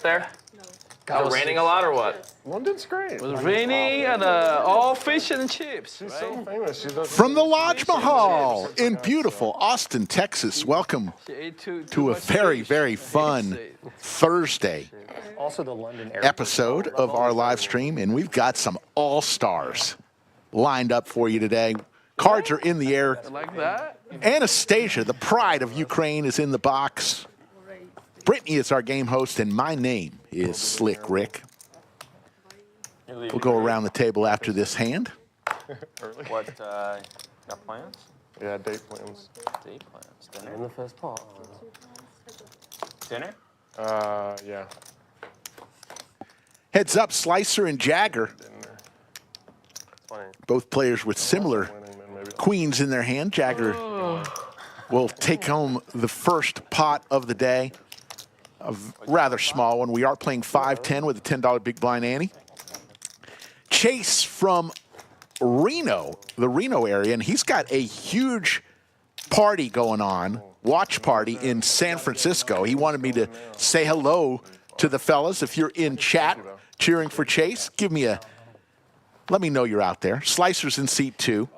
right there? No. Is it raining a lot or what? London's great. It was raining and all fish and chips. She's so famous. She does From the Lodge Mahal in beautiful Austin, Texas, welcome to a very, very fun Thursday also the London episode of our live stream, and we've got some all-stars lined up for you today. Cards are in the air. Like that? Anastasia, the pride of Ukraine, is in the box. Brittany is our game host, and my name is Slick Rick. We'll go around the table after this hand. What, got plans? Yeah, date plans. Date plans. Dinner in the first pot. Dinner? Yeah. Heads up, Slicer and Jagger. Both players with similar queens in their hand. Jagger will take home the first pot of the day. A rather small one. We are playing 5-10 with a $10 big blind ante. Chase from Reno, the Reno area, and he's got a huge party going on, watch party in San Francisco. He wanted me to say hello to the fellas. If you're in chat cheering for Chase, let me know you're out there. Slicer's in seat 2.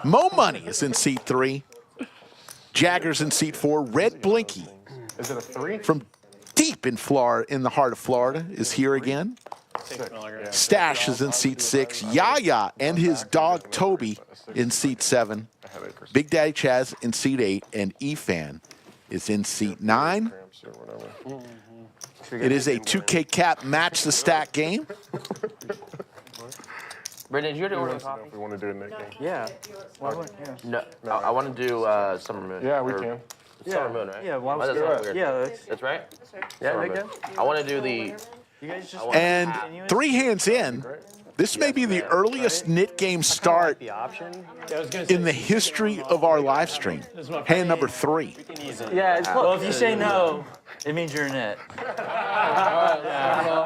Moe Money is in seat 3. Jagger's in seat 4. Red Blinky, is it a 3? From deep in Florida, in the heart of Florida, is here again. Stache is in seat 6. Yaya and his dog Toby in seat 7. Big Daddy Chaz in seat 8. And Efan is in seat 9. It is a 2K cap match the stack game. Brandon, did you already order coffee? If we want to do a nickname. Yeah. No, I want to do Summer Moon. Yeah, we can. Summer Moon, right? Yeah, why That sounds weird. yeah, That's right? yeah, Summer make Moon. it. I want to do the... You guys just And 3 hands in, this may be the earliest knit game start in the history of our live stream. Hand number 3. Yeah, it's well, if you say no, it means you're in it.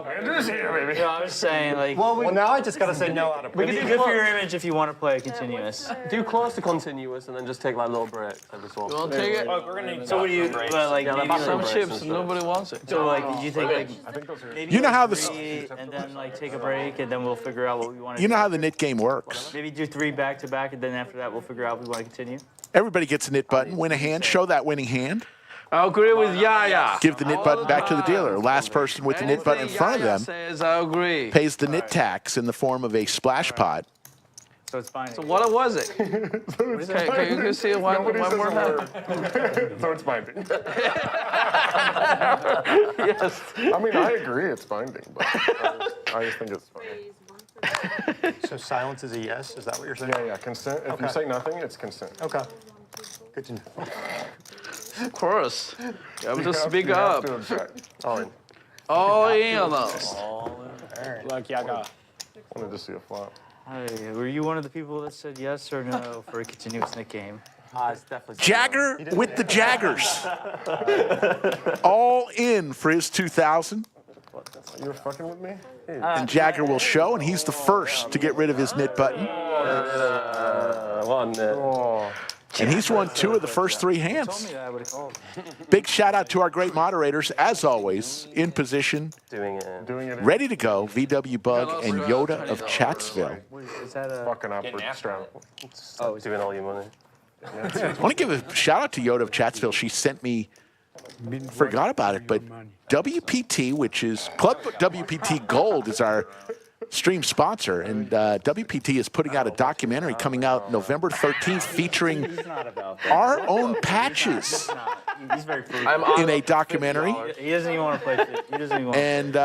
Andrew's here, baby. No, I'm just saying, like, Well, now I just gotta say no out of we can do good for your image if you want to play continuous. Do close to continuous and then just take like little breaks every so You often. want to take it? So what do you, like, Yeah, maybe like Some like, chips, nobody wants it. so like, did you think like, I think those are. maybe You know like how 3 and then like take a break and then we'll figure out what we want to do. You know how the knit game works. Maybe do 3 back to back and then after that we'll figure out if we want to continue. Everybody gets a knit button, win a hand, show that winning hand. I agree with Yaya. Give the knit button back to the dealer. Last person with the knit button in front of them says I agree. pays the knit tax in the form of a splash pot. So it's fine. So what was it? Can you see it one more time? So it's binding. Yes. I mean, I agree it's binding, but I just think it's funny. So silence is a yes? Is that what you're saying? Yeah, consent. If you say nothing, it's consent. Okay. Good to know. Of course. You have to speak You have up. to object. All in. All in on us. Like Jagger. Wanted to see a flop. Hey, were you one of the people that said yes or no for a continuous knit game? It's definitely Jagger with the Jaggers. All in for his 2,000. You're fucking with me? Hey. And Jagger will show, and he's the first to get rid of his knit button. one knit. Oh. And he's won 2 of the first 3 Told hands. me that I would have called. Big shout out to our great moderators, as always, in position, Doing it. Doing it. ready to go. VW Bug and Yoda of Chatsville. Is that a... Fucking up with strap. Oh, doing all your money. I want to give a shout out to Yoda of Chatsville. She sent me, forgot about it, but WPT, which is Club WPT Gold, is our stream sponsor, and WPT is putting out a documentary coming out November 13th featuring our own patches He's very free. in a documentary. He doesn't even want to play. He doesn't even want to. And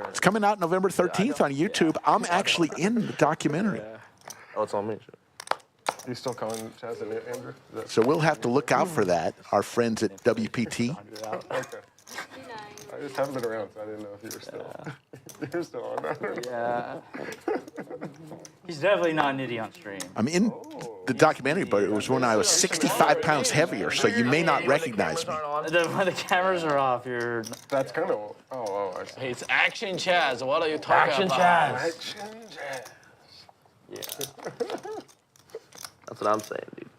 it's coming out November 13th on YouTube. I'm actually in the documentary. Oh, it's on me. You still calling Chaz and Andrew? So we'll have to look out for that, our friends at WPT. Okay. I just haven't been around, so I didn't know if you were still. You're still on that. Yeah. He's definitely not nitty on stream. I'm in the documentary, but it was when I was 65 pounds heavier, so you may not recognize me. When the cameras are off, you're... That's kind of. Oh, I see. Hey, it's Action Chaz. What are you talking about? Action Chaz. Yeah. That's what I'm saying, dude.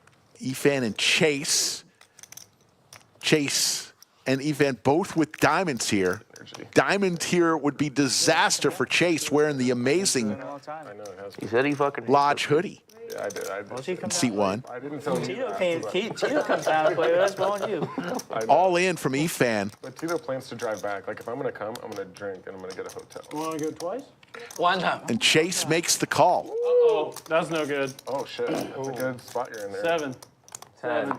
Efan and Chase. Chase and Efan both with diamonds here. Diamond here would be disaster for Chase wearing the amazing I know it has. He said he fucking Lodge hoodie Yeah, I did. in seat 1. I didn't tell you Tito that. Tito comes down and plays. That's on you. all in from Efan. But Tito plans to drive back. Like, if I'm going to come, I'm going to drink, and I'm going to get a hotel. You want to go twice? One time. And Chase makes the call. Oh, that's no good. Oh, shit. That's a good spot you're in there. 7. 10.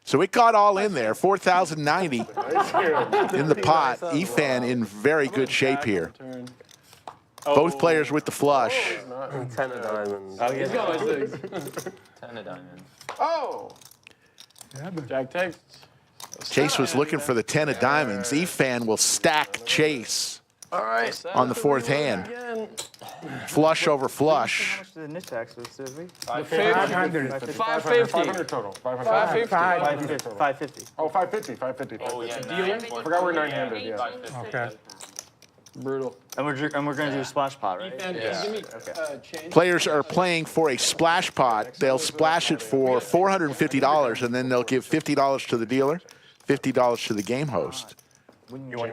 So it got all in there, 4,090 Nice here. in the pot. Efan in very good shape here. Turn. Both players with the flush. 10 of diamonds. Oh, He's yeah. going 6. 10 of diamonds. Oh! Jack takes. Chase was looking for the 10 of diamonds. Efan will stack Chase All right. on the 4th hand. Flush over flush. How much did the nit tax was, did we? 550. 500 total. 500. 550. 550. Oh, 550. 550. Oh, yeah. Forgot we're 9-handed, yeah. Okay. Brutal. And we're going to do a splash pot, right? And give me change. Players are playing for a splash pot. They'll splash it for $450, and then they'll give $50 to the dealer, $50 to the game host.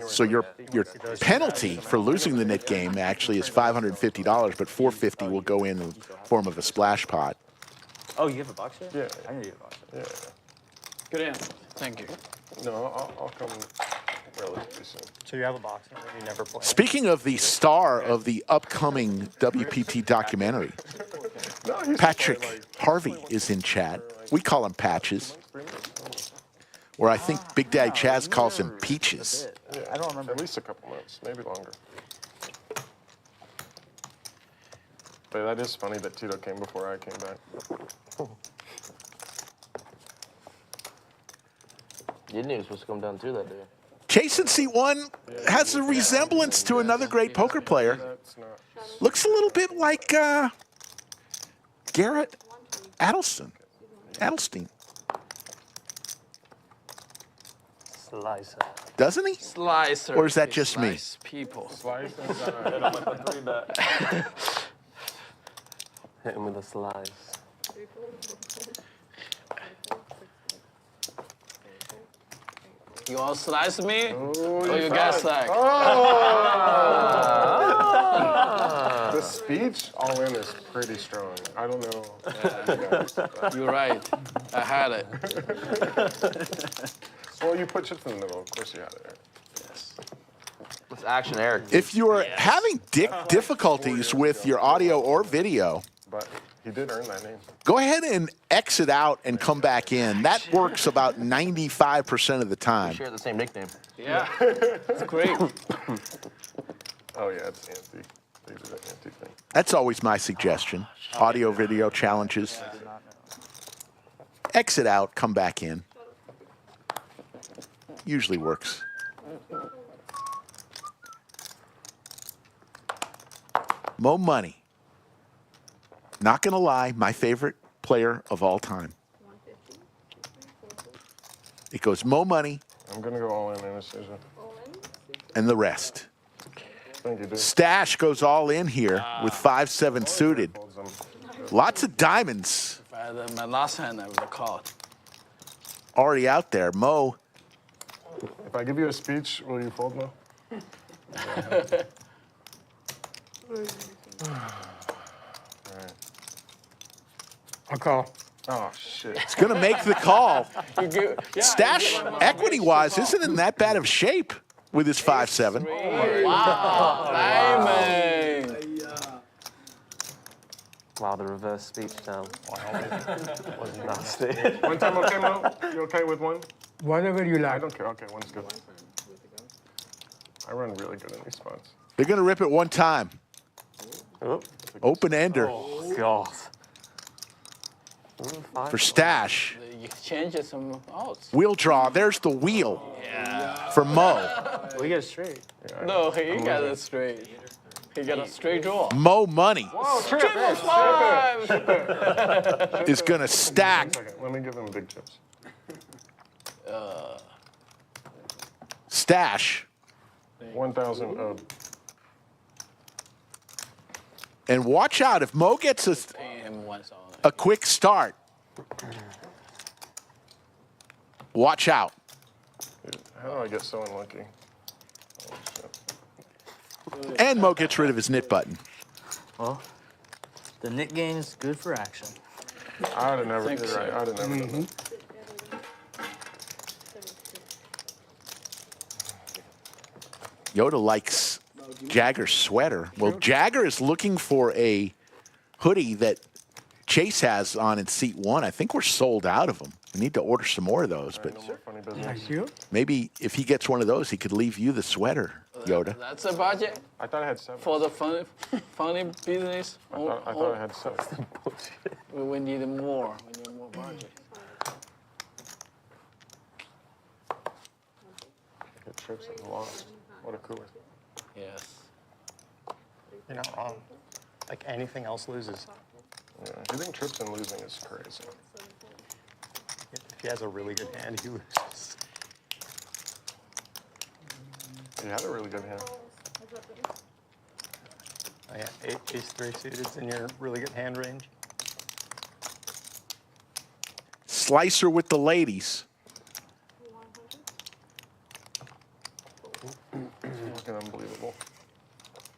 So your penalty for losing the nit game actually is $550, but $450 will go in the form of a splash pot. Oh, you have a box here? Yeah. I need a box. Yeah. Good answer. Thank you. No, I'll come relatively soon. So you have a boxing ring you never play? Speaking of the star of the upcoming WPT documentary, No, he's Patrick Harvey is in chat. We call him Patches, or I think Big Daddy Chaz calls him Peaches. I don't remember. At least a couple months, maybe longer. But that is funny that Tito came before I came back. You knew he was supposed to come down too that day. Chase in C1 has a resemblance to another great poker player. That's not. Looks a little bit like Garrett Adelstein. Slicer. Doesn't he? Slicer. Or is that just me? Slice people. Slice and Hit him with a slice. You want to slice me? Or you got slack? The speech all in is pretty strong. I don't know. You're right. I had it. Well, you put chips in the middle. Of course you had it. Yes. It's action Eric. If you're having difficulties with your audio or video, But he did earn that name. go ahead and exit out and come back in. That works about 95% of the time. Share the same nickname. Yeah. It's great. Oh, yeah, it's anti. They do that anti thing. That's always my suggestion. Audio, video challenges. Exit out, come back in. Usually works. Moe Money. Not gonna lie, my favorite player of all time. It goes Moe Money I'm going to go all in Anastasia. and the rest. Thank you, dude. Stache goes all in here with 5-7 suited. Folds them. Lots of diamonds If I had my last hand, I would have called. already out there. Moe, If I give you a speech, will you fold, Mo? I'll call. Oh, shit. is going to make the call. Stache, equity-wise, isn't in that bad of shape with his 5-7. Wow. Diamond. Wow, the reverse speech now. Was nasty. One time, okay, Mo? You okay with one? Whatever you I like. don't care. Okay, one's good. I run really good in these spots. They're going to rip it one time. Oh, Open-ender God. for Stache. You change it some odds. Wheel draw. There's the wheel for Moe. We get it straight. No, he got it straight. He got a straight draw. Moe Money Triple five. is going to stack. Okay, let me give him big chips. Stache. 1,000. And watch out. If Moe gets And once on. a quick start, watch out. How do I get so unlucky? Oh, shit. And Moe gets rid of his knit button. Well, the knit game is good for action. I would have never, you're right, I would have never done that. Yoda likes Jagger's sweater. Well, Jagger is looking for a hoodie that Chase has on in seat 1. I think we're sold out of them. We need to order some more of those, but No more funny business. Thank you. maybe if he gets one of those, he could leave you the sweater, Yoda. That's a budget I thought I had 7. for the funny business. I thought I had 7. We need more. We need more budget. Get trips and lost. What a cooler. Yes. You're not wrong. Like anything else loses. Yeah, hitting trips and losing is crazy. If he has a really good hand, he loses. You had a really good hand. Oh, yeah, ace-3 suited's in your really good hand range. Slicer with the ladies. Looking unbelievable.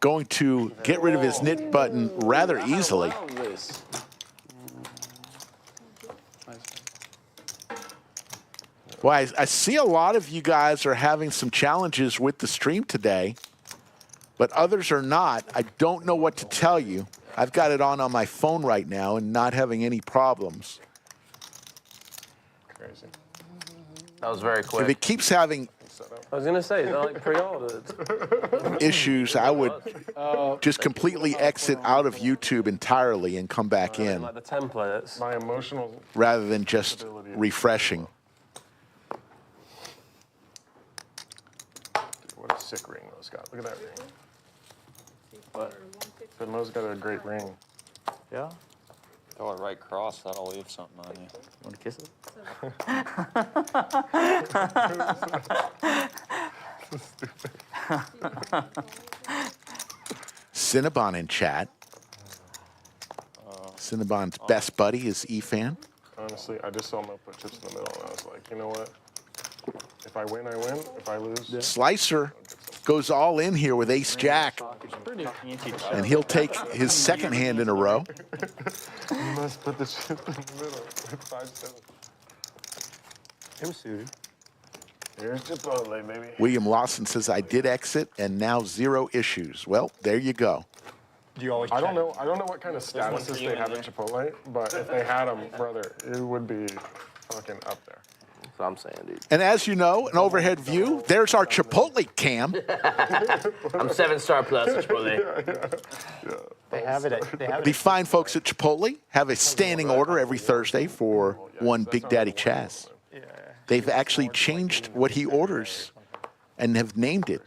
Going to get rid of his knit button rather easily. Wow, this. Well, I see a lot of you guys are having some challenges with the stream today, but others are not. I don't know what to tell you. I've got it on my phone right now and not having any problems. Crazy. That was very If quick. it keeps having I was gonna say, they're like pre-ordered. issues, I would just completely exit out of YouTube entirely and come back in Like the templates. My emotional rather than just refreshing. What a sick ring Moe's got. Look at that ring. But Moe's got a great ring. Yeah? Throw it right across, that'll leave something on you. Want to kiss it? Cinnabon in chat. Cinnabon's best buddy is Efan. Honestly, I just saw Moe put chips in the middle, and I was like, you know what? If I win, I win. If I lose, Slicer goes all in here with ace jack, Pretty anti-chip. and he'll take his second hand in a row. you must put the chips in the middle. It's 5-7. It was suited. Here's Chipotle, baby. William Lawson says, I did exit and now 0 issues. Well, there you go. Do you always I check? don't know what kind of statuses they have at Chipotle, but if they had them, brother, it would be fucking up there. That's what I'm saying, dude. And as you know, an overhead view, there's our Chipotle cam. I'm 7-star plus at Chipotle. They have it at, they have it The at, fine folks at Chipotle have a standing order every Thursday for one Big Daddy Chaz. They've actually changed what he orders and have named it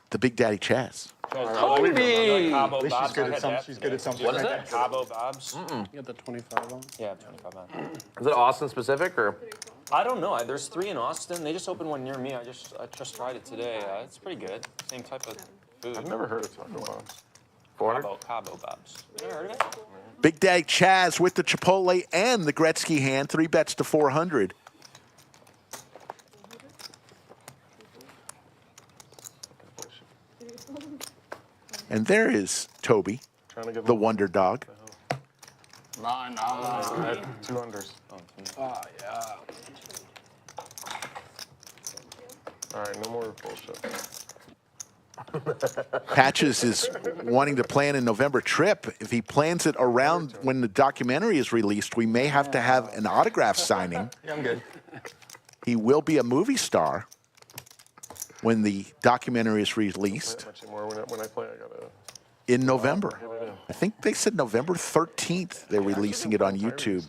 the Big Daddy Chaz. Kobe! Cabo she's Bobs. good at some, she's good at something. What is like that? Cabo Bobs. You got the 25 on? Yeah, 25 on. Is it Austin specific or? I don't know. There's 3 in Austin. They just opened one near me. I just tried it today. It's pretty good. Same type of food. I've never heard of Taco Bombs. 400? Cabo Bobs. You never heard of it? Big Daddy Chaz with the Chipotle and the Gretzky hand, 3 bets to 400. And there is Toby, Trying to get the Wonder Dog. 9. I had 2 unders. Oh, yeah. All right, no more bullshit. Patches is wanting to plan a November trip. If he plans it around when the documentary is released, we may have to have an autograph signing. Yeah, I'm good. He will be a movie star when the documentary is released Much more when I play. I gotta. in November. I think they said November 13th they're releasing it on YouTube.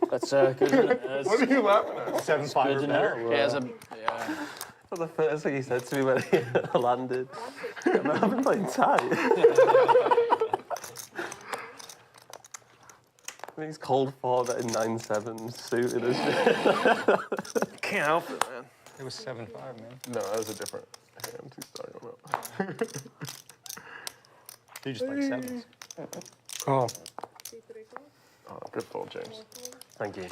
That's good. That's What are you laughing at? 7-5 good or to better. know. Yeah, yeah. That's the first thing he said to me when he landed. I've been playing tight. And he's cold for that in 9-7 suited as shit. Can't help it, man. It was 7-5, man. No, that was a different hand he's talking about. You just like sevens. Oh. Oh, good fold, James. Thank you.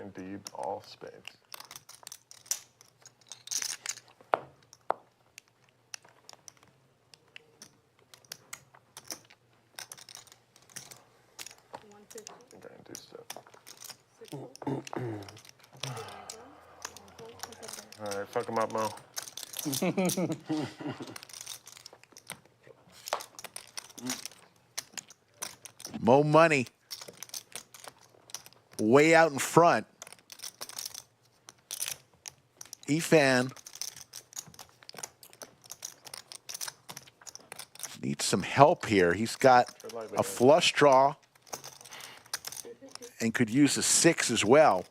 indeed all spades. Okay, induced it. All right, fuck him up, Mo. Moe Money way out in front. Efan needs some help here. He's got a flush draw and could use a 6 as well.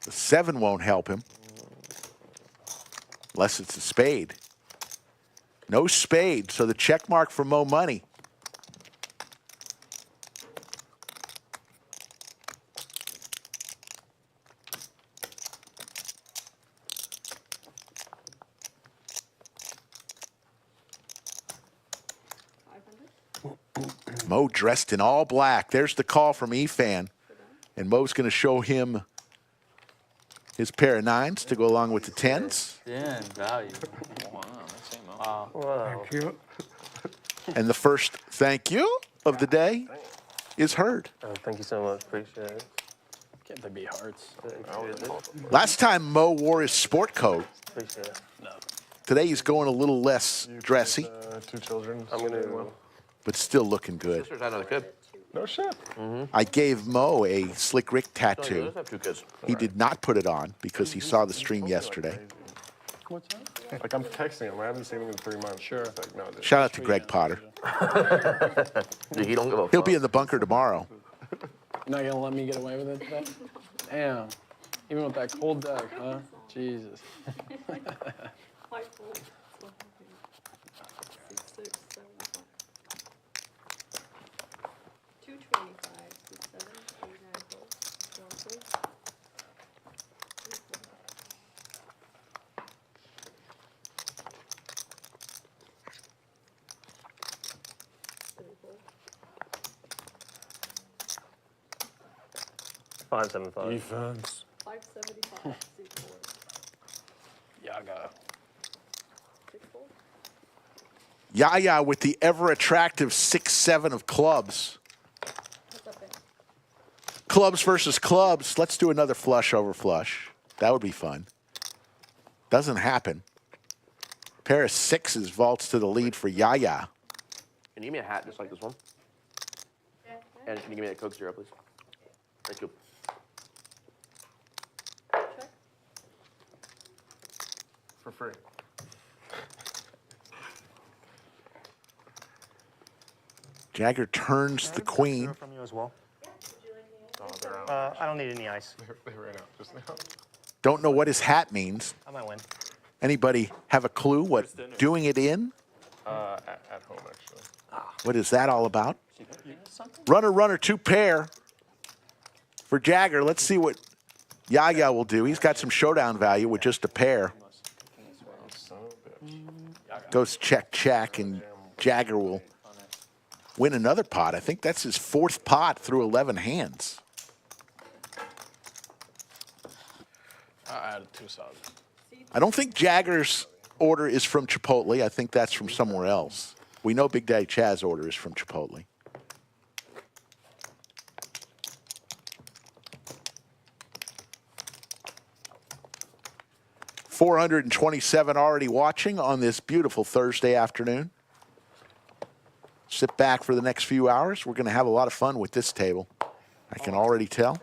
The 7 won't help him unless it's a spade. No spade, so the check mark for Moe Money. Moe dressed in all black. There's the call from Efan. And Moe's going to show him his pair of 9s to go along with the 10s. Yeah, value. Wow, that's it, Mo. Wow. Thank you. And the first thank you of the day is heard. Oh, thank you so much. Appreciate it. Can't they be hearts? Last time Moe wore his sport coat. Appreciate it. Today he's going a little less dressy, 2 children. I'm gonna. but still looking good. Sisters, I know the kid. No shit. I gave Moe a Slick Rick He tattoo. does have 2 kids. He did not put it on because he saw the stream yesterday. What's that? Like I'm texting him. I haven't seen him in 3 months. Sure. It's like, no, dude. Shout out to Greg Potter. Dude, he don't give a He'll fuck. be in the bunker tomorrow. You're not gonna let me get away with it today? Damn. Even with that cold deck, huh? Jesus. $575. Defense. 575. Yaga. Yaya with the ever attractive 6-7 of clubs. Clubs versus clubs. Let's do another flush over flush. That would be fun. Doesn't happen. Pair of 6s vaults to the lead for Yaya. Can you give me a hat just like this one? And can you give me that Coke Zero, please? Thank you. For free. Jagger turns the queen. From you as well. Oh, they're out. I don't need any ice. They ran out just now. Don't know what his hat means. I might win. Anybody have a clue what doing it in? At home, actually. What is that all about? Runner, runner, 2 pair for Jagger. Let's see what Yaya will do. He's got some showdown value with just a pair. Son of a bitch. Goes check, check, and Jagger will win another pot. I think that's his 4th pot through 11 hands. I added 2 subs. I don't think Jagger's order is from Chipotle. I think that's from somewhere else. We know Big Daddy Chaz's order is from Chipotle. $427 already watching on this beautiful Thursday afternoon. Sit back for the next few hours. We're going to have a lot of fun with this table. I can already tell.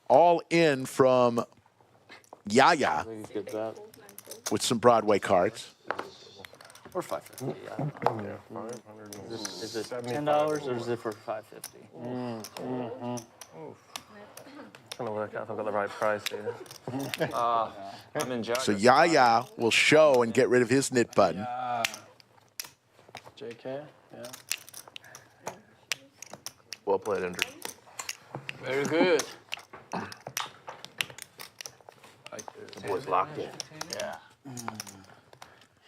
All in from Yaya with some Broadway cards. Or 550. Yeah, 500. Is it $10 or is it for 550? Trying to work out if I've got the right price here. I'm in Jagger. So Yaya will show and get rid of his knit button. JK, yeah. Well played, Andrew. Very good. The boy's locked in. Yeah.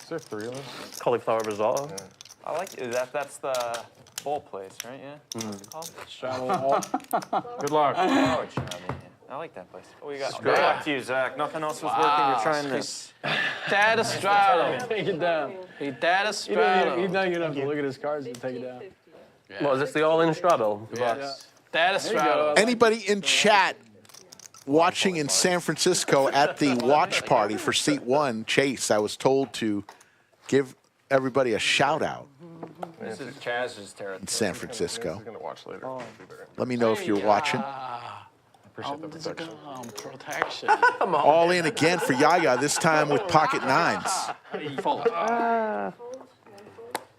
Is there 3 of us? Cauliflower risotto. I like it. That's the full place, right? Yeah. What's it called? Straddle all. Good luck. Oh, Straddle, yeah. I like that place. What we got? Go back to you, Zach. Nothing else was working. You're trying this. Data straddle. Take it down. He data He's straddle. not gonna have to look at his cards and take it down. Well, is this the all-in straddle? Yes. Data There you straddle. go. Anybody in chat watching in San Francisco at the watch party for seat 1, Chase, I was told to give everybody a shout out This is Chaz's territory. in San Francisco. He's gonna watch later. Let me know if you're watching. Appreciate the protection. Protection. All in again for Yaya, this time with pocket nines.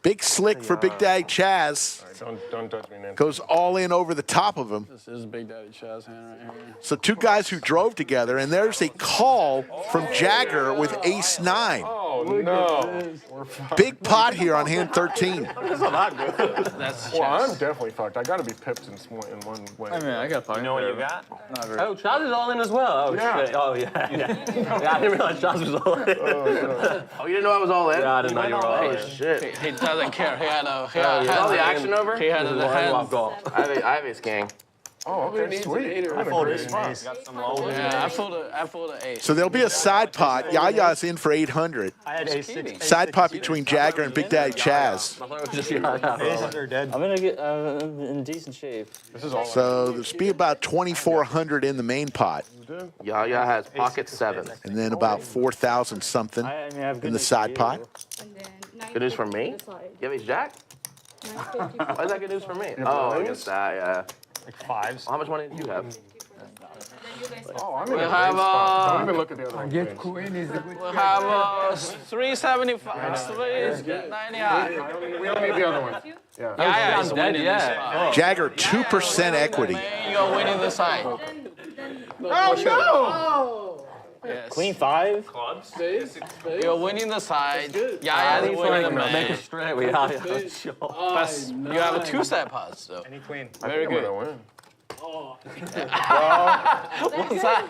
Big slick for Big Daddy Chaz. All right, don't judge me, Nancy. Goes all in over the top of him. This is Big Daddy Chaz hand right here. So two guys who drove together, and there's a call from Jagger with ace 9. Oh, no. We're fucked. Big pot here on hand 13. That's Well, I'm definitely fucked. I gotta be pipped in one way. I mean, I got You know what you got? Not very. Oh, Chaz is all in as well. Oh, Yeah. shit. Oh, yeah. Yeah, I didn't realize Chaz was all in. Oh, you didn't know I was all in? Yeah, I didn't know you were all in. Oh, shit. He doesn't care. He had a. He Is all the action over? He had the hand. Ivy's gang. Oh, okay, sweet. I'm in a great spot. Got some low. Yeah, I pulled an ace. So there'll be a side pot. Yaya's in for 800. I had A6. Side pot between Jagger and Big Daddy Chaz. I thought it was just Yaya. Aces are dead. I'm gonna get in decent shape. This is all So there's be about 2,400 in the main pot, Yaya has pocket 7. and then about 4,000 something I mean, I have good in the news side for pot. you. Good news for me? You have ace jack? Why is that good news for me? Oh, I guess that, yeah. Like fives. Well, how much money do you have? Oh, I'm in a We great have spot. Don't even look at the other one. we have 375, 390. We don't need the other one. Yeah. Yeah, he's winning this yeah. spot. Jagger 2% equity. Man, you're winning the side. Yes. Queen 5. You're winning the side. Yeah, Make winning the it man. straight with Yaya. Sure. But you have a 2-side pot, so. Any queen. Very I'm gonna good. win. What's that?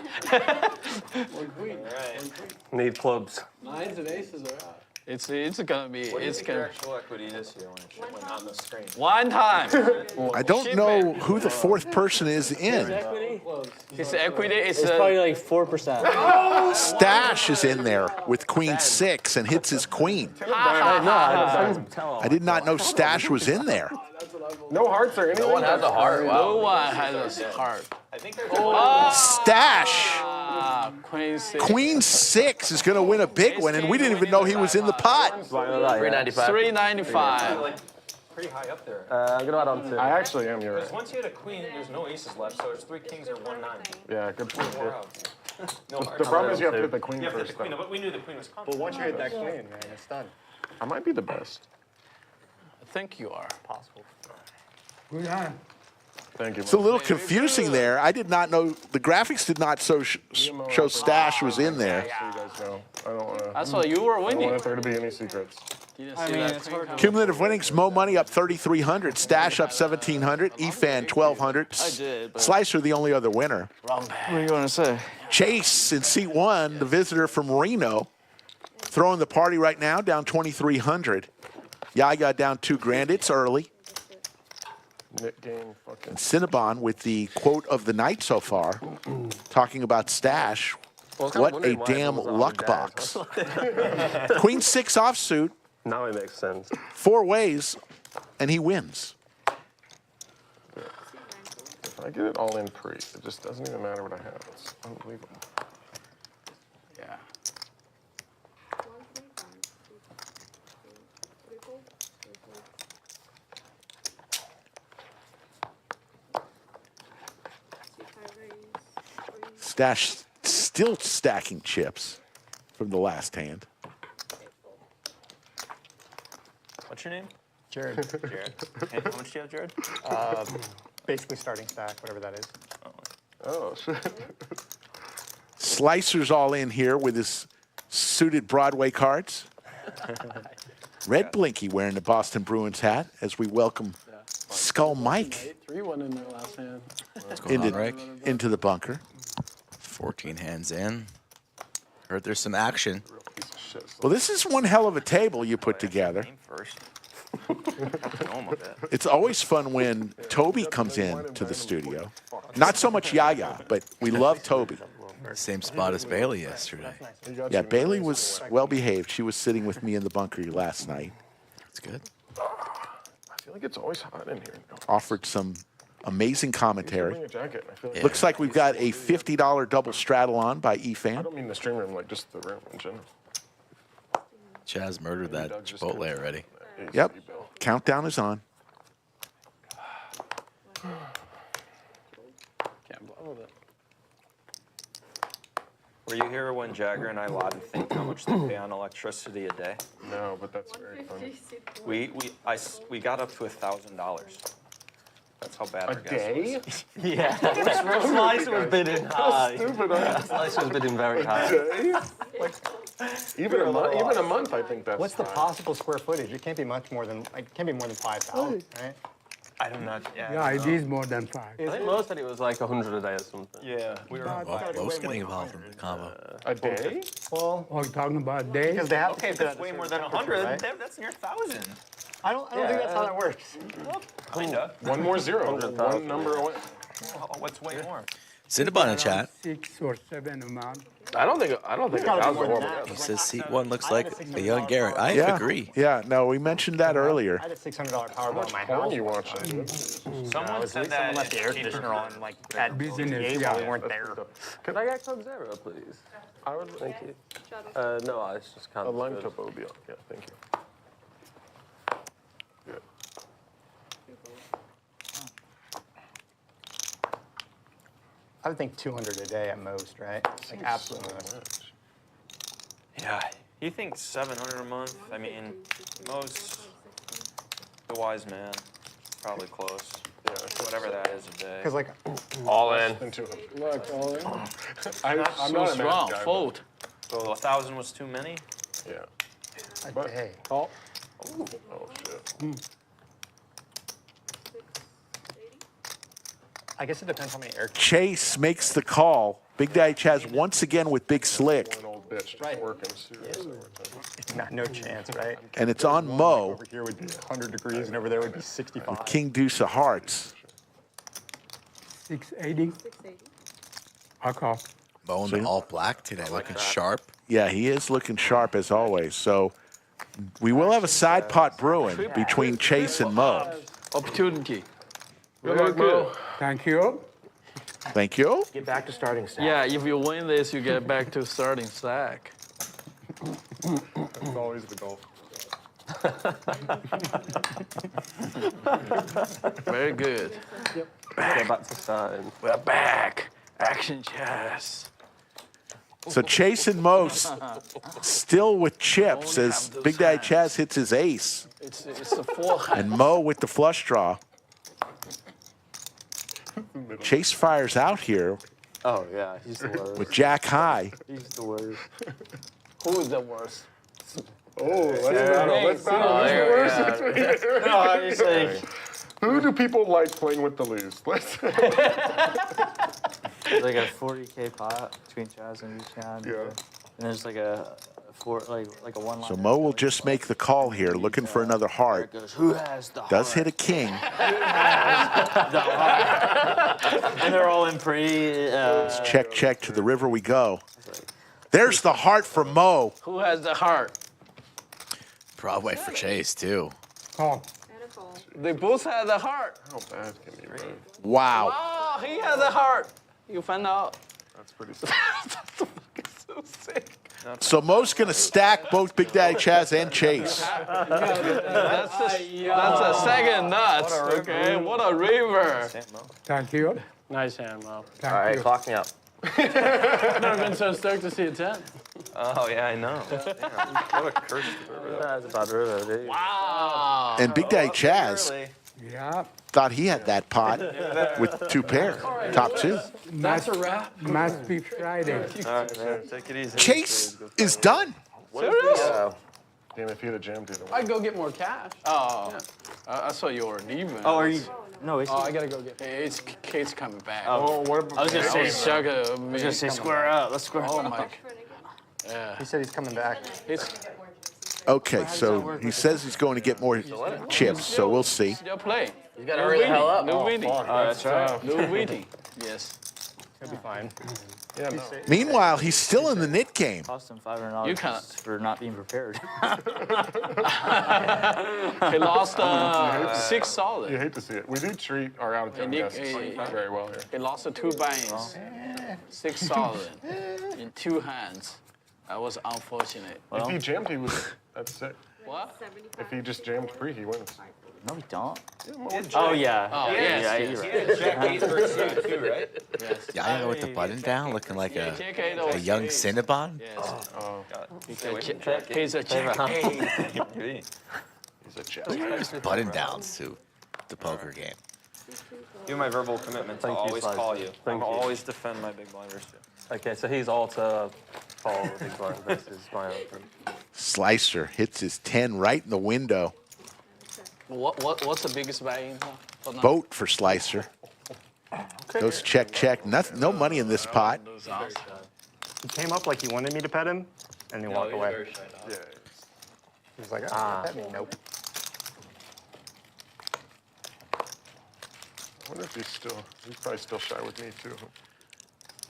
Need clubs. Nines and aces are out. It's gonna be. It's Your gonna. actual equity this year when on the screen. One time. I don't know who the fourth person is in. It's equity. It's Probably like 4%. Stache is in there with queen 6 and hits his queen. I did not know Stache was in there. No hearts or anything? No one has a heart. no Wow. one has a heart. I think there's Stache, Queen 6. queen 6 is going to win a big one, and we didn't even know he was in the pot. 395. 395. pretty high up there. I'm gonna add on to. I actually am, you're Because right. once you hit a queen, there's no aces left, so it's 3 kings or 1 9. Yeah, good point. 4 out. No The problem is you have to hit the queen You have to hit first. the queen, though. but we knew the queen was coming. But once you hit that queen, man, it's done. I might be the best. I think you are. Possible. Thank you. It's a little confusing there. I did not know, the graphics did not show Stache was in there. So you guys know. I don't want to. That's why you were I don't winning. want there to be any secrets. You didn't see that queen coming. Cumulative winnings, Moe Money up 3,300, Stache up 1,700, Efan 1,200. I did, but Slicer the only other winner. what are you gonna say? Chase in seat 1, the visitor from Reno, throwing the party right now, down 2,300. Yaya down $2,000. It's early. Nick game fucking. Cinnabon with the quote of the night so far, talking about Stache. Well, I was kind of What a wondering why it damn was on luck Jazz. box. Queen 6 offsuit, Now it makes sense. 4 ways, and he wins. If I get it all in pre, it just doesn't even matter what I have. It's unbelievable. Yeah. Stache still stacking chips from the last hand. What's your name? Jared. Jared. Okay, how much do you have, Jared? Basically starting stack, whatever that is. Oh, shit. Slicer's all in here with his suited Broadway cards. Red Blinky wearing the Boston Bruins hat as we welcome Skull Mike 3-1 in their last hand. into the bunker. 14 hands in. Heard there's some action. Well, this is one hell of a table you put together. Name first. It's always fun when Toby comes in to the studio. Not so much Yaya, but we love Toby. Same spot as Bailey yesterday. Yeah, Bailey was well behaved. She was sitting with me in the bunker last night. That's good. I feel like it's always hot in here. Offered some amazing commentary. Bring a jacket. I feel like Looks like we've got a $50 double straddle on by I Efan. don't mean the stream room, like just the room in general. Chaz murdered that Chipotle already. Yep. Countdown is on. Can't blow with it. Were you here when Jagger and I lied and think how much they pay on electricity a day? No, but that's very funny. We got up to $1,000. That's how bad A our gas day? was. Yeah. Slice was bidding high. Stupid, huh? Slice was bidding very high. Day? Even a month, I think that's. What's the high. possible square footage? It can't be much more than, like, it can't be more than 5,000, right? I don't know. Yeah, it is more than 5. I think Mo said it was like 100 a day or something. Yeah. We were Well, Mo's getting involved in the combo. A day? Well, Oh, you're talking about days? because they have to okay, keep if it it's at a way more certain than temperature, 100, right? that's near 1,000. I don't think that's how that works. Kinda. One more zero. 100,000. One number away. What's way more? Cinnabon in chat. 6 or 7 amount. I don't think gotta be that was a more than horrible that. guess. He says seat 1 looks like a young Garrett. I Yeah. agree. Yeah, no, we mentioned that earlier. I had a $600 power bill in my Porn house. you watching? Someone said that Someone left the air it's cheaper. conditioner on, like, at Business, BDC yeah. while we weren't there. Could I get Club Zero, please? I would. Thank you. No, I just can't. A lime topo would be on. Yeah, thank you. Good. I would think 200 a day at most, right? Like, absolute most. Yeah. You think 700 a month? I mean, most the wise man, probably close. Yeah. Whatever that is a day. Because, like, All in. Than 200. Look, all in. I'm not a math guy. Fold. So 1,000 was too many? but- Yeah. a But- day. Oh, Oh shit. I guess it depends how many air Chase makes the call. Big Daddy Chaz once again with Big Slick. One old bitch just Right. working. Seriously. No chance, right? And it's on Mo, Over here would be 100 degrees, and over there would be 65. King Deuce of Hearts. 680. I'll call. Mo in all black today, looking sharp. Yeah, he is looking sharp as always. So we will have a side pot brewing between Chase and Mo. Opportunity. Good luck, Mo. Thank you. Thank you. Get back to starting stack. Yeah, if you win this, you get back to starting stack. That's always the goal. Very good. Get back to starting. We're back. Action Chaz. So Chase and Mo still with chips as Big Daddy Chaz hits his ace. It's the full hand. And Mo with the flush draw. Chase fires out here Oh yeah, he's the worst. with Jack high. He's the worst. Who is the worst? Oh, let's battle. Who do people like playing with the loose? Let's. There's like a 40K pot between Chaz and Xuan. Yeah. And there's like a like a one line. So Mo will just make the call here, looking for another heart. Who has the Does hit a king. And they're all in pretty. Check, check, to the river we go. There's the heart for Mo. Who has the heart? Broadway for Chase, too. Call. They both have the heart. How bad can you be? Wow. Oh, he has a heart. You find out. That's pretty sick. So sick. So Mo's going to stack both Big Daddy Chaz and Chase. That's a second nuts. Okay, what a river. Thank you. nice hand, Mo. Thank All right, you. clock me up. Never been so stoked to see a 10. Oh, yeah, I know. Damn, what a curse. That's a bad river, dude. Wow. And Big Daddy Chaz Yeah. thought he had that pot with two pair, top two. That's a wrap. Must be Friday. All right, man, take it easy. Chase is done. Yeah. Damn, if you'd have jammed it. I'd go get more cash. Oh, I saw your Neeme. Oh, are you? No, it's. Oh, I gotta go get. Hey, Kate's coming back. Oh, what about? I was gonna say Jagger. I was gonna say square up. Let's square Oh up. my. Yeah. He said he's coming back. It's Okay, so he says he's going to get more chips, so we'll see. Still play. You gotta hurry the hell up. No waiting. That's right. No waiting. Yes. He'll be fine. Yeah, no. Meanwhile, he's still in the knit game. Cost him $500 You can't. for not being prepared. He lost 6 solid. You hate to see it. We do treat our out-of-town guests very well here. He lost 2 buy-ins. 6 solid in 2 hands. That was unfortunate. If he jammed, he would. That's sick. What? If he just jammed free, he wins. No, we don't. Oh, yeah. Oh, yes. Jack A too, right? Yes. Yaya with the button down, looking like a JK, young Cinnabon. Yes. Oh, He's a Jagger A. he's a jet. Button downs to the poker game. Do my verbal commitment to Thank you, always Slicer. call you. Thank I'll you. always defend my big blinders too. Okay, so he's all to call the big blind versus my own. Slicer hits his 10 right in the window. What's the biggest buy-in? Boat for Slicer. Goes check, check. Nothing, no money in this pot. He came up like he wanted me to pet him, and he walked away. Yeah. He was like, ah, pet me. Nope. I wonder if he's probably still shy with me too.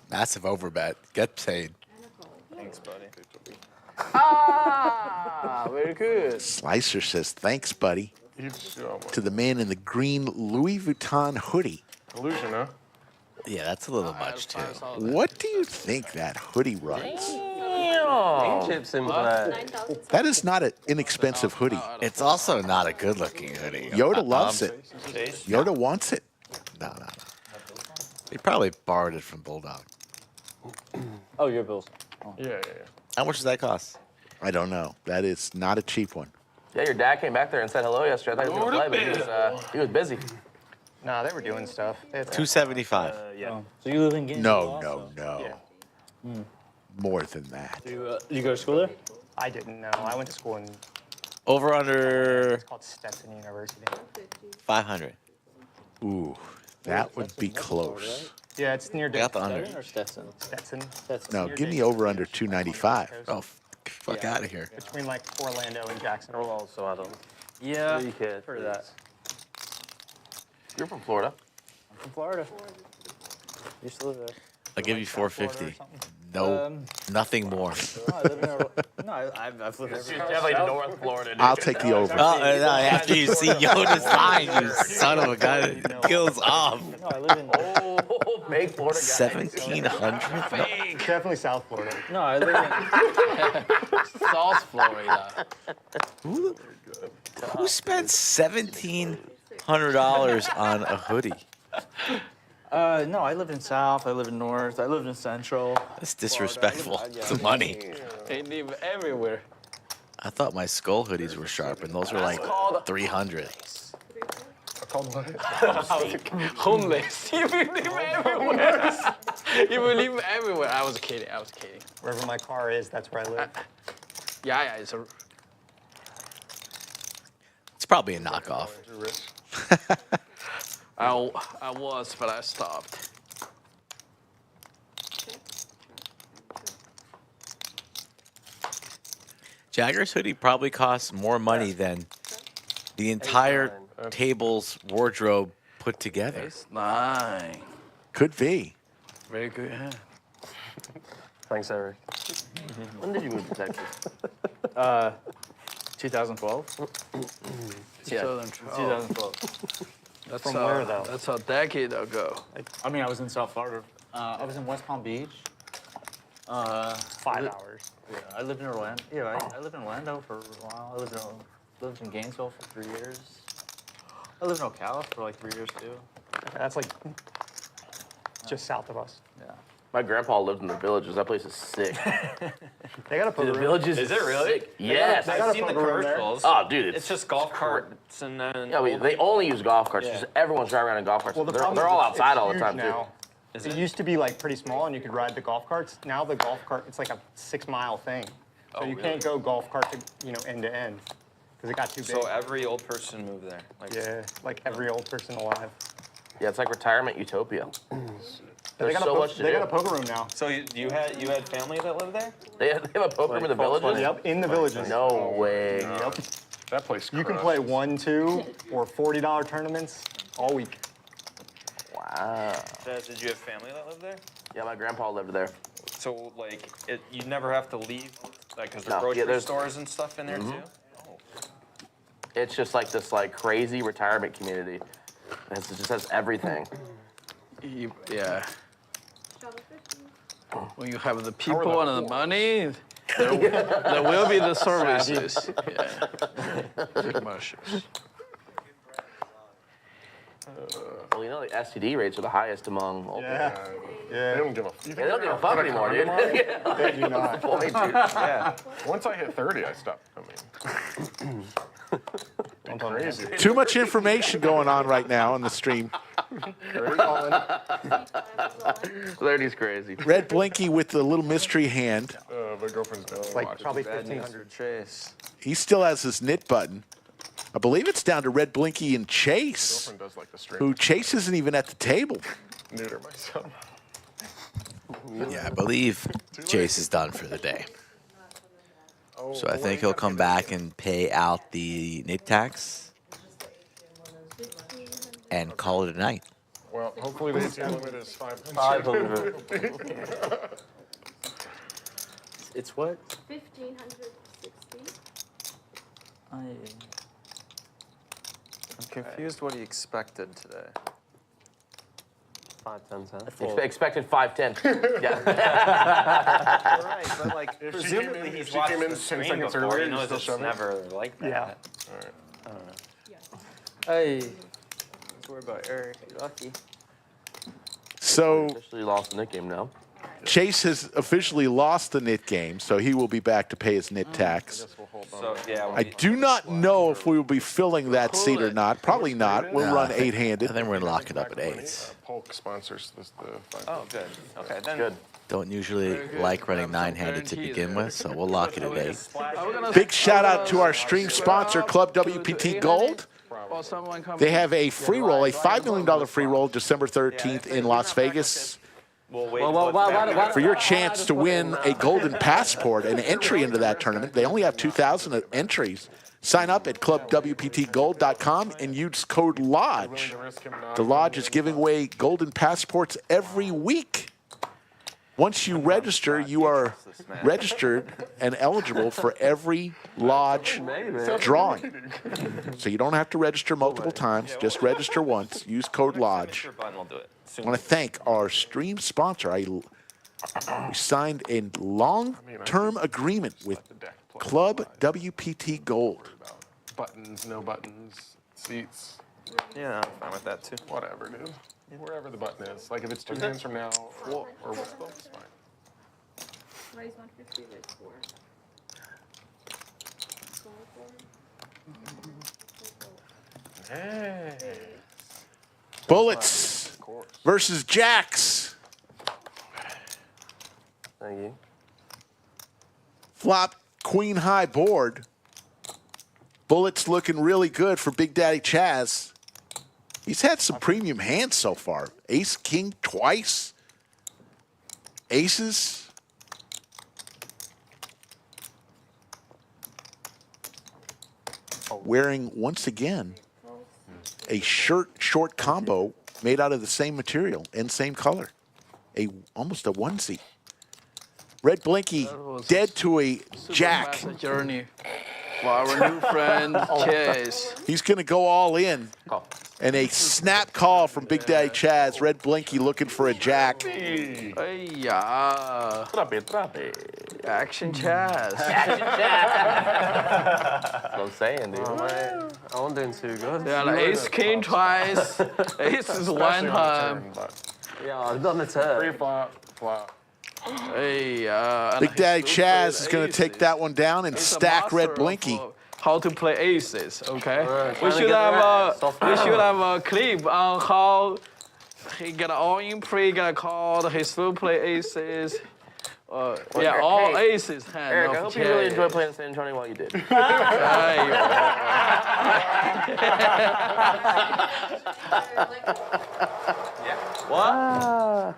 Massive overbet. Get paid. Thanks, buddy. Ah, very good. Slicer says, thanks, buddy, to the man in the green Louis Vuitton hoodie. Illusion, huh? Yeah, that's a little much, too. What do you think that hoodie runs? Chips in black. That is not an inexpensive hoodie. It's also not a good-looking hoodie. Yoda loves it. Chase? Yoda wants it. No. He probably borrowed it from Bulldog. Oh, your bills. Yeah. How much does that cost? I don't know. That is not a cheap one. Yeah, your dad came back there and said hello yesterday. I thought he was gonna play, but he was busy. Nah, they were doing stuff. They had $275. Yeah. So you live in Gainesville? No. Yeah. More than that. You go to school there? I didn't know. I went to school in, Over under it's called Stetson University. 500. Ooh, that would be close. Yeah, it's near I got the under. Or Stetson? Stetson. No, give me over under 295. Oh, fuck out of here. Between like Orlando and Jacksonville. Also, I don't. Yeah. You kid. For that. You're from Florida. I'm from Florida. Used to live there. I'll give you Florida or 450. something. No, nothing more. No, I live in I've lived everywhere. Definitely North Florida. Dude. I'll take the over. Oh, no, after you see Yoda's line, you son of a gun, it kills off. No, I live in. Oh, big Florida guy. 1,700? Definitely South Florida. No, I live in. South Florida. Who spends $1,700 on a hoodie? No, I lived in South. I lived in North. I lived in Central. That's disrespectful to money. They live everywhere. I thought my skull hoodies were sharp, and those were like 300. Called what? Homeless. You live everywhere. You live everywhere. I was kidding. Wherever my car is, that's where I live. Yeah, it's a. It's probably a knockoff. I was, but I stopped. Jagger's hoodie probably costs more money than the entire table's wardrobe put together. It's 9. Could be. Very good. Yeah. Thanks, Eric. When did you move to Texas? 2012. Yeah, 2012. That's From where, though? That's a decade ago. I mean, I was in South Florida. I was in West Palm Beach. 5 hours. Yeah, I lived in Orlando. Yeah, I lived in Orlando for a while. I lived in Gainesville for 3 years. I lived in Ocala for like 3 years too. Okay, that's like just south of us. Yeah. My grandpa lived in the Villages. That place is sick. They got a poker The room. Villages Is it really? sick. Yes. They got a I've seen the poker room there. commercials. Oh, dude, It's just golf carts and then. Yeah, they only use golf carts. Just everyone's driving around in golf carts. Well, the they're problem all is outside all the huge time now. too. It used to be like pretty small and you could ride the golf carts. Now the golf cart, it's like a 6-mile thing. So you can't go golf cart to, end to end because it got too big. So every old person moved there. Like, Yeah, like every old person alive. Yeah, it's like retirement utopia. They got, so much to they do. got a poker room now. So you had family that lived there? They have a poker room in the villages? Yep, in the villages. No way. Yep. That place You can play 1, 2, or $40 tournaments all week. Wow. Chaz, did you have family that lived there? Yeah, my grandpa lived there. So like, you never have to leave, like, cause there's No, yeah, grocery stores and stuff in there too. Oh. It's just like this like crazy retirement community. It just has everything. Yeah. When you have the people and the money, there will be the services. Yeah. Commercials. Well, you know, the STD rates are the highest among all Yeah. They don't give a. They don't give a fuck anymore, dude. They do not. Boy, dude. Yeah. Once I hit 30, I stopped coming. Crazy. Too much information going on right now on the stream. 30's crazy. Red Blinky with the little mystery hand. My girlfriend's down. Like probably 1,500. Chase. He still has his knit button. I believe it's down to Red Blinky and Chase, Girlfriend does like the stream. who Chase isn't even at the table. Neuter myself. Yeah, I believe Chase is done for the day. So I think he'll come back and pay out the nip tax and call it a night. Well, hopefully the ATM limit is 500. 500. It's what? 1,560. I'm confused what he expected today. 5, 10 cents. Expected 510. Yeah. Right, but like, If she presumably came in- he's if she watched came in the 10 stream seconds before. earlier, He you knows still it's shove it? never like that. Yeah. Hey. Don't worry about Eric. You're lucky. So Officially lost the nickname now. Chase has officially lost the knit game, so he will be back to pay his knit tax. So yeah. I do not know if we will be filling that seat or not. Probably not. We'll run I eight-handed. think we're gonna lock it up at 8. Polk sponsors the 5. Oh, good. Okay, then. Good. Don't usually like running 9-handed to begin with, so we'll lock it at 8. Big shout out to our stream sponsor, ClubWPT Gold. They have a free roll, a $5 million free roll, December 13th in Las Vegas. We'll wait. For your chance to win a golden passport and entry into that tournament. They only have 2,000 entries. Sign up at clubwptgold.com and use code LODGE. The Lodge is giving away golden passports every week. Once you register, you are registered and eligible for every Lodge drawing. So you don't have to register multiple times. Just register once. Use code LODGE. I want to thank our stream sponsor. We signed a long-term agreement with Club WPT Gold. Buttons, no buttons, seats. Yeah, I'm fine with that too. Whatever, dude. Wherever the button is. Like if it's 2 hands from now, or what's it's fine. Raise 150, raise 4. Hey. Bullets versus Jacks. Thank you. Flop queen high board. Bullets looking really good for Big Daddy Chaz. He's had some premium hands so far. Ace, king twice. Aces. Wearing, once again, a short combo made out of the same material and same color. Almost a onesie. Red Blinky dead to a jack. Journey for our new friend Chaz. He's going to go all in. And a snap call from Big Daddy Chaz. Red Blinky looking for a jack. Hey, yeah. Action Chaz. Action Chaz. That's what I'm saying, dude. I wasn't doing too good. Yeah, like ace king twice. Ace is one time. Yeah, I've done the turn. Free flop. Hey, Big Daddy Chaz is going to take that one down and stack Red Blinky. How to play aces, okay? We trying to should get have a clip on how he got all in pre, got called, he still play aces. Yeah, all aces hand. Eric, I hope you really enjoyed playing San Antonio while you did. What?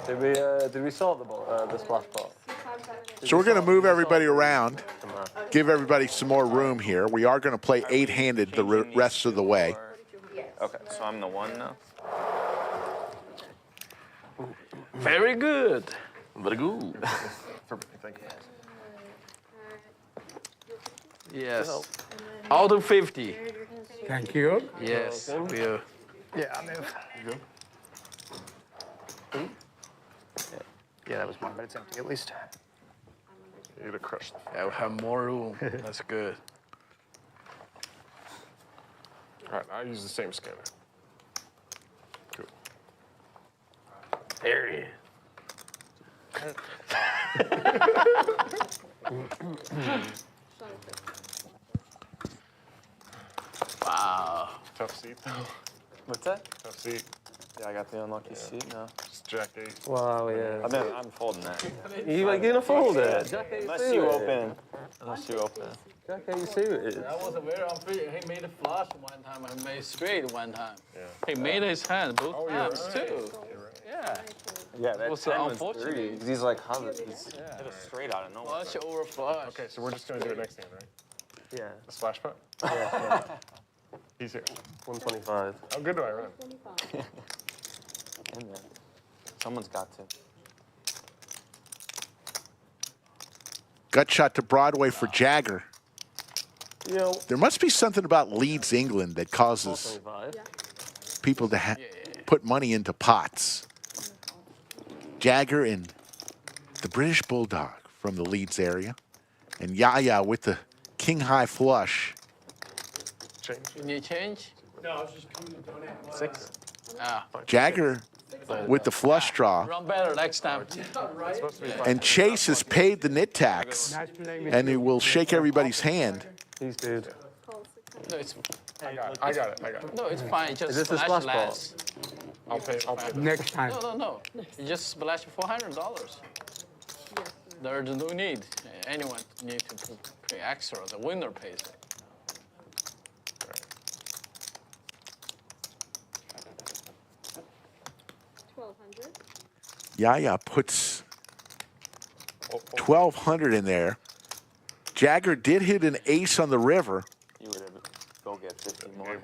Did we sort the splash pot? So we're going to move everybody around, give everybody some more room here. We are going to play 8-handed the rest of the way. Okay, so I'm the 1 now. Very good. Very good. Thank you. Yes. Out of 50. Thank you. Yes. We'll. Yeah, I move. You good? Yeah, that was mine, but it's empty at least. You're gonna crush them. Yeah, we have more room. That's good. All right, I use the same scanner. Cool. There he is. Wow. Tough seat though. What's that? Tough seat. Yeah, I got the unlucky seat now. Just Jack 8. Wow, yeah. I'm folding that. You like gonna fold it? Unless you open. Unless you open. Jack A suited. That was a very unfair. He made a flush one time and made straight one time. Yeah. He made his hand both times too. You're right. Yeah. Yeah, that was 10 was unfortunate. 3. 'Cause he's like, how did he's hit it straight out of nowhere. Flush over flush. Okay, so we're just gonna do it next hand, right? Yeah. The splash pot? Yeah. He's here. 125. How good do I run? In there. Someone's got to. Gut shot to Broadway for Jagger. You know, There must be something about Leeds, England that causes 125. people to put money into pots. Jagger and the British Bulldog from the Leeds area. And Yaya with the king high flush. Change. You need change? No, I was just coming to donate. 6. Ah. Jagger with the flush draw. Run better next time. And Chase has paid the knit tax. Nice to name And he will shake everybody's hand. He's good. No, it's, I got it. no, it's fine. Just Is this the splash splash ball? less. I'll pay. Next time. No. You just splash $400. There's no need. Anyone need to pay extra. The winner pays it. Yaya puts 1,200 in there. Jagger did hit an ace on the river. You would have go get 50 more.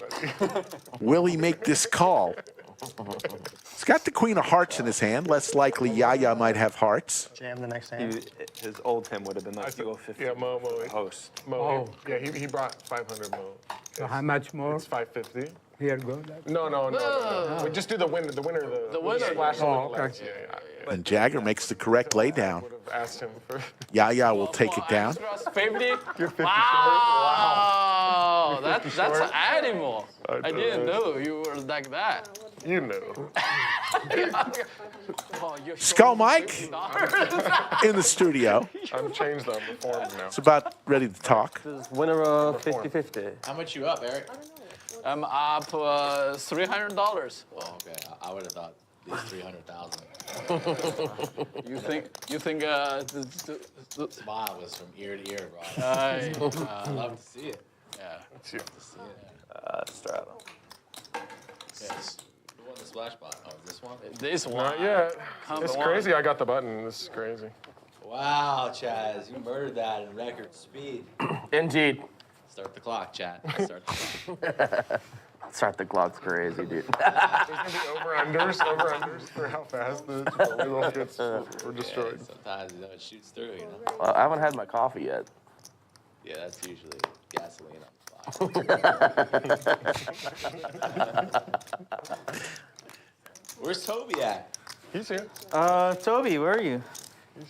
Will he make this call? He's got the queen of hearts in his hand. Less likely Yaya might have hearts. Jam the next hand. His old him would have been like, you go 50. Yeah, Moe. Host. Moe. Yeah, he brought 500 Moe. So how much more? It's 550. Here go. No. We just do the winner. The winner. The winner. Splash Oh, okay. Yeah. And Jagger makes the correct laydown. Would have asked him for. Yaya will take it down. 50? You're 50 Wow. That's short. animal. I I didn't know you were like that. You know. Oh, you're Skull Mike in the studio. I've changed the form now. It's about ready to talk. Winner of 50-50. How much you up, Eric? I'm up $300. Oh, okay. I would have thought it's 300,000. You think Smile was from ear to ear, bro. I love to see it. yeah. It's you. Straddle. Yes. Who won the splash bot? Oh, this one? This one. Not yet. Come It's on. crazy. I got the button. This is crazy. Wow, Chaz, you murdered that in record speed. Indeed. Start the clock, Chad. Start the clock. Start the clock's crazy, dude. There's gonna be over-unders for how fast the Chipotle gets were destroyed. Yeah, sometimes you know it shoots through, you know. Well, I haven't had my coffee yet. Yeah, that's usually gasoline on the fly. Where's Toby at? He's here. Toby, where are you?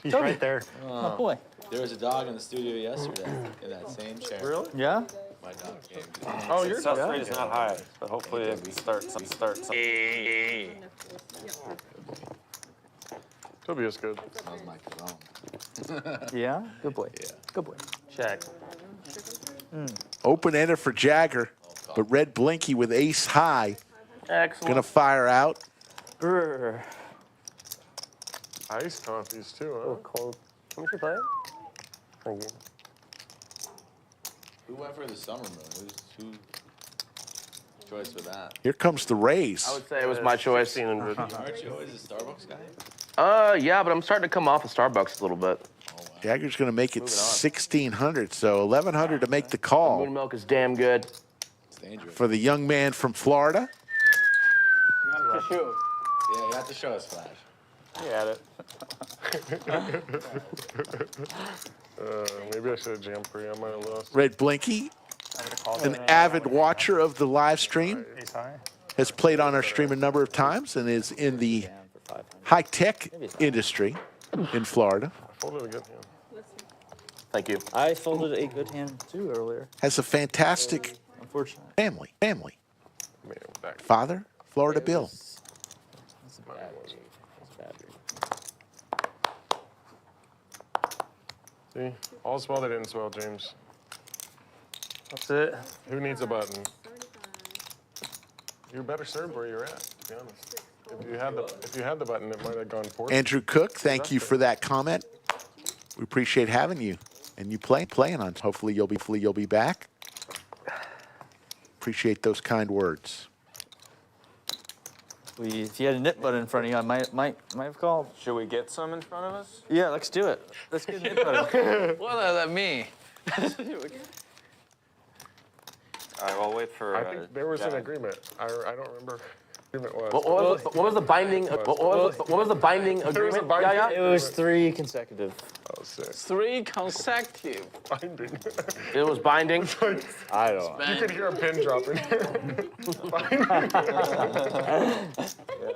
He's right there. Oh, boy. There was a dog in the studio yesterday in that same chair. Really? Yeah? My dog came. Oh, you're Success rate is not high, but hopefully it starts. Toby is good. Smells my cologne. Yeah? Good boy. Yeah. Good boy. Check. Open ender for Jagger, but red Blinky with ace high. Excellent. Gonna fire out. Ice coffees too, huh? Cold. How much you play? Thank you. Who went for the summer moon? Who's choice for that? Here comes the raise. I would say it was my choice. 1600. Aren't you always a Starbucks guy? Yeah, but I'm starting to come off of Starbucks a little bit. Jagger's going to make it 1,600, so 1,100 to make the call. Moon milk is damn good. For the young man from Florida. You have to show. Yeah, you have to show us, Flash. You had it. Maybe I should have jammed free. I might have lost. Red Blinky, an avid watcher of the live stream, has played on our stream a number of times and is in the high-tech industry in Florida. I folded a good hand. Thank you. I folded a good hand too earlier. Has a fantastic Unfortunately. family. Man, back. Father, Florida Bill. That's a bad read. That's a bad read. See, all's well that ends well, James. That's it. Who needs a button? You're better served where you're at, to be honest. If you had the button, it might have gone forward. Andrew Cook, thank you for that comment. We appreciate having you and you playing on. Hopefully you'll be back. Appreciate those kind words. If you had a knit button in front of you, I might have called. Should we get some in front of us? Yeah, let's do it. Let's get a knit button. What does that mean? All right, we'll wait for. I think there was an agreement. I don't remember who it was. What was the binding? What was the binding agreement? Yaya? It was 3 consecutive. Oh, sick. 3 consecutive. Binding. It was binding. I don't know. You could hear a pin dropping. Yeah,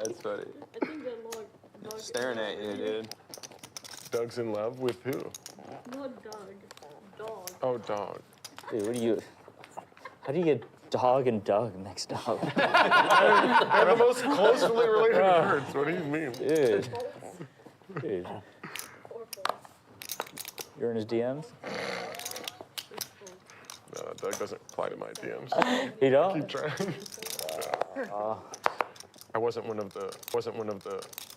that's funny. I think the Lord. Staring at you, dude. Doug's in love with who? Not dog. Dog. Oh, dog. Dude, what do you... How do you get dog and Doug mixed up? They're the most closely related words. What do you mean? Dude. Dude. You're in his DMs? No, Doug doesn't reply to my DMs. You don't? Keep trying. I wasn't one of the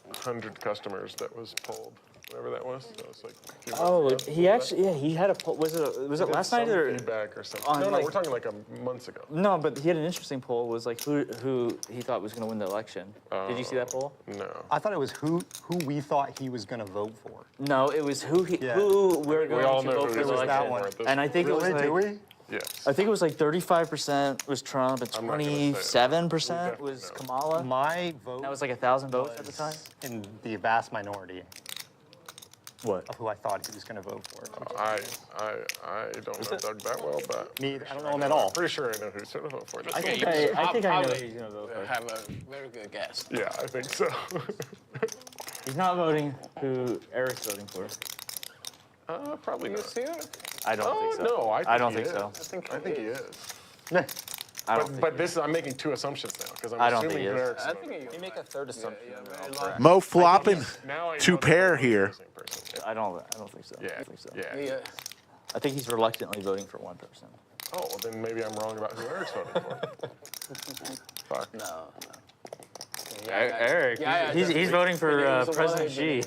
100 customers that was polled. Whatever that was. That was like. Oh, he actually, yeah, he had a poll. Was it last night or? Feedback or something. No, we're talking like months ago. No, but he had an interesting poll. Was like who he thought was going to win the election. Did you see that poll? No. I thought it was who we thought he was going to vote for. No, it was who we're going all to know vote who for he the was election. that one. And I think it was like. Do we? Yes. I think it was like 35% was Trump and I'm not gonna say it. 27% was Kamala. My vote. That was like 1,000 votes at the time. In the vast minority What? of who I thought he was going to vote for. I don't know Doug that well, but Me, I don't know him at all. pretty sure I know who's going to vote for. I think I know who he's going to vote for. Have a very good guess. Yeah, I think so. He's not voting who Eric's voting for. Probably not. I don't think so. No, I don't he think is. so. I think he is. I don't think But this is, I'm making 2 assumptions now because I'm I don't assuming think he is. Eric's voting. You make a third assumption. Mo flopping Now I 2 know pair that he's here. the same person. I don't think so. Yeah. I don't think so. Yeah. I think he's reluctantly voting for one person. Oh, well, then maybe I'm wrong about who Eric's voting for. Fuck. No. Eric, he's voting for President Xi.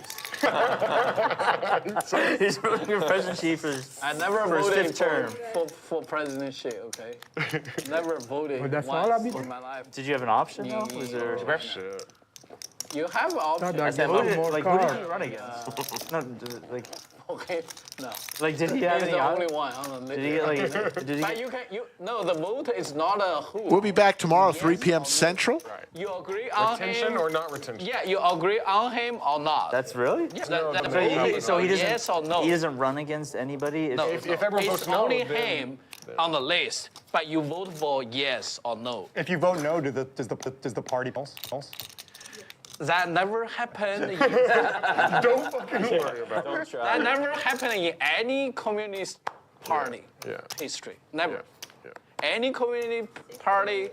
He's voting for President Xi for his I never for his voted 5th term. for president shit, okay? Never voted Well, that's all I've once been- in my life. Did you have an option though? Was there? Shit. You have an option. Doug, Who one did, more like, who did card. he run against? No, like, Okay, no. like, did he have He's any the only option? one on the list. Did he get like? Did he? But no, the vote is not a who. We'll be back tomorrow, 3 p.m. Central. You agree on Retention him? or not retention? Yeah, you agree on him or not? That's really? Yeah, No, that the vote vote is So he doesn't. yes or no. He doesn't run against anybody. No, If everyone it's votes no, only then- him on the list, but you vote for yes or no. If you vote no, does the party pulse? That never happened. Don't fucking worry about it. That never happened in any communist party Yeah. history. Never. Yeah. Any communist party,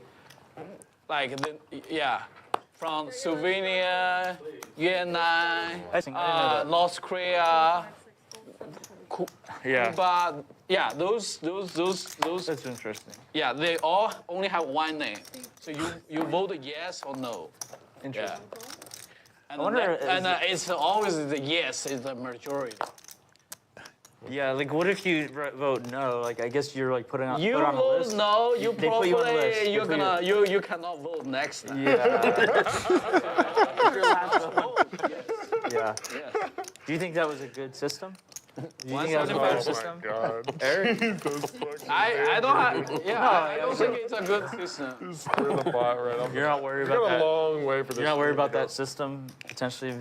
like from Slovenia, Yunnan, North Korea, Cuba. Yeah, those. That's interesting. Yeah, they all only have one name. So you vote yes or no. Interesting. Yeah. And, I wonder, it's always the yes is the majority. Yeah, like what if you vote no? Like I guess you're like putting on. You put on the vote list. no, They put you on the list. probably They you're put gonna you cannot vote next time. Yeah. If you have to vote, yes. Yeah. Yeah. Do you think that was a good system? Do you think that was a Oh fair my system? God. Eric? I don't have, I don't think it's a good system. Just screw the bot right up. You're not worried You about got that? a long way for this. You're not worried thing to about go. that system potentially,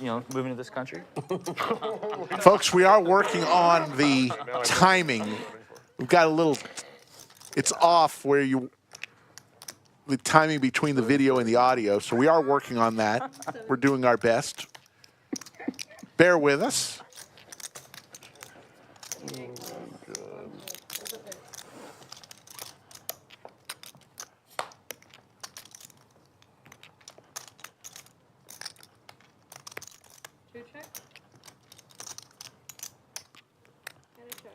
moving to this country? Folks, we are working on the timing. We've got a little, it's off where the timing between the video and the audio, so we are working on that. We're doing our best. Bear with us. Two check. And a check.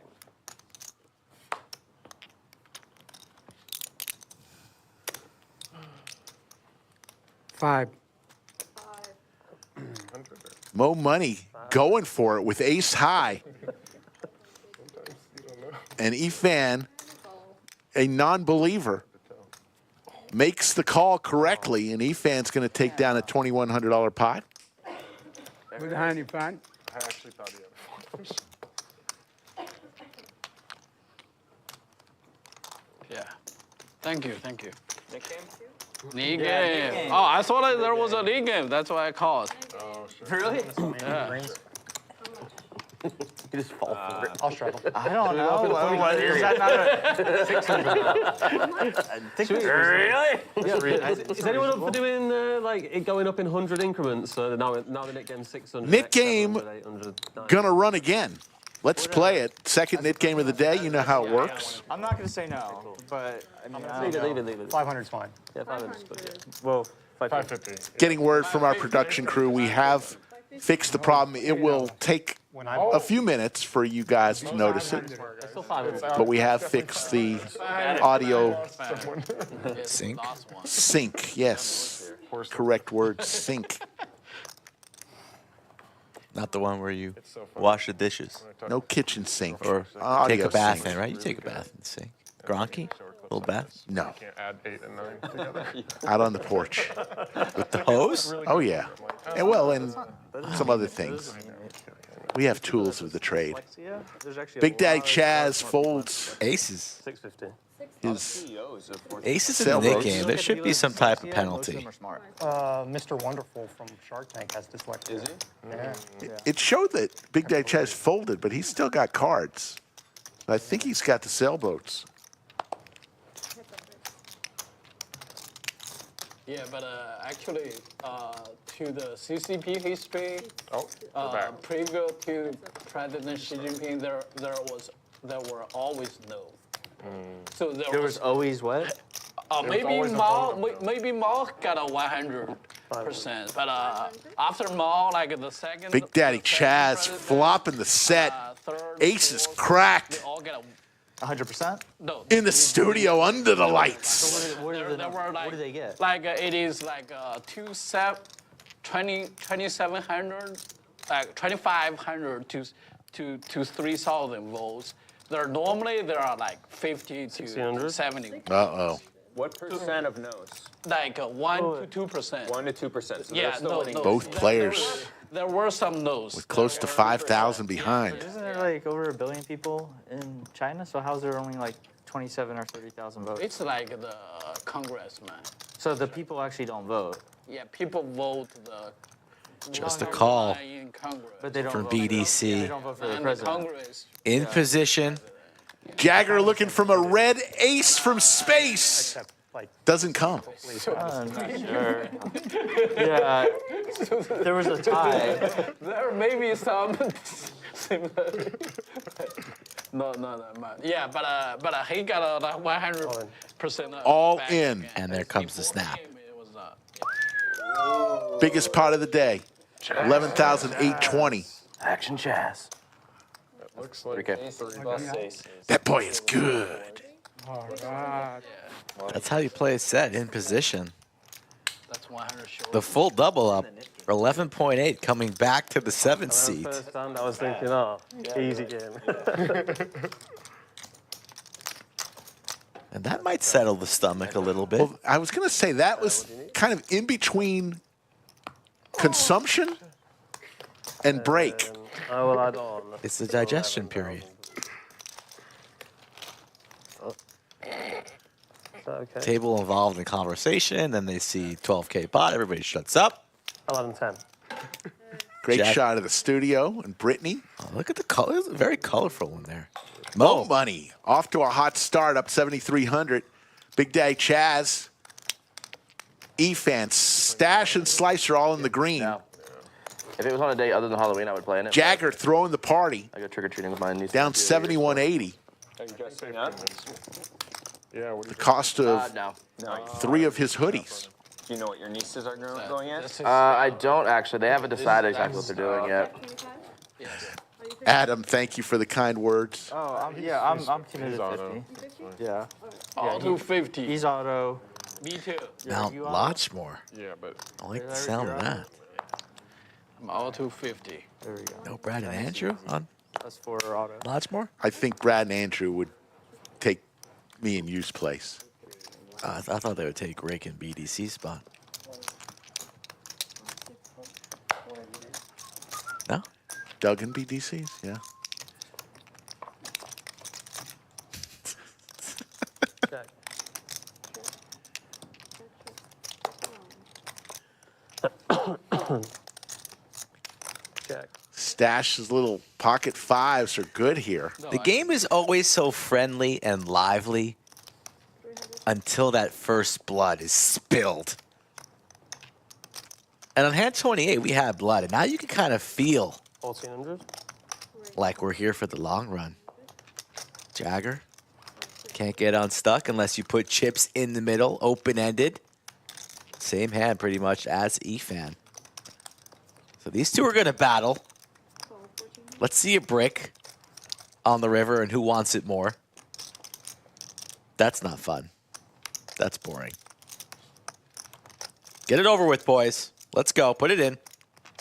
5. Moe Money going for it with ace high. And Efan, a non-believer, makes the call correctly, and Efan's going to take down a $2,100 pot. Good hand, Efan. I actually thought he had a 4. Yeah. Thank you, thank you. Nick game? League Yeah, game. league game. Oh, I thought that there was a league game. That's why I called. Oh, sure. Really? Yeah. You just fall for it. I'll struggle. I don't know. Is that not a 600? I think Really? Is anyone up for doing like it going up in 100 increments? So now the Nick game 600. Nick next game 700, 800, 900. Gonna run again. Let's play it. Second knit game of the day. You know how it works. I'm not going to say no, but I mean, I Leave don't it, know. leave it. 500's fine. Yeah, 500's good. Yeah. Well, 550. Getting word from our production crew, we have fixed the problem. It will take When I a few minutes for you guys to notice it, Still 500. but we have fixed the audio Sync. sync. Yes, correct word, sync. Not the one where you so funny. wash the dishes No kitchen sink. or Audio take a bath sync. in, right? You take a bath in the sink. Gronky? Little bath? No, Can't add 8 and 9 together. out on the porch. With the hose? Oh yeah, and well, and some other things. We have tools of the trade. yeah, there's actually Big Daddy Chaz folds Aces. 650. his Aces in the Nick Sailboats. game. There should be some type of penalty. Mr. Wonderful from Shark Tank has dyslexia. Is he? Yeah. It showed that Big Daddy Chaz folded, but he's still got cards. I think he's got the sailboats. Yeah, but actually, to the CCP history, Oh, we're back. previous to President Xi Jinping, there were always no. So There was always what? maybe always a Mao, vote, maybe Mao got a 100%, but after Mao, like the second. Big Daddy the second Chaz president, flopping the set. third, Aces fourth, cracked They all get a 100%? no. in the studio under the lights. What There were like, what do they get? Like it is like 2,700, like 2,500 to 3,000 volts. Normally there are like 50 to 1,600? 70, Uh-oh. What percent of no's? like 1 to 2%. 1 to 2%. So Yeah, they're still no, winning. no. Both players There were some no's. with close to 5,000 behind. Isn't there like over 1 billion people in China? So how's there only like 27 or 30,000 votes? It's like the congressman. So the people actually don't vote, Yeah, people vote the. Just a call in Congress. but they don't from vote. BDC. They don't vote for the And the president. Congress. In position. Jagger looking from a red ace from space. Except, like, Doesn't come. I'm not sure. Yeah, there was a tie. There may be some similar. No, man. Yeah, but he got a 100%. All back in. again. And there comes the snap. It was, Biggest pot of the day. 11,820. Action Chaz. Looks like That boy is good. All right. That's how you play a set, in position. That's 100 short. The full double up, 11.8 coming back to the 7th seat. First stand, I was thinking, oh, easy game. And that might settle the stomach a little bit. Well, I was going to say that was kind of in between consumption and break. I will add on. It's the digestion period. Okay. Table involved in conversation, then they see 12K pot, everybody shuts up. 11-10. Great Jack- shot of the studio and Brittany. Oh, look at the colors, very colorful in there. Moe Money off to a hot start, up 7,300. Big day, Chaz. Efan, Stache, and Slicer all in the green. No. If it was on a day other than Halloween, I would play in it. Jagger throwing the party. I go trick-or-treating with my niece. Down 71.80. Yeah, what do The you cost of No. 3 of his hoodies. Do you know what your nieces are going at? I don't actually. They haven't decided exactly what they're doing yet. Adam, thank you for the kind words. Oh, I'm committed to 50. Yeah. Auto 50. He's auto. Me too. Mount Lodgemore. Yeah, but I like the sound of that. I'm auto 50. There we go. No Brad and Andrew on That's for auto. Lodgemore? I think Brad and Andrew would take me and you's place. I thought they would take Rick and BDC's spot. No? Doug and BDC's, yeah. Check. Stash's little pocket fives are good here. The game is always so friendly and lively until that first blood is spilled. And on hand 28, we have blood, and now you can kind of feel 1400. like we're here for the long run. Jagger can't get unstuck unless you put chips in the middle, open-ended. Same hand pretty much as Efan. So these two are going to battle. Let's see a brick on the river and who wants it more. That's not fun. That's boring. Get it over with, boys. Let's go. Put it in.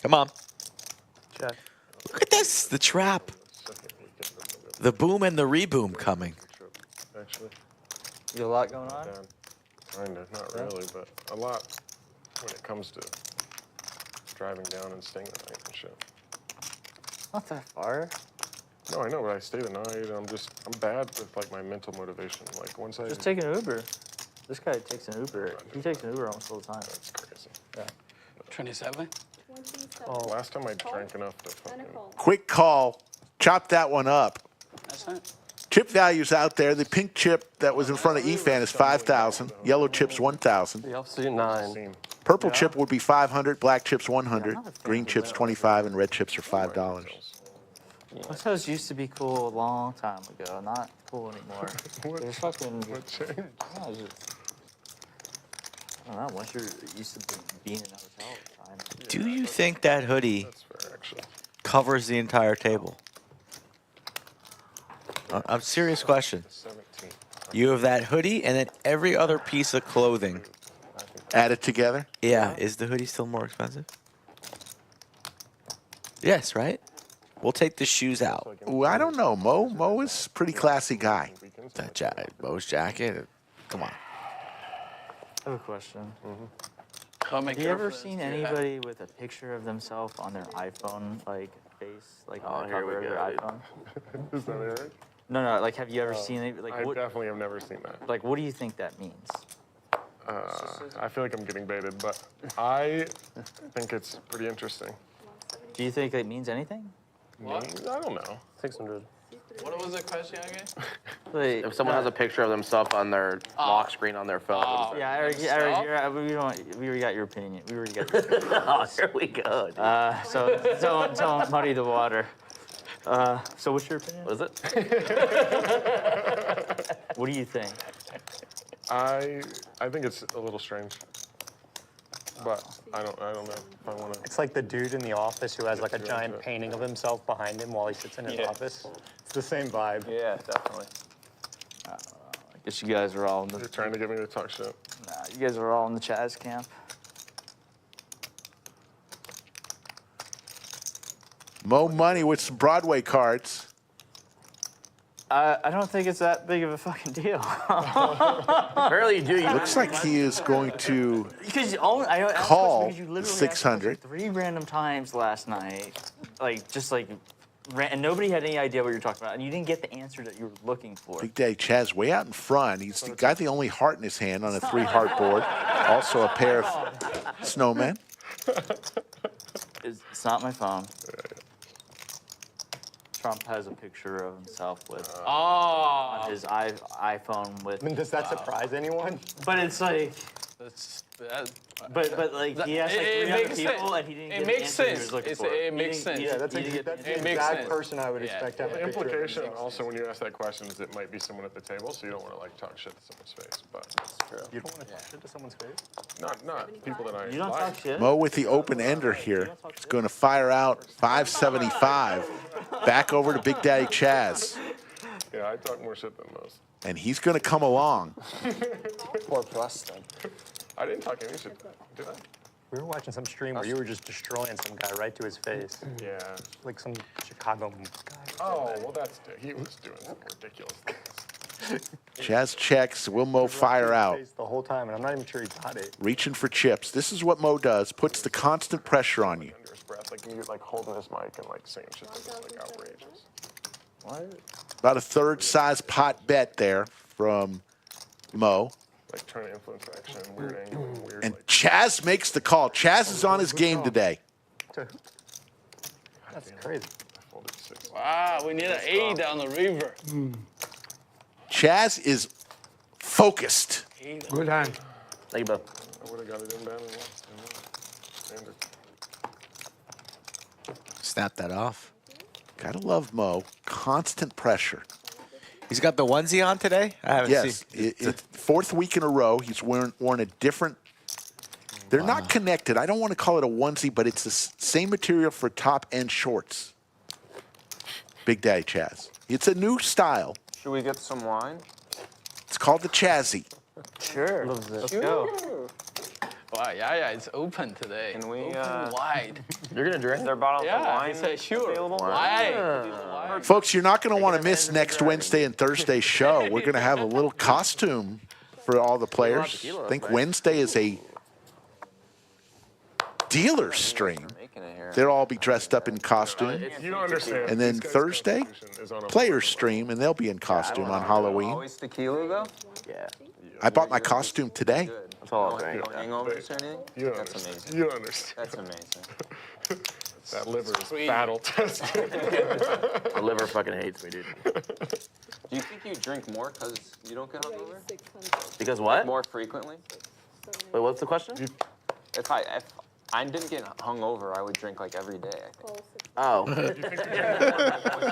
Come on. Check. Look at this. The trap. The boom and the reboom coming. actually? You got a lot going on? Kinda, not really, but a lot when it comes to driving down and staying the night and shit. Not that far. No, I know, but I stay the night. I'm bad with like my mental motivation. Like once I Just take an Uber. This guy takes an Uber. He takes an Uber almost all the time. That's crazy. Yeah. 27? Oh, last time I drank enough to fucking. Quick call. Chop that one up. That's it. Chip values out there. The pink chip that was in front of Efan is 5,000. Yellow chip's 1,000. The offsuit 9. Purple chip would be 500. Black chip's 100. Green chip's 25, and red chips are $5. Those used to be cool a long time ago. Not cool anymore. They're fucking. What changed? I don't know. Once you're used to being in a hotel all the time. Do you think that hoodie That's fair, actually. covers the entire table? I'm serious question. 17. You have that hoodie and then every other piece of clothing. Added together? Yeah, is the hoodie still more expensive? Yes, right? We'll take the shoes out. Ooh, I don't know. Mo is a pretty classy guy. That Moe's jacket, come on. I have a question. I'll make Have you ever girlfriends seen do anybody with a picture of themselves on their iPhone, like face, like on the cover of their iPhone? Is that Eric? No, like have you ever seen it? Like I what? definitely have never seen that. Like what do you think that means? I feel like I'm getting baited, but I think it's pretty interesting. Do you think it means anything? I don't know. 600. What was the question again? Like, If someone has a picture of themselves on their lock screen on their phone. what is yeah, Eric, we already got your opinion. We already got your opinion. Oh, here we go. Dude. So don't muddy the water. So what's your opinion? What is it? What do you think? I think it's a little strange, but I don't know if I want to. It's like the dude in the office who has like a giant painting of himself behind him while he sits in his office. It's the same vibe. Yeah, definitely. I guess you guys are all in You're the. trying to get me to talk shit. Nah, you guys are all in the Chaz camp. Moe Money with some Broadway cards. I don't think it's that big of a fucking deal. Apparently you do. Looks like he is going to Because I asked call because you literally asked 600. 3 random times last night, and nobody had any idea what you were talking about, and you didn't get the answer that you were looking for. Big Daddy Chaz way out in front. He's got the only heart in his hand on a 3-heart board. Also a pair of snowmen. It's not my phone. Trump has a picture of himself with on his iPhone with. I mean, does that surprise anyone? But it's like. But he asked like 300 people and he didn't get the answer he was looking for. It makes sense. Yeah, that's the exact person I would expect to have The a picture of implication himself. also when you ask that question is it might be someone at the table, so you don't want to like talk shit to someone's face. But that's true. You don't want to talk shit to someone's face? Not people that I You don't like. talk shit. Moe with the open ender here. He's going to fire out 575. Back over to Big Daddy Chaz. Yeah, I talk more shit than most. And he's going to come along. Poor Preston. I didn't talk any shit, did I? We were watching some stream where you were just destroying some guy right to his face. Yeah. Like some Chicago guy. Oh, well, he was doing some ridiculous things. Chaz checks. Will Moe fire out? The whole time, and I'm not even sure he got it. Reaching for chips. This is what Moe does. Puts the constant pressure on you. Under his breath, like you like holding his mic and like saying shit that's just like outrageous. What? About a third size pot bet there from Moe. Like trying to influence action, weird angle, weird. And Chaz makes the call. Chaz is on his game today. That's crazy. Wow, we need an A down the river. Chaz is focused. Good hand. Thank you, bud. I would have got it in bad anyway. Standard. Snap that off. Gotta love Moe. Constant pressure. He's got the onesie on today? I haven't Yes, seen. it's 4th week in a row. He's worn a different. They're not connected. I don't want to call it a onesie, but it's the same material for top and shorts. Big Daddy Chaz. It's a new style. Should we get some wine? It's called the Chazzy. Sure. Let's go. Wow, Yaya, it's open today. Can we, open wide. You're gonna drink? There are bottles of Yeah, wine he said sure. available? Wide. Folks, you're not going to want to miss next Wednesday and Thursday's show. We're going to have a little costume for all the players. I think Wednesday is a dealer stream. They'll all be dressed up in costume. You don't understand. And then This guy's Thursday, constitution is on a players stream, and they'll be in costume on Halloween. Always tequila, though? Yeah. I bought my costume today. That's all No, I'm saying. no hangovers or anything? You don't That's understand. amazing. You don't understand. That's amazing. That liver is battle tested. My liver fucking hates me, dude. Do you think you drink more because you don't get hungover? Because what? More frequently? Wait, what's the question? If I didn't get hungover, I would drink like every day, I think. Oh.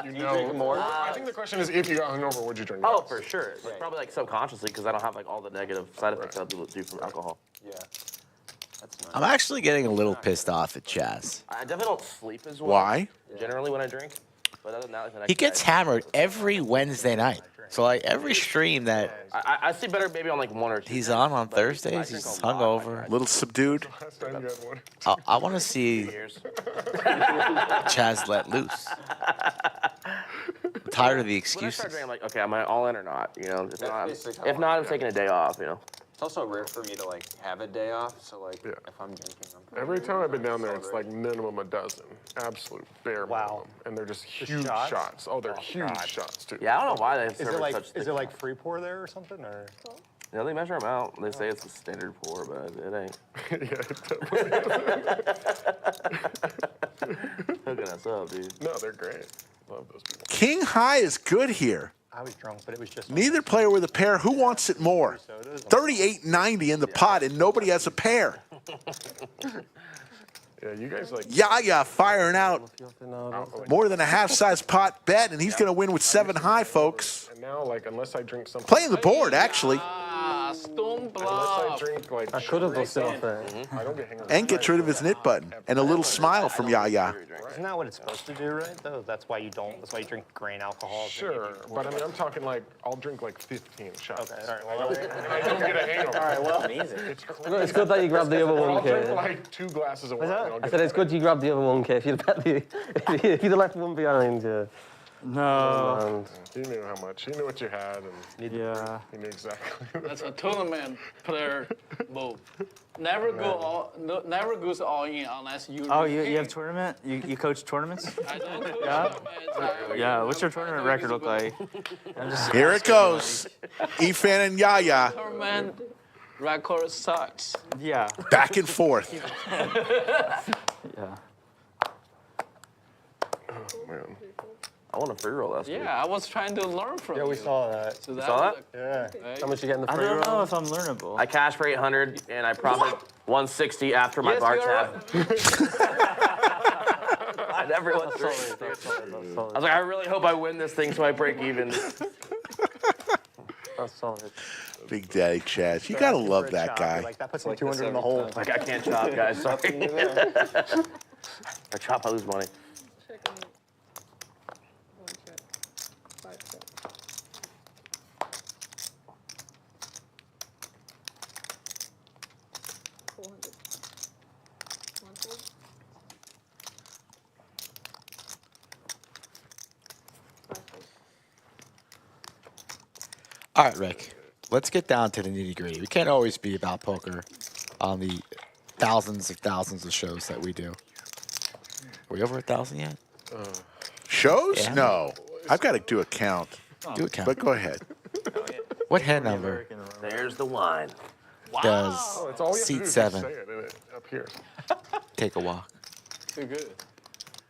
You drink more? I think the question is if you got hungover, would you drink Oh, less? for sure. It's probably like subconsciously because I don't have like all the negative side effects that people do from alcohol. Yeah. That's nice. I'm actually getting a little pissed off at Chaz. I definitely don't sleep as well. Why? Generally when I drink. But other than that, like the next He gets day, hammered every Wednesday night. So like every stream that I sleep better maybe on like 1 or 2. he's days, on but Thursdays, I he's drink a lot, hungover. A little subdued. Last time you had one. I want to see Years. Chaz let loose. I'm tired of the When I excuses. start drinking, I'm like, okay, am I all in or not? You know, basically if how not, I I'm taking a day off. You know. It's also rare for me to like have a day off, so like if I'm drinking, I'm Every time I've been down there, it's like minimum a dozen. Absolute bare minimum. And they're just huge shots. Oh, they're huge shots, too. Yeah, I don't know why they Is serve it like such. is it like free pour there or something or? Yeah, they measure them out. They say it's a standard pour, but it ain't. Yeah, it Hooking us up, dude. No, they're great. Love those people. King High is good here. I was drunk, but it was just. Neither player with a pair. Who wants it more? 38.90 in the pot, and nobody has a pair. Yeah, you guys like. Yaya firing out more than a half-size pot bet, and he's going to win with 7 high, folks. And now, like, unless I drink something. Playing the board, actually. Stone Unless I bluff. drink, like. I could have busted off that. I don't get hangovers. And gets rid of his knit button. And a little smile from Yaya. Isn't that what it's supposed to do, right? Though that's why you don't. That's why you drink grain alcohol. Sure, but I mean, I'm talking like, I'll drink like 15 shots. Okay, all right. Well, I don't get a hangover. all right. Well, It's good that you grabbed the other one, I'll drink Kate. like 2 glasses of wine. and I'll I get said it's good you grabbed the other one, Kate. If you'd have left one behind, yeah. No. And he knew how much. He knew what you had, and Yeah. he knew exactly. That's a tournament player move. Never go all, no, never goes all in unless you. Oh, you have tournament? You coach tournaments? I don't coach Yeah? tournaments. Yeah. What's your tournament record look like? I'm just Here it goes. Efan and Yaya Tournament record sucks. Yeah. back and forth. Yeah. Oh, man. I won a free roll last week. Yeah, I was trying to learn from you. Yeah, we saw that. So that saw was that? Yeah. right? How much you get in the I free don't roll? know if I'm learnable. I cashed for 800 and I profited 160 after my Yes, bar you are tab. I never won three. That's solid. I was like, I really hope I win this thing so I break even. That's solid. Big Daddy Chaz. You gotta love that guy. Like that puts like 200 in the hole. Like, I can't chop, guys. Sorry. If I chop, I lose money. Checkmate. One check. 5 check. $400. One fold. Five fold. All right, Rick. Let's get down to the nitty gritty. We can't always be about poker on the thousands of shows that we do. Are we over 1,000 yet? Shows? Yeah. No. I've got to do a count. Do a count. But go ahead. What hand number There's the wine. does Oh, it's all you have to do seat is 7 say it, isn't it? Up here. take a walk? Too good.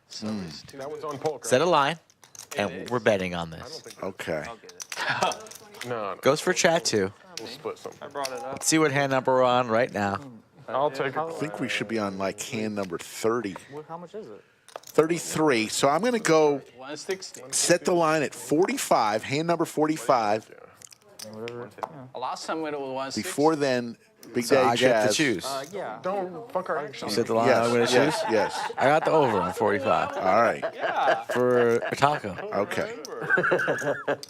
Service too That good. was on poker. Set a line, and is. we're betting on I don't this. think Okay. no. Goes for chat too. We'll split something. I brought it up. Let's see what hand number we're on right now. I'll take I it. think we should be on like hand number 30. How much is it? 33. So I'm going to go 160. set the line at 45, hand number 45. Whatever. Last time it was 160. Before then, Big So I Daddy get to Chaz. choose. Yeah. Don't fuck our You eggshells. set the line Yes, I'm going to yes, choose? yes. I got the over on 45 All right. Yeah. for a taco. Okay.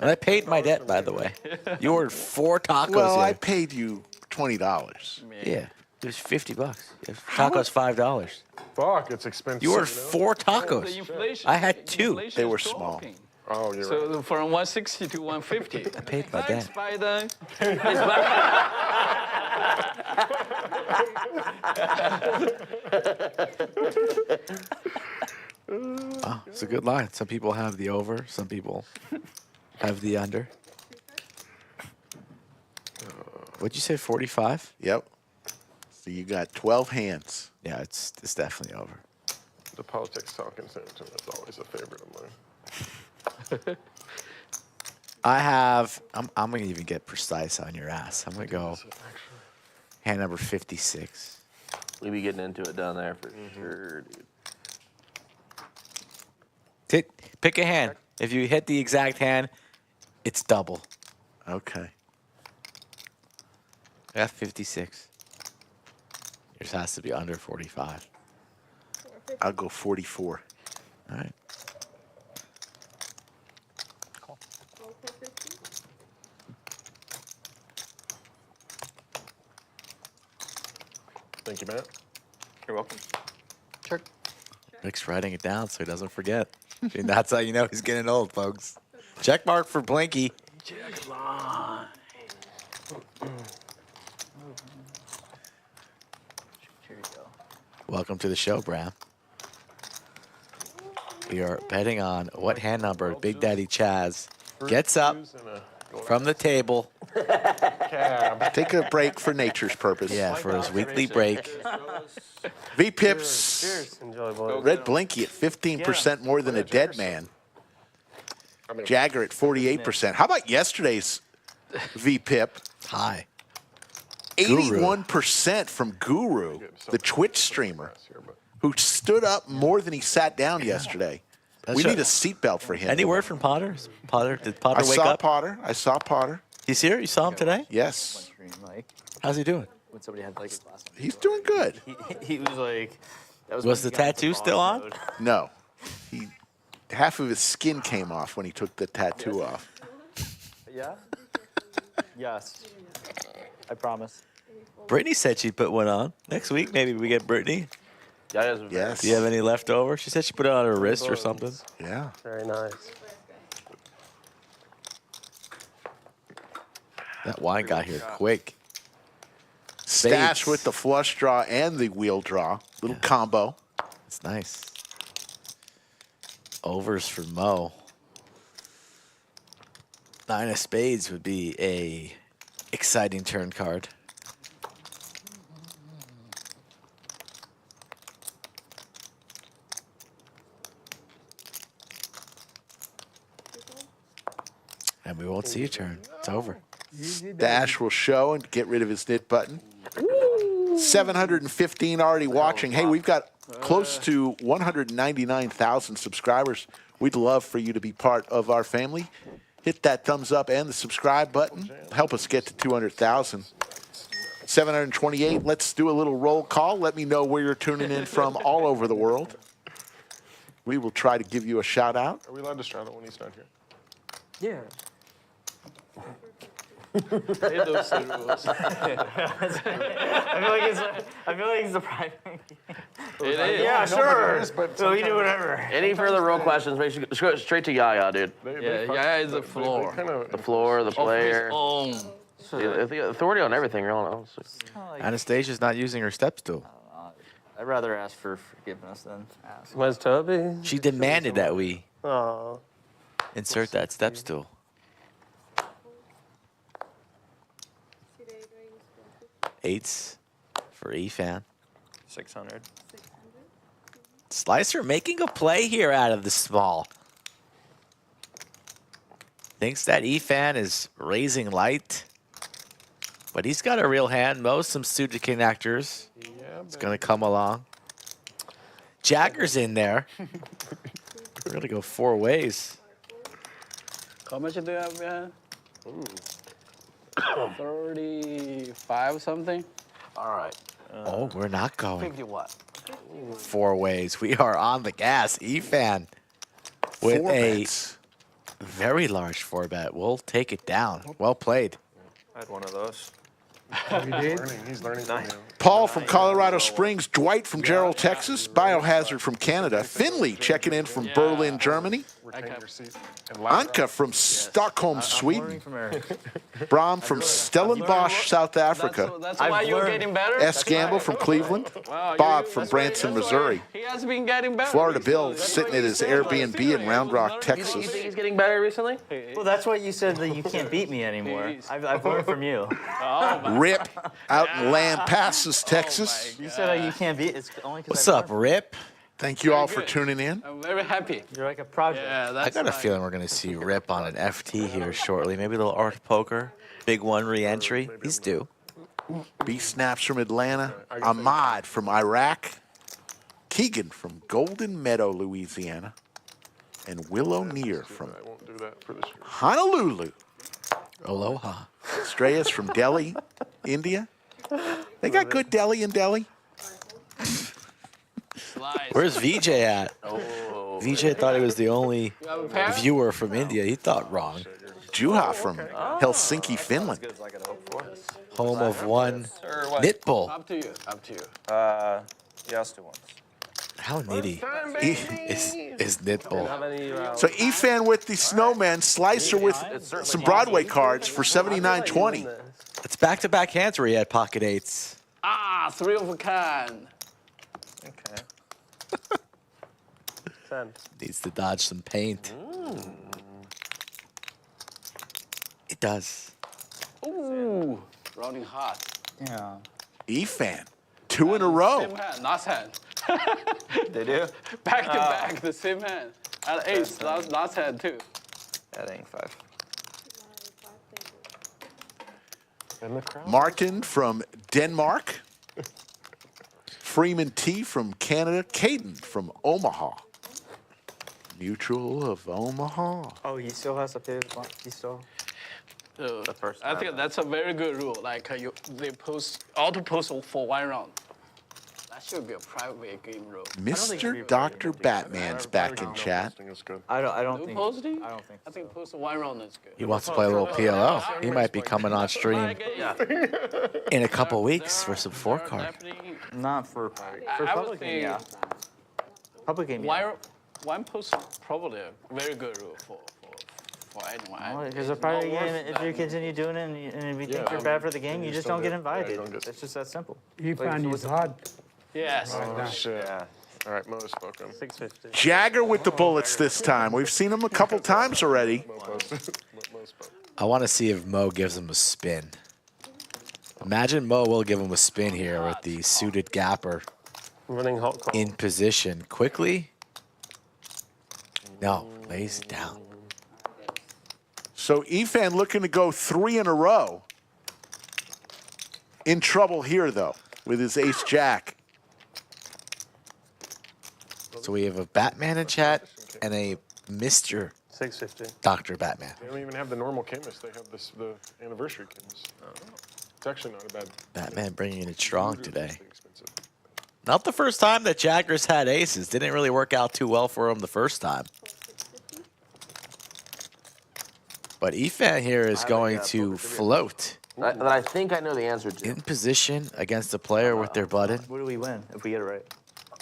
And I paid my debt, by the way. You ordered 4 tacos Well, I here. paid you $20. Yeah, it was $50. Tacos $5. Fuck, it's expensive. You ordered you know? 4 The tacos. inflation. I had 2. inflation They is were small. dropping. Oh, you're right. So from 160 to 150. I paid my Thanks, debt. Biden. Wow, it's a good line. Some people have the over, some people have the under. What'd you say, 45? Yep. So you got 12 hands. Yeah, it's definitely over. The politics talking Senator is always a favorite of mine. I'm going to even get precise on your ass. I'm going to go hand number 56. We be getting into it down there for sure, dude. Pick a hand. If you hit the exact hand, it's double. Okay. I got 56. Yours has to be under 45. I'll go 44. All right. Roll for 50. Thank you, Matt. You're welcome. Sure. Rick's writing it down so he doesn't forget. And that's how you know he's getting old, folks. Check mark for Blinky. Here you go. Welcome to the show, Bram. We are betting on what hand number Big Daddy Chaz gets up from the table. Take a break for nature's purpose. Yeah, for his weekly break. V-Pips. Cheers. Enjoy, boys. Red Blinky at 15% more than a dead man. Jagger at 48%. How about yesterday's V-Pip? High. 81% from Guru, the Twitch streamer, who stood up more than he sat down yesterday. We need a seatbelt for him. Any word from Potter? Did Potter I wake saw up? Potter. I saw Potter. He's here? You saw him today? Yes. Like, How's he doing? when somebody had like his last He's doing good. he was like, that was, Was when the he got into tattoo still boss on? mode. No. Half of his skin came off when he took the tattoo off. Yeah? Yes. I promise. Brittany said she'd put one on. Next week, maybe we get Brittany. Yaya's Yes. Do you have any left over? She said she put it on her wrist or something. Yeah. Very nice. That wine got here quick. Stache with the flush draw and the wheel draw. Little combo. It's nice. Overs for Moe. 9 of spades would be a exciting turn card. And we won't see a turn. It's over. Stache will show and get rid of his knit button. 715 already watching. Hey, we've got close to 199,000 subscribers. We'd love for you to be part of our family. Hit that thumbs up and the subscribe button. Help us get to 200,000. 728. Let's do a little roll call. Let me know where you're tuning in from all over the world. We will try to give you a shout out. Are we allowed to shout out when he's not here? Yeah. He knows the rules. I feel like it's a private. It is. Yeah, sure. But So we do whatever. Any further roll questions, make sure just go straight to Yaya, dude. Yeah, Yaya is the floor. The floor, the player. Own. The authority on everything, really. Anastasia's not using her step stool. I'd rather ask for forgiveness than ask. Where's Toby? She demanded that we Oh. insert that step stool. Eights for Efan. 600. Slicer making a play here out of the small. Thinks that Efan is raising light. But he's got a real hand. Moe, some suited connectors. It's going to come along. Jagger's in there. We're going to go 4 ways. How much do you have behind? 35 something. All right. Oh, we're not going 50 what? 4 ways. We are on the gas. Efan with a very large 4-bet. We'll take it down. Well played. I had one of those. He's learning from you. Paul from Colorado Springs, Dwight from Gerald, Texas, Biohazard from Canada, Finley checking in from Berlin, Germany, Anka from Stockholm, Sweden, Bram from Stellenbosch, South Africa, That's why you're getting better? S. Gamble from Cleveland, Wow, Bob from Branson, Missouri, He has been getting better. Florida Bill sitting at his Airbnb in Round Rock, You Texas. think he's getting better recently? Well, that's what you said, that you can't beat me anymore. I've learned from you. Rip out in Land Passes, Texas. You said you can't beat. It's only because What's up, Rip? Thank you all for tuning in. I'm very happy. You're like a project. Yeah, that's I got a feeling we're going to see Rip on an FT here shortly. Maybe a little art poker. Big one re-entry. He's due. B Snaps from Atlanta, Ahmad from Iraq, Keegan from Golden Meadow, Louisiana, and Will O'Neill from I won't do that for this year. Honolulu. Aloha. Strayas from Delhi, India. They got good deli in Delhi. Where's VJ at? VJ thought he was the only viewer from India. He thought wrong. Juha from Helsinki, Finland. Home of one knit bull. Up to you. Up to you. Yes, to once. How nitty is knit bull? So Efan with the snowman, Slicer with some Broadway cards for $79.20. It's back-to-back hands where he had pocket eights. Ah, 3 of a kind. Okay. Needs to dodge some paint. It does. Ooh, rolling hot. Yeah. Efan, 2 in a row. Same hand, last hand. They do? Back to back, the same hand. And ace, last hand too. That ain't 5. Martin from Denmark. Freeman T from Canada. Caden from Omaha. Mutual of Omaha. Oh, he still has to pay his bond. He still. The first I think that's a very good rule. Like they auto post for 1 round. That should be a private game rule. Mr. Dr. Batman's back in chat. I don't No think. posting? I don't think. I think post 1 round is good. He wants to play a little PLO. He might be coming on stream in a couple weeks for some 4-card. Not for I would public game. say Yeah. Public game. Yeah. one post probably a very good rule for Because the part of the game, if you continue doing it and we think you're bad for the game, you just don't get invited. It's just that simple. Efan is hard. Yes. Oh, shit. Yeah. All right, Mo's spoken. 650. Jagger with the bullets this time. We've seen him a couple times already. I want to see if Moe gives him a spin. Imagine Moe will give him a spin here with the suited gapper Running hot call. in position quickly. No, lays it down. So Efan looking to go 3 in a row. In trouble here, though, with his ace-jack. So we have a Batman in chat and a Mr. 650. Dr. Batman. They don't even have the normal Camus. They have this, the anniversary Camus. It's actually not a bad. Batman bringing it strong today. Not the first time that Jagger's had aces. Didn't really work out too well for him the first time. But Efan here is going to float. That I think I know the answer to. In position against a player with their button. What do we win if we get it right?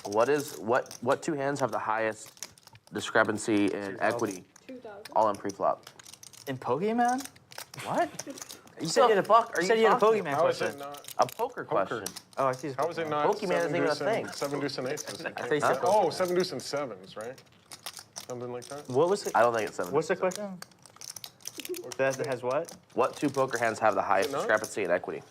What two hands have the highest discrepancy in equity? 2,000. All in pre-flop. In Pokemon? What? You said you had a fuck. You said you had a Pokemon How is question. it not? A poker question. Oh, I see. How is it not? Pokemon isn't even a thing. 7 deuce and aces. I think so. Oh, 7 deuce and sevens, right? Something like that. What was it? I don't think it's 7. What's the question? That has what? What two poker hands have the highest not? discrepancy in equity?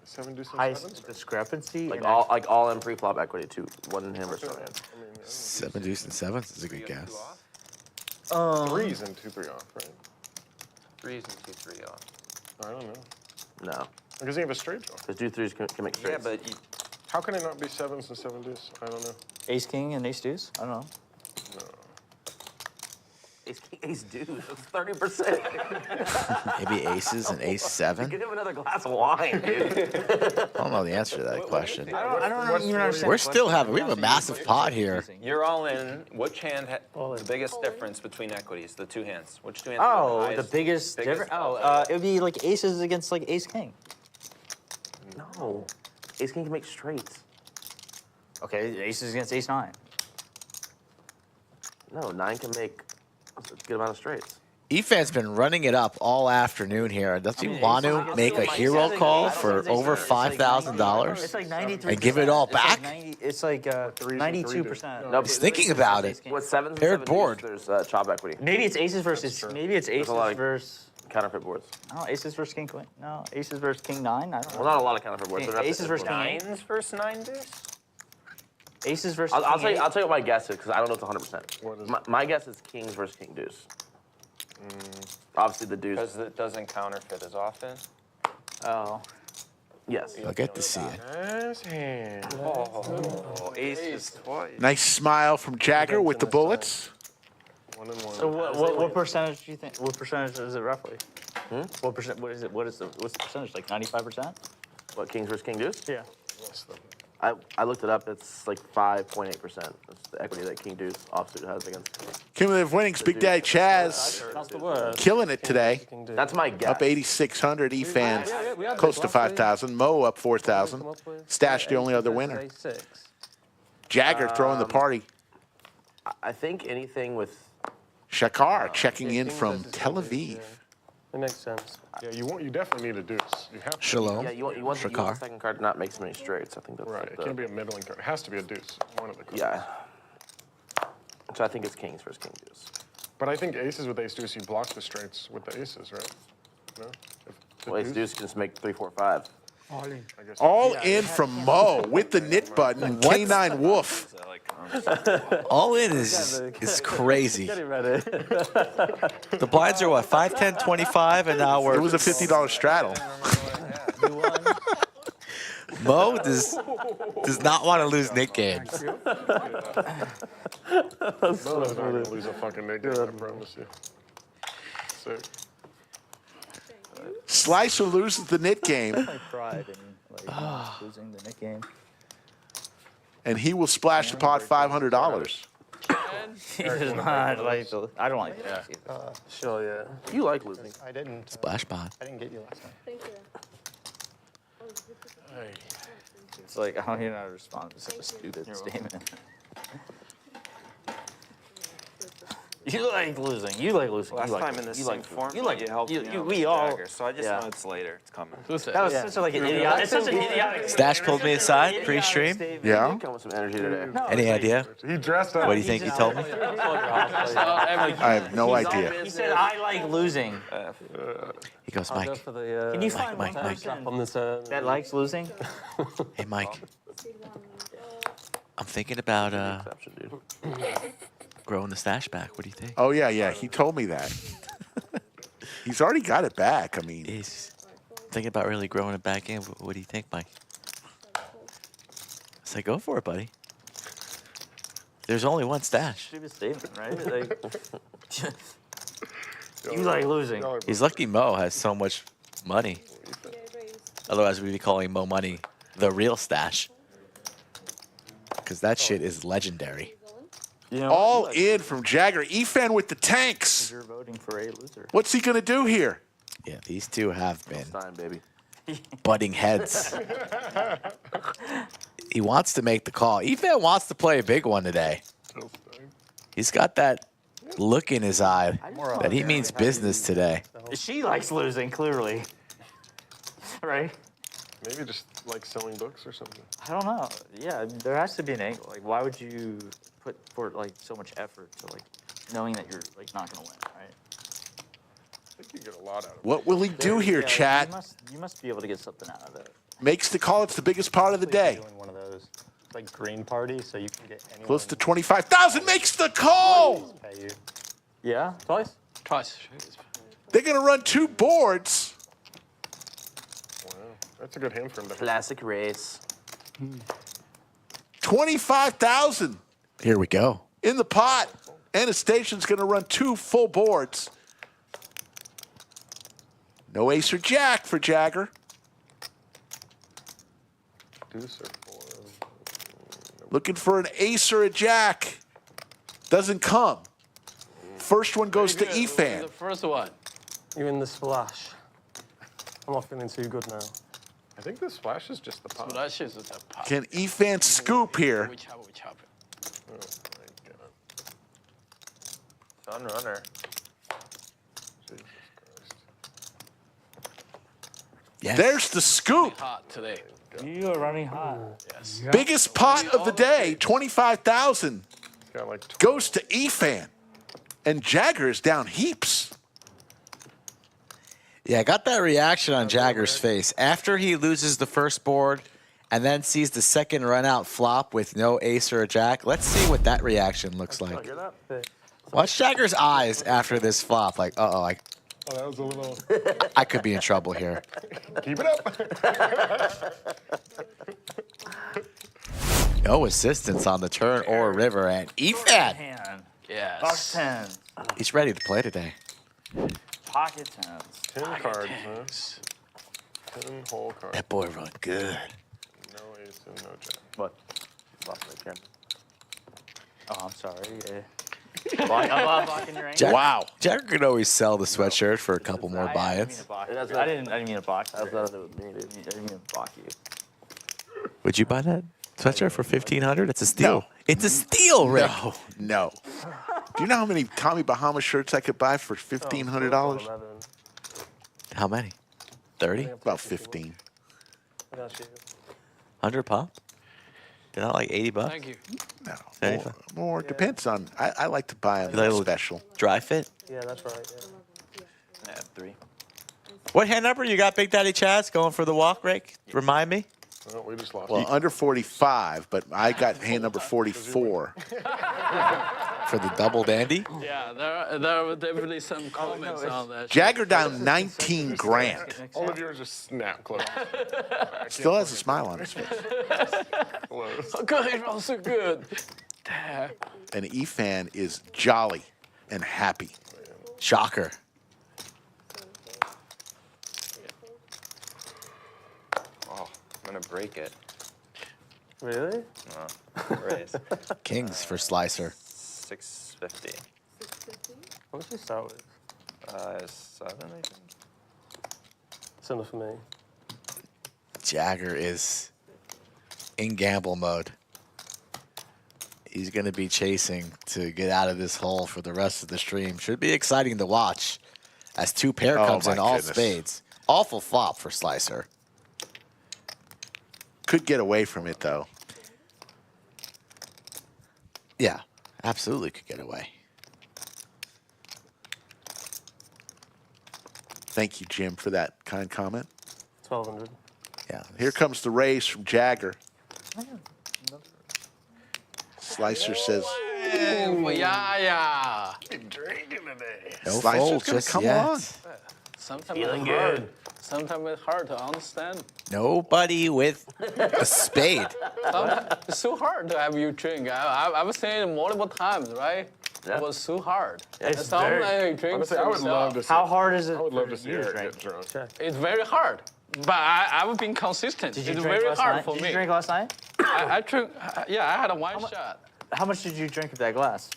7 deuce and Highest sevens. discrepancy? Like in all in pre-flop equity, one hand versus one hand. 7 deuce and sevens is a good guess. Threes and 2-3 off, right? 3s and 2-3 off. I don't know. No, Because you have a straight draw. because 2-3s can make Yeah, straights. but you, How can it not be 7s and 7 deuce? I don't know. Ace King and Ace Deuce? I don't know. Ace deuce, that's 30%. Maybe aces and ace 7? Give him another glass of wine, dude. I don't know the answer to that question. I don't even understand. We're still having, we have a massive pot here. you're all in. Which hand the biggest difference between equities? The two hands. Which two hands? have Oh, the highest- biggest difference? Oh, it would be like aces against like Ace King. No, Ace King can make straights. Okay, aces against Ace 9. No, 9 can make a good amount of straights. Efan's been running it up all afternoon here. Does he want to make a hero call for over $5,000 It's like 93%. and give it all back? It's like 92%. No, He's thinking about it. With 7s and Paired 7 board. deuce, there's chop equity. Maybe it's aces versus. Maybe it's aces a lot of- versus. Counterfeit boards. Oh, aces versus King Queen. No, aces versus King 9. I don't know. Well, not a lot of counterfeit boards. but Aces versus King 8. 9s versus 9 deuce? Aces versus I'll King tell you. 8. I'll tell you what my guess is because I don't know if it's 100%. What is My guess is kings versus king deuce. Obviously the deuce. Because it doesn't counterfeit as often. Oh. Yes. I'll get to see it. Nice hand. Oh, aces twice. Nice smile from Jagger with the bullets. 1 and 1. So what percentage do you think? What percentage is it roughly? What percent? What is it? What's the percentage? Like 95%? What, kings versus king deuce? Yeah. Less than. I looked it up. It's like 5.8%. That's the equity that king deuce offsuit has against. Cumulative winnings, Big Daddy Chaz That's the word. killing it today. That's my guess. Up 8,600. Efan close to 5,000. Moe up 4,000. Stache the only other winner. Jagger throwing the party. I think anything with. Shakar checking in from Tel Aviv. It makes sense. Yeah, you definitely need a deuce. You have to. Shalom. Yeah, you want the Shakar. second card to not make so many straights. I think that's Right. like It the, can't be a middling card. It has to be a deuce. One of the cards. Yeah. So I think it's kings versus king deuce. But I think aces with ace deuce, you block the straights with the aces, right? No? If the Well, ace deuce can just make 3, 4, 5. All in. I guess All in from Moe with the knit button. K9 Wolf. All in is crazy. The blinds are what, 5, 10, 25, and now we're. It was a $50 straddle. Moe does not want to lose knit games. Mo's not gonna lose a fucking nigga, I promise you. Sick. Slicer loses the knit game, My pride in like losing the Nick game. and he will splash the pot $500. He does not like the. I don't like that. Sure, yeah. You like losing. I didn't. Splash pot. I didn't get you last time. Thank you. It's like I don't even know how to respond to such a stupid statement. You like losing. You like losing. Last you like time in the you same like form, you like you helped me out we with all. Jagger, so I just yeah. know it's later. It's coming. Who said? That was such a, like an idiot. It's such an idiotic. Stache pulled me aside pre-stream. Yeah. Come with some energy today. Any idea? He dressed up. What do you think he told me? I have no idea. He said, "I like losing." He goes, I'll go Mike. for the, Can you find Mike, one Mike. person on this, that likes losing? Hey, Mike. I'm thinking about growing the stash back. What do you think? Oh, yeah. He told me that. He's already got it back. I mean, He's thinking about really growing it back in. What do you think, Mike? I say, go for it, buddy. There's only one stash. Stupid statement, right? Like, you like losing. He's lucky Mo has so much money. Otherwise, we'd be calling Moe Money the real stash. Because that shit is legendary. You know, all in from Jagger. Efan with the tanks. you're voting for a loser. What's he going to do here? Yeah, these two have been Time, baby. butting heads. He wants to make the call. Efan wants to play a big one today. He's got that look in his eye that he means business today. She likes losing, clearly. Right? Maybe just like selling books or something. I don't know. Yeah, there has to be an angle. Like, why would you put forth like so much effort to like knowing that you're like not gonna win, right? I think you get a lot out of it. What will he do here, Yeah, chat? You must be able to get something out of it. Makes the call. It's the biggest part of the day. Doing one of those like green party, so you can get anyone. Close to 25,000. Makes the call. Pay you. Yeah, twice. Twice. They're going to run 2 boards. Wow, that's a good hand for him to hit. Classic race. 25,000 Here we go. in the pot. Anastasia's going to run 2 full boards. No ace or jack for Jagger. Deuce or four. Looking for an ace or a jack. Doesn't come. First one goes to The Efan. first one. You're in the splash. I'm not feeling too good now. I think this flash is just the So pop. that shit's a pop. Can Efan scoop here? Which happened? Oh my god. Sunrunner. Jesus Christ. Yes. There's the scoop. Hot today. You are running hot. Yes. Biggest pot of the day, 25,000. Got like 12. Goes to Efan. And Jagger is down heaps. Yeah, I got that reaction on Jagger's face. After he loses the first board and then sees the second run out flop with no ace or a jack, let's see what that reaction looks like. Watch Jagger's eyes after this flop. Like, uh-oh, Oh, that was a little. I could be in trouble here. Keep it up. No assistance on the turn or river, and Efan, Hand. Yes. Box 10. he's ready to play today. Pocket 10s. 10 cards, huh? 10 whole cards. That boy run good. No ace and no jack. What? Lost my camera. Oh, I'm sorry. I'm blocking your angle. Wow. Jagger could always sell the sweatshirt for a couple more buy-ins. I didn't mean to block you. That's nothing with me, dude. I didn't mean to block you. Would you buy that sweatshirt for $1,500? It's a steal. No. It's a steal, Rick. No. Do you know how many Tommy Bahama shirts I could buy for $1,500? How many? 30? About 15. 100 pop? They're not like 80 bucks? Thank you. No. 75. More. Depends on. I like to buy them Little- special. Dry fit? Yeah, that's right. Yeah, 3. What hand number you got, Big Daddy Chaz? Going for the walk, Rick? Remind me. Oh, we just lost. Well, under 45, but I got hand number 44. For the double dandy? Yeah, there were definitely some comments on that. Jagger down 19 grand. All of yours just snap close. Still has a smile on his face. Close. God, it was so good. Damn. And Efan is jolly and happy. Shocker. Oh, I'm gonna break it. Really? No. Raise. Kings for Slicer. 650. What did you start with? 7, I think. It's enough for me. Jagger is in gamble mode. He's going to be chasing to get out of this hole for the rest of the stream. Should be exciting to watch as 2 pair comes in, all spades. Awful flop for Slicer. Could get away from it, though. Yeah, absolutely could get away. Thank you, Jim, for that kind comment. 1,200. Yeah. Here comes the raise from Jagger. Slicer says, Yaya. Drinking today. No Slicer's fold gonna just come yet. on. Sometimes Feeling it's hard. good. Sometimes it's hard to understand. Nobody with a spade. Sometimes it's so hard to have you drink. I've seen it multiple times, right? Yeah. It was so hard. It's Sometimes you drink Honestly, I would love to see. How hard is it? I would love for to see you Eric drink? get drunk. It's very hard. But I've been consistent. Did you It's drink very last hard night? for Did me. you drink last night? I drink. Yeah, I had a one shot. How much did you drink of that glass?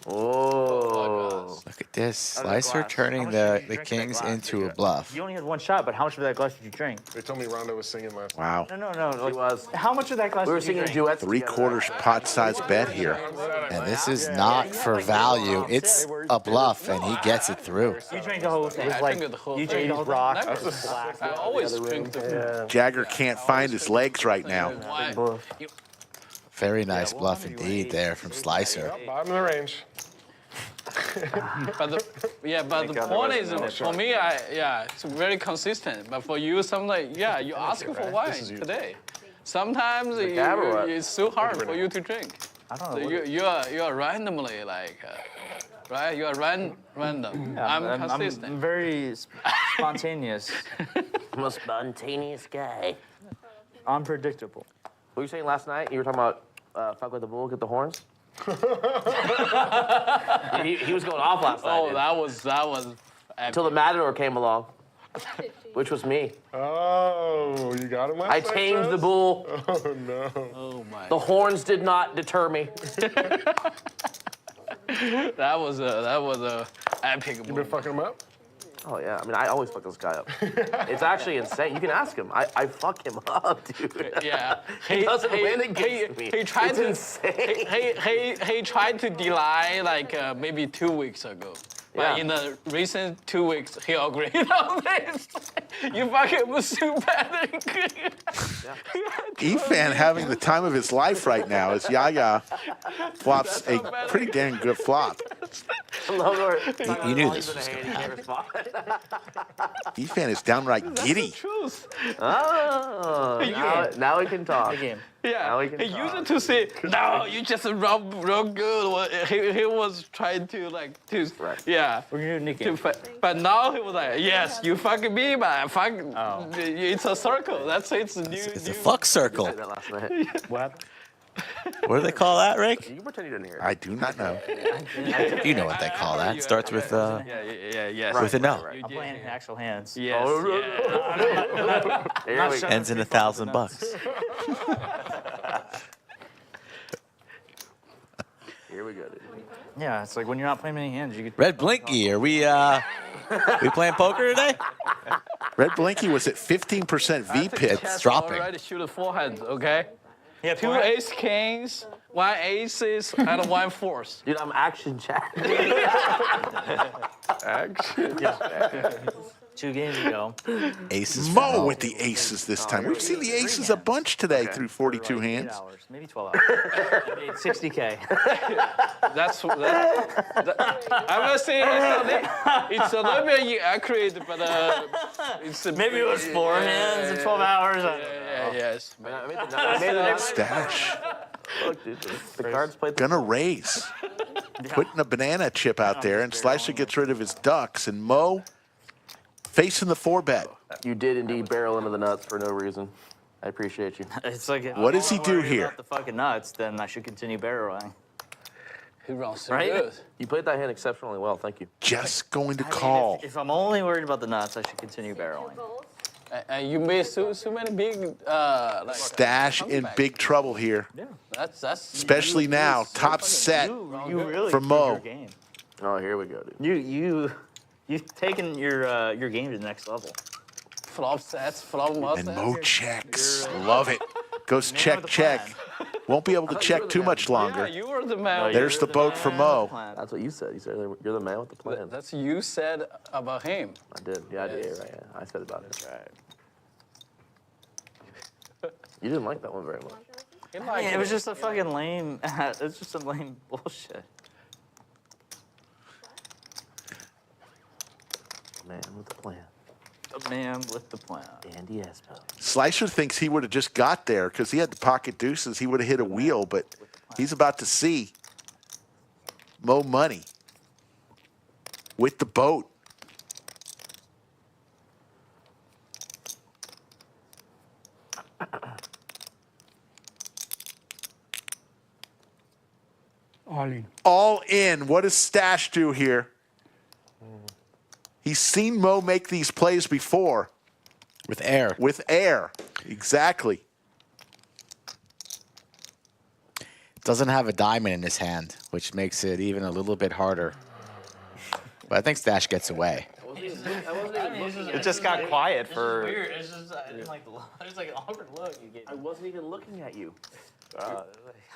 Oh. Look at this. Out of the Slicer glass. turning How much did the you drink of that kings glass? into a bluff. You only had 1 shot, but how much of that glass did you drink? They told me Rondo was singing last night. Wow. No. He was. How much of that glass We were did you singing drink? duets. 3/4 pot-sized bet here. And this is not for value. It's a bluff, and he gets it through. You drank the whole thing. I like drink the whole you thing. drank these rocks. Never. I always drink the Jagger can't find his legs right now. wine. Very nice bluff indeed there from Slicer. Bottom of the range. But the point is, for me, it's very consistent. But for you, something you asking for wine today. Sometimes it's so hard for you to drink. I don't So know. you are randomly like, right? You are random. Yeah, I'm consistent. I'm very spontaneous, Most spontaneous guy. unpredictable. What were you saying last night? You were talking about fuck with the bull, get the horns? he was going off last night. Oh, dude. that was. Until the Matador came along, which was me. Oh, you got him last I night, tamed the Chaz? bull. Oh, no. Oh my. The horns did not deter me. That was a epic You been moment. fucking him up? Oh, yeah. I mean, I always fuck this guy up. It's actually insane. You can ask him. I fuck him up, dude. Yeah. He doesn't win against me. He tried It's to. insane. He tried to delay like maybe 2 weeks ago. But Yeah. in the recent 2 weeks, he agreed on this. You fucking was so bad. Efan having the time of his life right now as Yaya flops a pretty damn good flop. You knew this was going to happen. Efan is downright giddy. Truth. Oh, now we can talk. Good game. Yeah, Now we can he talk. used to say, "No, you just rub real good." Well, he was trying to yeah. We're gonna do Nick To, game. but now he was like, "Yes, you fucking me, but fuck." It's a circle. That's it's new. It's a fuck circle. That last night. What happened? What do they call that, Rick? You pretend you didn't hear it. I do not know. You know what they call that. Starts with Yes. with an L. I'm playing actual hands. Yes. There we go. Ends in $1,000. Here we go, dude. Yeah, it's like when you're not playing many hands, you could. Red Blinky, are we playing poker today? Red Blinky was at 15% V pip. It's dropping. Already shoot a forehand, okay? Yeah, 2 ace kings, 1 aces, and 1 fourth. Dude, I'm action chat. Action. 2 games ago. Aces. for Moe Moe. with the aces this time. We've seen the aces a bunch today through 42 8 hands. hours, maybe 12 hours. I made 60K. That's I will say it's a little bit inaccurate, but it's Maybe it was 4 hands in 12 hours. I don't know. Yes. I made the next Stache look, dude. The cards played. gonna raise. Putting a banana chip out there, and Slicer gets rid of his ducks, and Moe facing the 4-bet. You did indeed barrel into the nuts for no reason. I appreciate you. It's like if What I'm does he not do worried here? about the fucking nuts, then I should continue barreling. He runs so Right? good. You played that hand exceptionally well. Thank you. Just going to I mean, call. if I'm only worried about the nuts, I should continue barreling. And you made so many big like Stache in big trouble here, that's especially now. Top set You really from improved Moe. your game. Oh, here we go, dude. You've taken your game to the next level. flop sets, flop And mustache. Moe checks. Love it. Goes Name check, of the check. plan. Won't be able to check too much longer. Yeah, you were the man. There's the boat for Moe. That's what you said. You said you're the man with the plan. That's you said about him. I did. Yeah, I did. Yeah, right. Yeah. I said about it. Right. You didn't like that one very much. I mean, it was just a fucking lame. It's just some lame bullshit. Man with the plan. The man with the plan. Andy Espo. Slicer thinks he would have just got there because he had the pocket deuces. He would have hit a wheel, but he's about to see Moe Money with the boat. All in. All in. What does Stache do here? He's seen Moe make these plays before. With air. With air. Exactly. Doesn't have a diamond in his hand, which makes it even a little bit harder. But I think Stache gets away. It just got quiet for. Weird. It's just I didn't like the look. It's like an awkward look you gave. I wasn't even looking at you.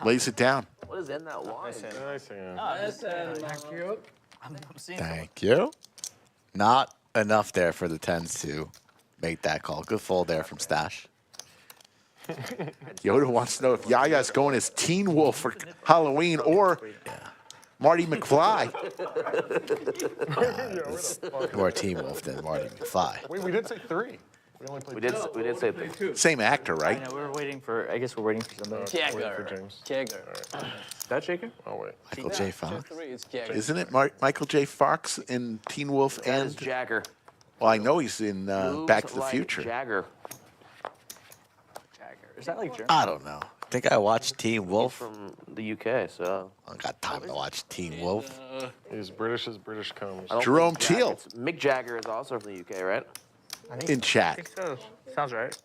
Lays it down. What is in that wine? Thank you. I'm seeing. Thank you. Not enough there for the 10s to make that call. Good fold there from Stache. Yoda wants to know if Yaya's going as Teen Wolf for Halloween or Marty McFly. More Teen Wolf than Marty McFly. Wait, we did say 3. We only played We did say 3. Same actor, I right? know, we were waiting for. I guess we're waiting for somebody. Jagger. James. Jagger. That Jagger? Oh, wait. Michael J. Fox. 2-3, it's Jagger. Isn't it Michael J. Fox in Teen Wolf That is and? Jagger. Well, I know he's in Back to the Like Future. Jagger. Jagger. Is that like German? I don't know. I think I watched Teen Wolf. From the UK, so. I don't got time to watch Teen Wolf. He's British as British comes. I don't Jerome think Teal. Mick Jagger is also from the UK, right? In chat. so. Sounds right.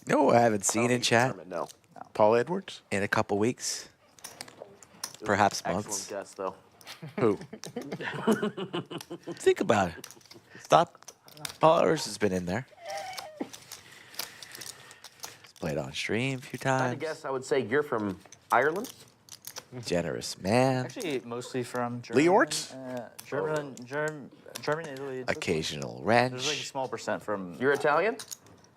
You know what I haven't seen in chat German, no. Paul Edwards? in a couple weeks? Perhaps Excellent months. guess, though. Who? Think about it. Stop. Paul Edwards has been in there. He's played on stream a few I times. guess I would say you're from Ireland. Generous man. Actually, mostly from Germany. Lee Orts? German, Italy. It's Occasional There's like a wrench. small percent from. You're Italian?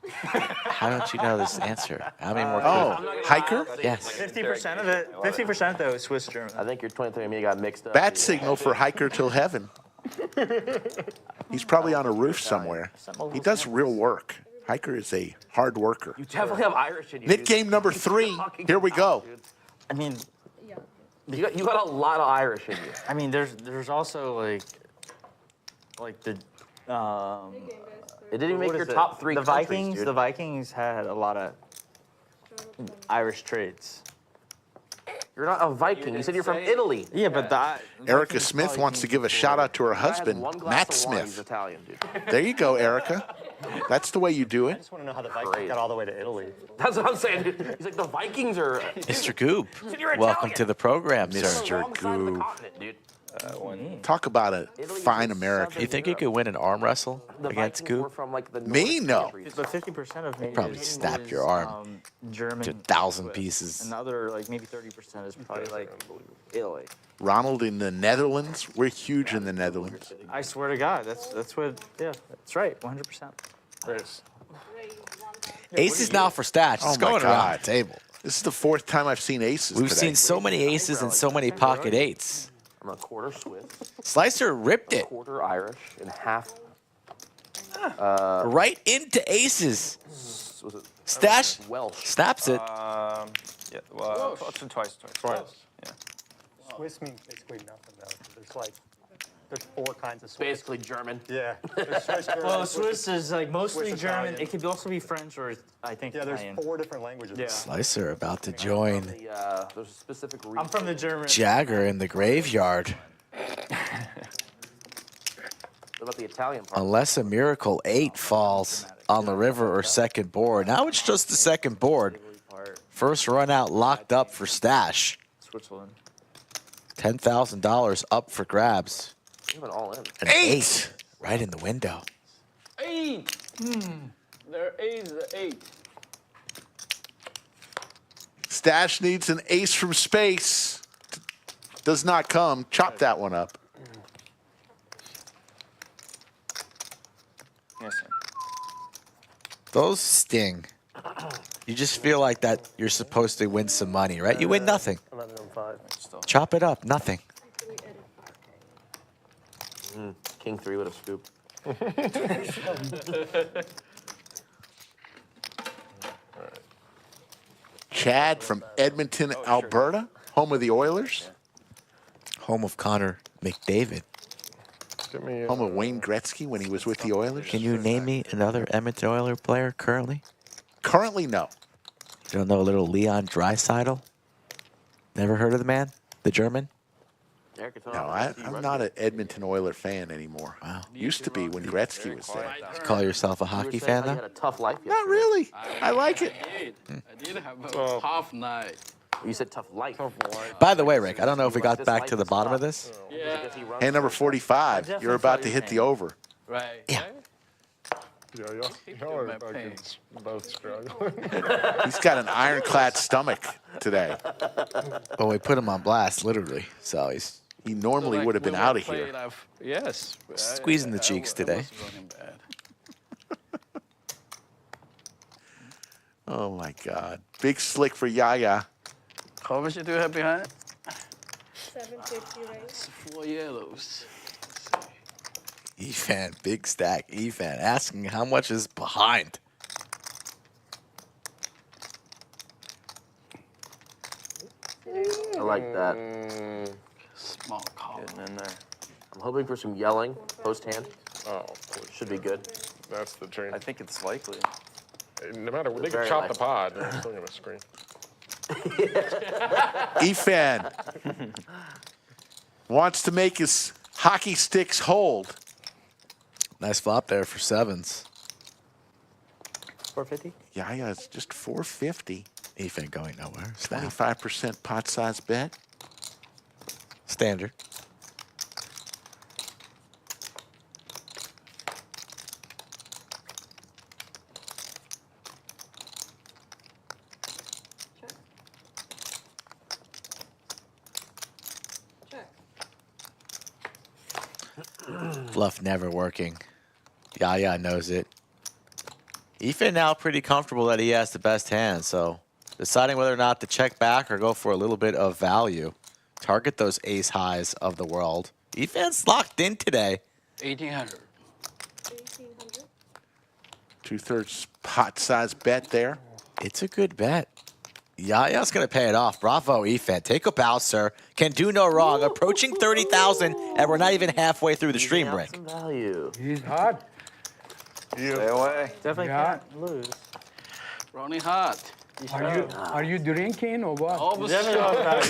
How don't you know this answer? How many more? Oh, hiker? Yes. 50% of it. 50% though is Swiss German. I think your 23andMe got mixed up. Bat signal for hiker till heaven. He's probably on a roof somewhere. He does real work. Hiker is a hard worker. You definitely have Irish in you. Nick dude. game number 3. Here we go. I mean, You got a lot of Irish in you. I mean, there's also like the. It didn't even make what your is it? top 3 The countries, Vikings. dude. The Vikings had a lot of Irish traits. You're not a Viking. You said you're from Italy. Yeah, but the Erica Vikings Smith probably wants to came give a before. shout out to her Guy has husband, one glass Matt of wine, He's Smith. Italian, dude. There you go, Erica. That's the way you do I it. just want to know how the Vikings got all the way to Italy. That's what I'm saying, dude. He's like, the Vikings are. Mr. Goop, Said you're welcome Italian. to the program, You're sir. on the wrong side of the continent, dude. Talk about a fine American. You think you could win an arm wrestle The against Vikings were Goop? from like the Me? Nordic No. countries. But 50% of me Probably snap your arm German to 1,000 Swiss. pieces. And the other, like maybe 30% is probably like Italy. Ronald in the Netherlands. We're huge in the Netherlands. I swear to God, that's what. Yeah, that's right, 100%. Race. Aces now for Stache. Oh It's my going around God. the table. This is the 4th time I've seen aces We've today. seen so many aces and so many pocket 8s. I'm a quarter Swiss, Slicer ripped it quarter Irish, and half. right into aces. Was it Stache Welsh? snaps it. Yeah, well, twice. Yeah. Swiss means basically nothing though. There's 4 kinds of Swiss. Basically German. Yeah. There's Swiss German. Well, Swiss is like mostly Swiss German. Italian. It could also be French or I think Yeah, there's Italian. 4 different languages. Yeah. Slicer about to join There's a specific reason. I'm from the German. Jagger in the graveyard. What about the Italian part? Unless a miracle 8 falls on the river or second board. Now it's just the second board. First run out locked up for Stache. Switzerland. $10,000 up for grabs. You have an all in. An 8 right in the window. 8. There is the 8. Stache needs an ace from space. Does not come. Chop that one up. Yes, sir. Those sting. You just feel like that you're supposed to win some money, right? You win nothing. 11-5. Chop it up, nothing. King 3 with a scoop. Chad from Edmonton, Alberta, home of the Oilers. Home of Connor McDavid. Home of Wayne Gretzky when he was with the Oilers. Can you name me another Edmonton Oiler player currently? Currently, no. You don't know a little Leon Draisaitl? Never heard of the man? The German? No, I'm not an Edmonton Oiler fan anymore. Wow. Used to be when Gretzky was there. You call yourself a hockey fan, You though? had a tough life yesterday. Not really. I like it. I did have a tough night. You said tough life. By the way, Rick, I don't know if we got back to the bottom of this. Yeah. Hand number 45. You're about to hit the over. Right. Yeah. Yeah, y'all are fucking both struggling. He's got an ironclad stomach today. Oh, we put him on blast, literally. So he normally would have been out of here. Yes. Squeezing the cheeks today. Oh my God. Big slick for Yaya. How much you do have behind? 750 raise. 4 yellows. Efan, big stack. Efan asking how much is behind. I like that. Small call. Getting in there. I'm hoping for some yelling post-hand. Oh, Should be good. that's the dream. I think it's likely. No matter what, they can Very chop likely. the pod. They're still gonna scream. Efan wants to make his hockey sticks hold. Nice flop there for sevens. 450? Yaya is just 450. Efan going nowhere. Snap. 25% pot size bet. Standard. Check. Bluff never working. Yaya knows it. Efan now pretty comfortable that he has the best hand, so deciding whether or not to check back or go for a little bit of value. Target those ace highs of the world. Efan's locked in today. 1800. 1800. 2/3 pot size bet there. It's a good bet. Yaya's going to pay it off. Bravo, Efan. Take a bow, sir. Can do no wrong. Approaching 30,000, and we're not even halfway through the stream break. Some value. He's hot. Stay away. Definitely Yeah. can't lose. Running hot. Are you drinking or what? Almost shot.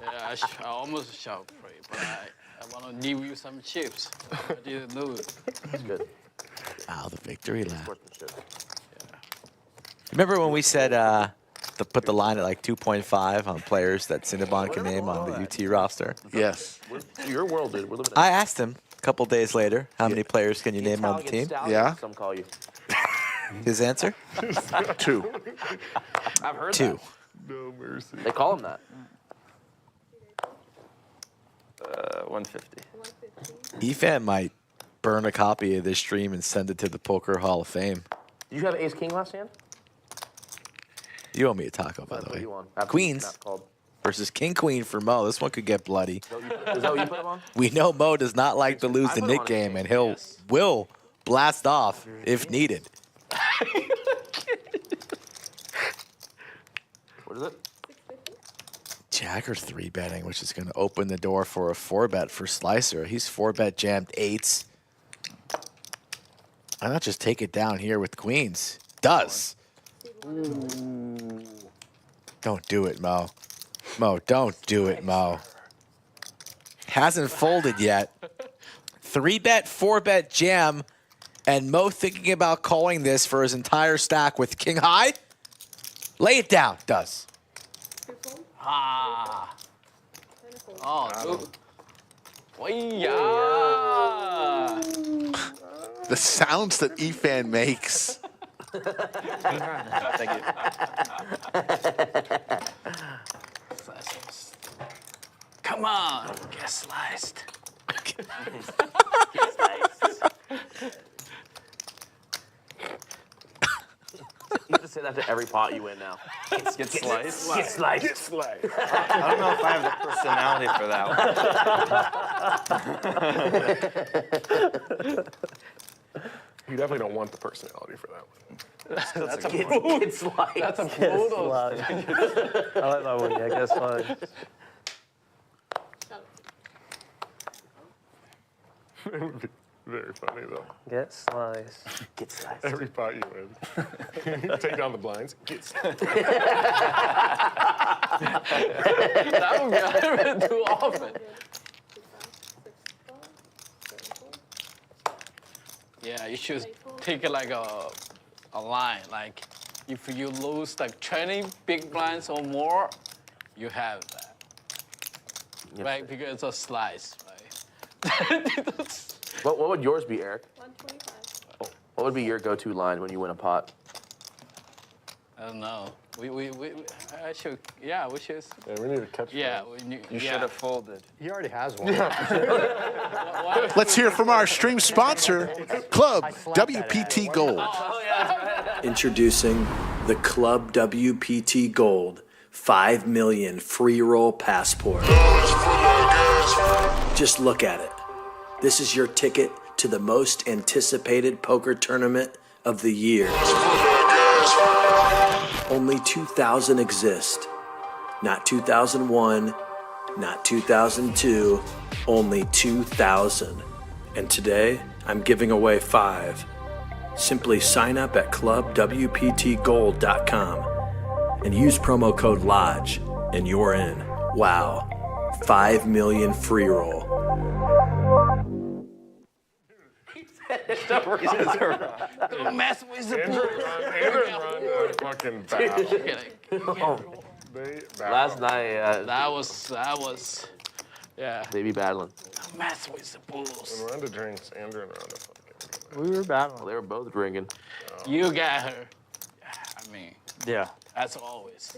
Yeah, I almost shot free, but I want to give you some chips. I didn't do it. That's good. Wow, the victory lap. Sportsmanship. Remember when we said to put the line at like 2.5 on players that Cinnabon can name on the UT roster? Yes. Your world, dude. We're living in I asked him a couple days later, how many players can you name on the Italian team? stallion, Yeah. Some call you. His answer? 2. I've heard 2. No mercy. that. They call him that. 150. 150. Efan might burn a copy of this stream and send it to the Poker Hall of Fame. Did you have ace king last hand? You owe me a taco, by the That's what way. you won. After Queens not called. versus King Queen for Moe. This one could get bloody. Is that what you put him on? We know Moe does not like to lose I the put him Nick on a game, king, and he'll will blast off if needed. What is it? 650. Jagger 3-betting, which is going to open the door for a 4-bet for Slicer. He's 4-bet jammed 8s. Why not just take it down here with queens? Does. Don't do it, Moe. Moe, don't do it, Moe. Hasn't folded yet. 3-bet, 4-bet jam, and Moe thinking about calling this for his entire stack with king high. Lay it down. Does. Ah. Oh, good. Oh, yeah. The sounds that Efan makes. Thank you. Come on, get sliced. You have to say that to every pot you win now. Get sliced. Get sliced. Get sliced. I don't know if I have the personality for that one. You definitely don't want the personality for that one. That's a get sliced. That's a brutal. I like that one, yeah, guess like. It would be very funny though. Get sliced. Get sliced. Every pot you win. Take down the blinds. Get sliced. That would be happening too often. Yeah, you should take it like a line. Like, if you lose like 20 big blinds or more, you have that. Yep. Right? Because it's a slice, right? What would yours be, Eric? 125. What would be your go-to line when you win a pot? I don't know. I should, yeah, we should. Yeah, we need to catch. Yeah, You should have folded. He already has one. Let's hear from our stream sponsor, Club WPT Gold. Introducing the Club WPT Gold 5 million free roll passport. Just look at it. This is your ticket to the most anticipated poker tournament of the year. Only 2,000 exist. Not 2001, not 2002, only 2,000. And today, I'm giving away 5. Simply sign up at clubwptgold.com and use promo code LODGE and you're in. Wow, 5 million free roll. Don't mess with the Andrew run fucking battle. They battle. Last night, That was, yeah. they be battling. Don't mess with the bulls. When Rhonda drinks, Andrew and Rhonda fucking. We were battling. They were both drinking. You got her. I mean, Yeah. as always.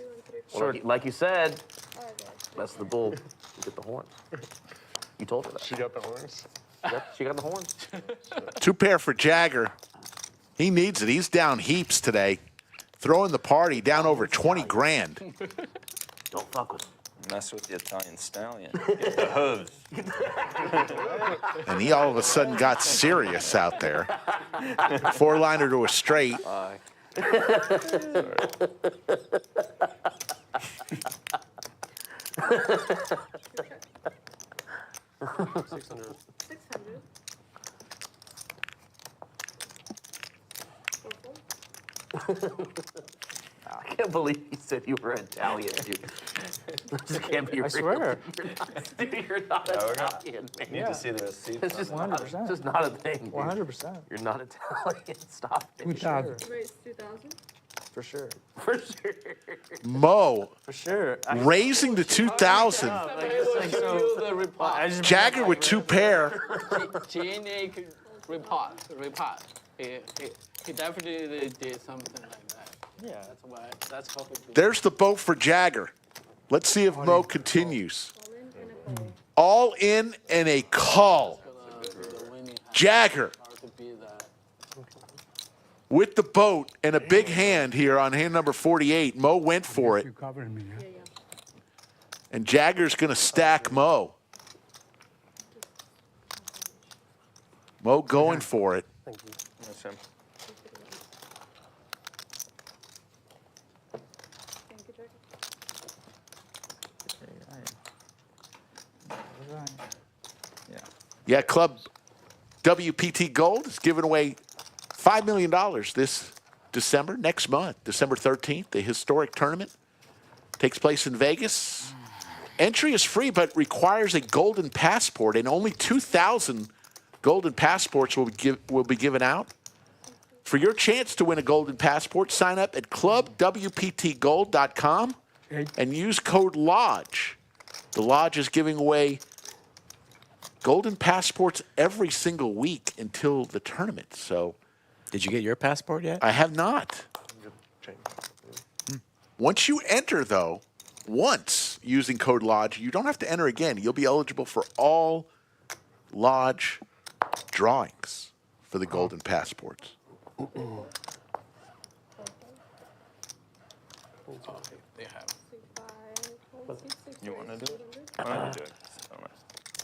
Well, like you said, that's the bull. You get the horns. You told her that. She got the horns. Yep, she got the horns. 2 pair for Jagger. He needs it. He's down heaps today. Throwing the party down over 20 grand. Don't fuck with him. Mess with the Italian stallion. Get the hooves. And he all of a sudden got serious out there. 4-liner to a straight. $600. I can't believe you said you were Italian, dude. This can't be real. I swear. Dude, you're not Italian, man. Need to see the receipt. It's just 100%. It's just not a thing, dude. 100%. You're not Italian. Stop it. 2,000. Raise 2,000. For sure. For sure. Mo For sure. raising to 2,000. Jagger with 2 pair. GNA could report. He definitely did something like that. Yeah. That's why. That's how we do. There's the boat for Jagger. Let's see if Mo continues. All in and a call. Jagger with the boat and a big hand here on hand number 48. Mo went for it. You're covering me, yeah? And Jagger's going to stack Mo. Mo going for it. Thank you. That's him. Thank you, Jack. Yeah, Club WPT Gold is giving away $5 million this December, next month, December 13th. The historic tournament takes place in Vegas. Entry is free, but requires a golden passport, and only 2,000 golden passports will be given out. For your chance to win a golden passport, sign up at clubwptgold.com and use code LODGE. The Lodge is giving away golden passports every single week until the tournament. So Did you get your passport yet? I have not. Once you enter, though, once using code Lodge, you don't have to enter again. You'll be eligible for all Lodge drawings for the golden passports. They have. You want to do it? I want to do it.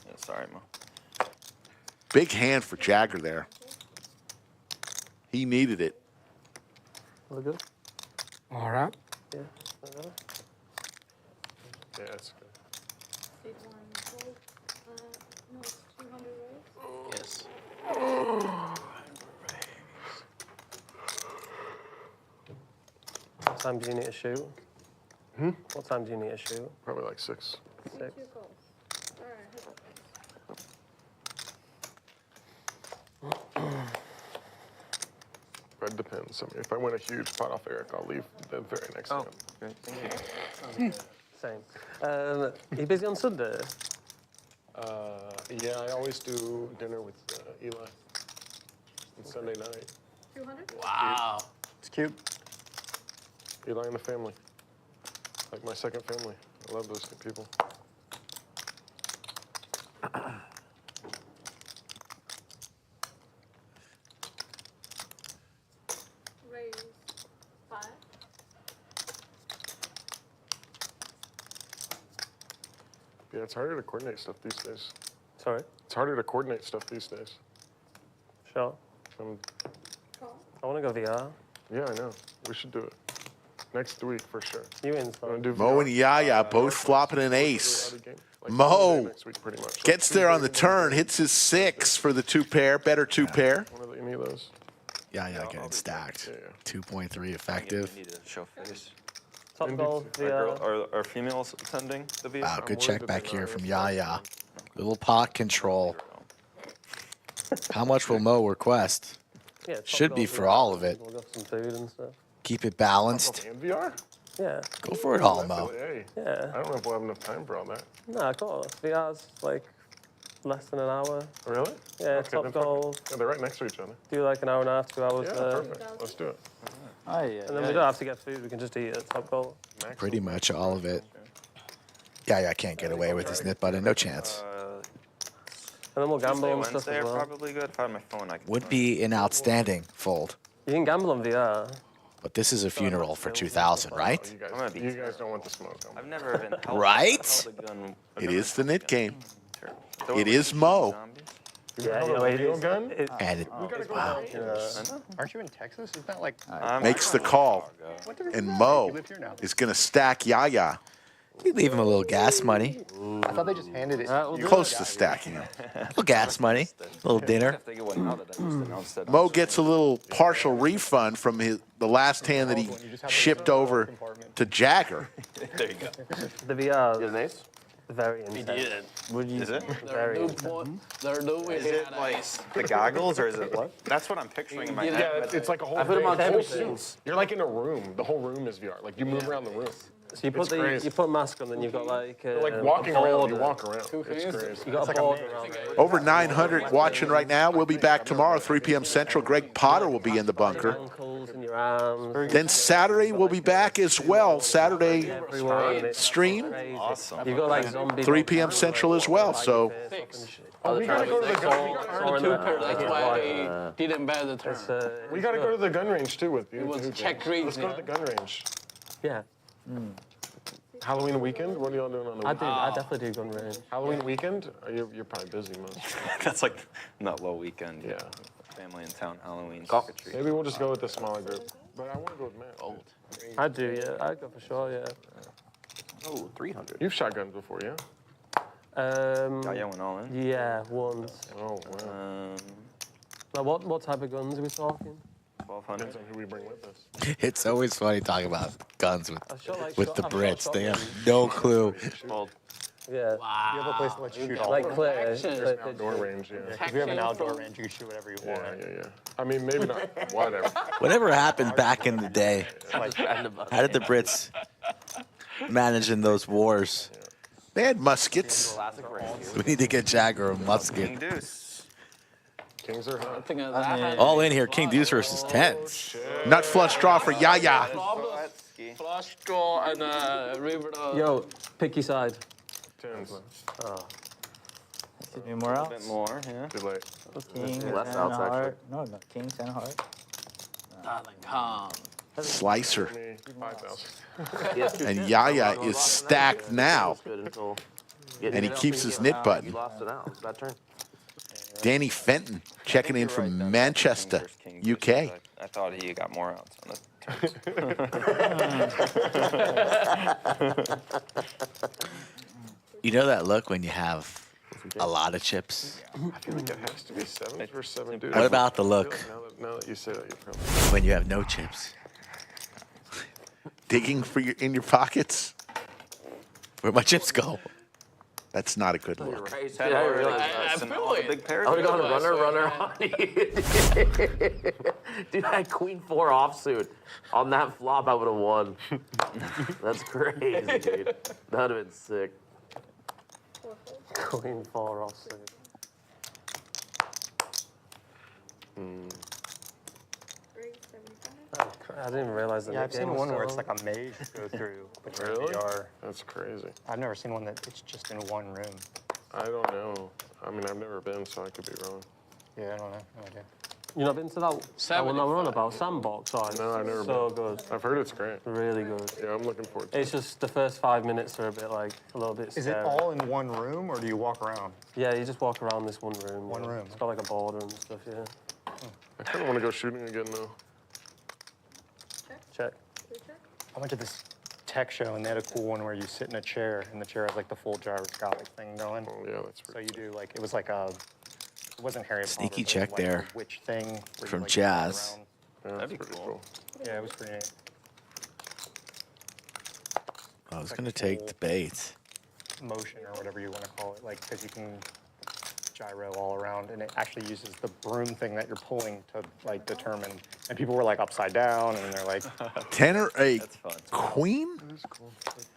Yeah, sorry, Mo. Big hand for Jagger there. He needed it. All good? All right. Yeah. Yeah, that's good. Yes. What time do you need to shoot? What time do you need to shoot? Probably like 6. 6. But it depends. I mean, if I win a huge pot off Eric, I'll leave the very next game. Great, thank you. Same. Are you busy on Sunday? Yeah, I always do dinner with Eli on Sunday night. 200? Wow. It's cute. Eli and the family. Like my second family. I love those two people. Raise 5. Yeah, it's harder to coordinate stuff these days. Sorry? It's harder to coordinate stuff these days. Sure. Um, I want to go VR. yeah, I know. We should do it. Next week for sure. You in, Wanna do Mo VR? and Yaya both flopping an ace. Like Mo next week, pretty much. gets there on the turn, hits his 6 for the 2-pair, better 2-pair. One of any of those. Yaya getting stacked. Yeah, yeah. 2.3 effective. You need to show face. Top goal VR. Are females attending the VR? Wow, good check back here from Yaya. Little pot control. How much will Mo request? Yeah, top Should be goal for VR. all of it. We'll got some food and stuff. Keep it balanced. And VR? Yeah. Go for it all, Mo. Hey, Yeah. I don't know if we'll have enough time for all that. No, of course. VR's like less than an hour. Really? Yeah, Okay, top then goal. Yeah, they're right next to each other. Do like an hour and a half, 2 hours Yeah, there. perfect. Let's do it. Oh, yeah. And then we don't have to get food, we can just eat at top goal. Pretty much all of it. Yaya can't get away with his nip button. No chance. And then we'll gamble and Wednesday stuff as are well. probably good. If I had my phone, I could. Would be an outstanding fold. You can gamble on VR. But this is a funeral for 2,000, right? You guys don't want the smoke. I've never been held Right? held a gun. It is the knit game. Sure. It is Mo. Yeah, held a radio gun? And it Wow. Aren't you in Texas? Isn't that like... makes the call. And Mo is going to stack Yaya. You leave him a little gas money. I thought they just handed it. Close to stacking him. A little gas money. A little dinner. Mo gets a little partial refund from the last hand that he shipped over to Jagger. There you go. The VR You get an ace? is very intense. Is it? Very No intense. point. They're doing Is it like the goggles or is it what? That's what I'm picturing in my head. Yeah, it's like a whole I put him on thing. full suits. You're like in a room. The whole room is VR. Like you move around the room. So you put crazy. you put mask on, then you've got like You're like walking a around. board. You walk around. It's crazy. You got a board around it. Over 900 watching right now. We'll be back tomorrow, 3 p.m. Central. Greg Potter will be in the bunker. Ankles and your arms. Then Saturday we'll be back as well. Saturday Everywhere. stream, Awesome. You got like zombie. 3 p.m. Central as well. So Oh, we gotta go to the gun. Or Two pair. That's why they didn't bet the turn. We gotta go to the gun range too with you. It was too, check James. raise, Let's go to yeah. the gun range. Yeah. Halloween weekend? What are y'all doing on the I weekend? do. I definitely do gun range. Halloween weekend? You're probably busy, most. That's like not low weekend. Yeah. Family in town, Halloween. Golf. trick or treat. Maybe we'll just go with the smaller group. But I want to go with Matt. Old. I do. Yeah. I go for sure. Yeah. Oh, 300. You've shot guns before, yeah? Yaya went all in. Yeah, once. Oh, wow. Like what type of guns are we talking? 1200. Depends on who we bring with us. It's always funny talking about guns with the I've shot Brits. They have shotguns. no clue. Yeah. You have a place to let you shoot all Like of them. clear. There's an outdoor range, yeah. If you have an outdoor range, you can shoot whatever you want. Yeah. I mean, maybe not. Whatever. Whatever happened back in the day? How did the Brits manage in those wars? they had muskets. We need to get Jagger a musket. King Deuce. Kings are hot. I think that All in here, King Deuce versus tens. Nut flush draw for Yaya. Flush draw and river. Yo, pick your side. Tens. Give me more A outs. bit more, yeah. Too late. King, Less 10 outs, heart. No, King, 10 heart. Darling, come. Slicer. 5,000. And Yaya is stacked now. And he keeps his knit button. You lost it out. It's that turn. Danny Fenton checking in from Manchester, UK. I thought he got more outs on the You know that look when you have a lot of chips? I feel like it has to be 7 for 7 dudes. What about the look Now that you say that, you're probably... when you have no chips? Digging for in your pockets. Where'd my chips go? That's not a good look. I feel like big pairs. I would have gone runner on you. Dude, I had queen 4 offsuit. On that flop, I would have won. That's crazy, dude. That would have been sick. Queen 4 offsuit. I didn't even realize that. Yeah, I've seen one where it's like a maze go through. Really? VR. That's crazy. I've never seen one that it's just in one room. I don't know. I mean, I've never been, so I could be wrong. Yeah, I don't know. No idea. You not been to that one that we're on about, Sandbox? Oh, No, I've never so been. good. I've heard it's great. Really good. Yeah, I'm looking forward to it. It's just the first 5 minutes are a bit like, a little bit Is it scary. all in one room, or do you walk around? Yeah, you just walk around this one room. One room. It's got like a border and stuff, yeah. I kind of want to go shooting again, though. Check. I went to this tech show, and they had a cool one where you sit in a chair, and the chair has like the full gyroscopic thing going. Oh, yeah, that's So you do like, it was like a, it wasn't Harry Potter. Sneaky but it was check like a there witch thing. where you, from like, Chaz. walk around. Yeah, That'd be pretty cool. Yeah, it was pretty neat. I was going to take the bait. Motion or whatever you want to call it, like, because you can gyro all around, and it actually uses the broom thing that you're pulling to like determine. And people were like upside down, and they're like 10 or 8. That's fun. Queen?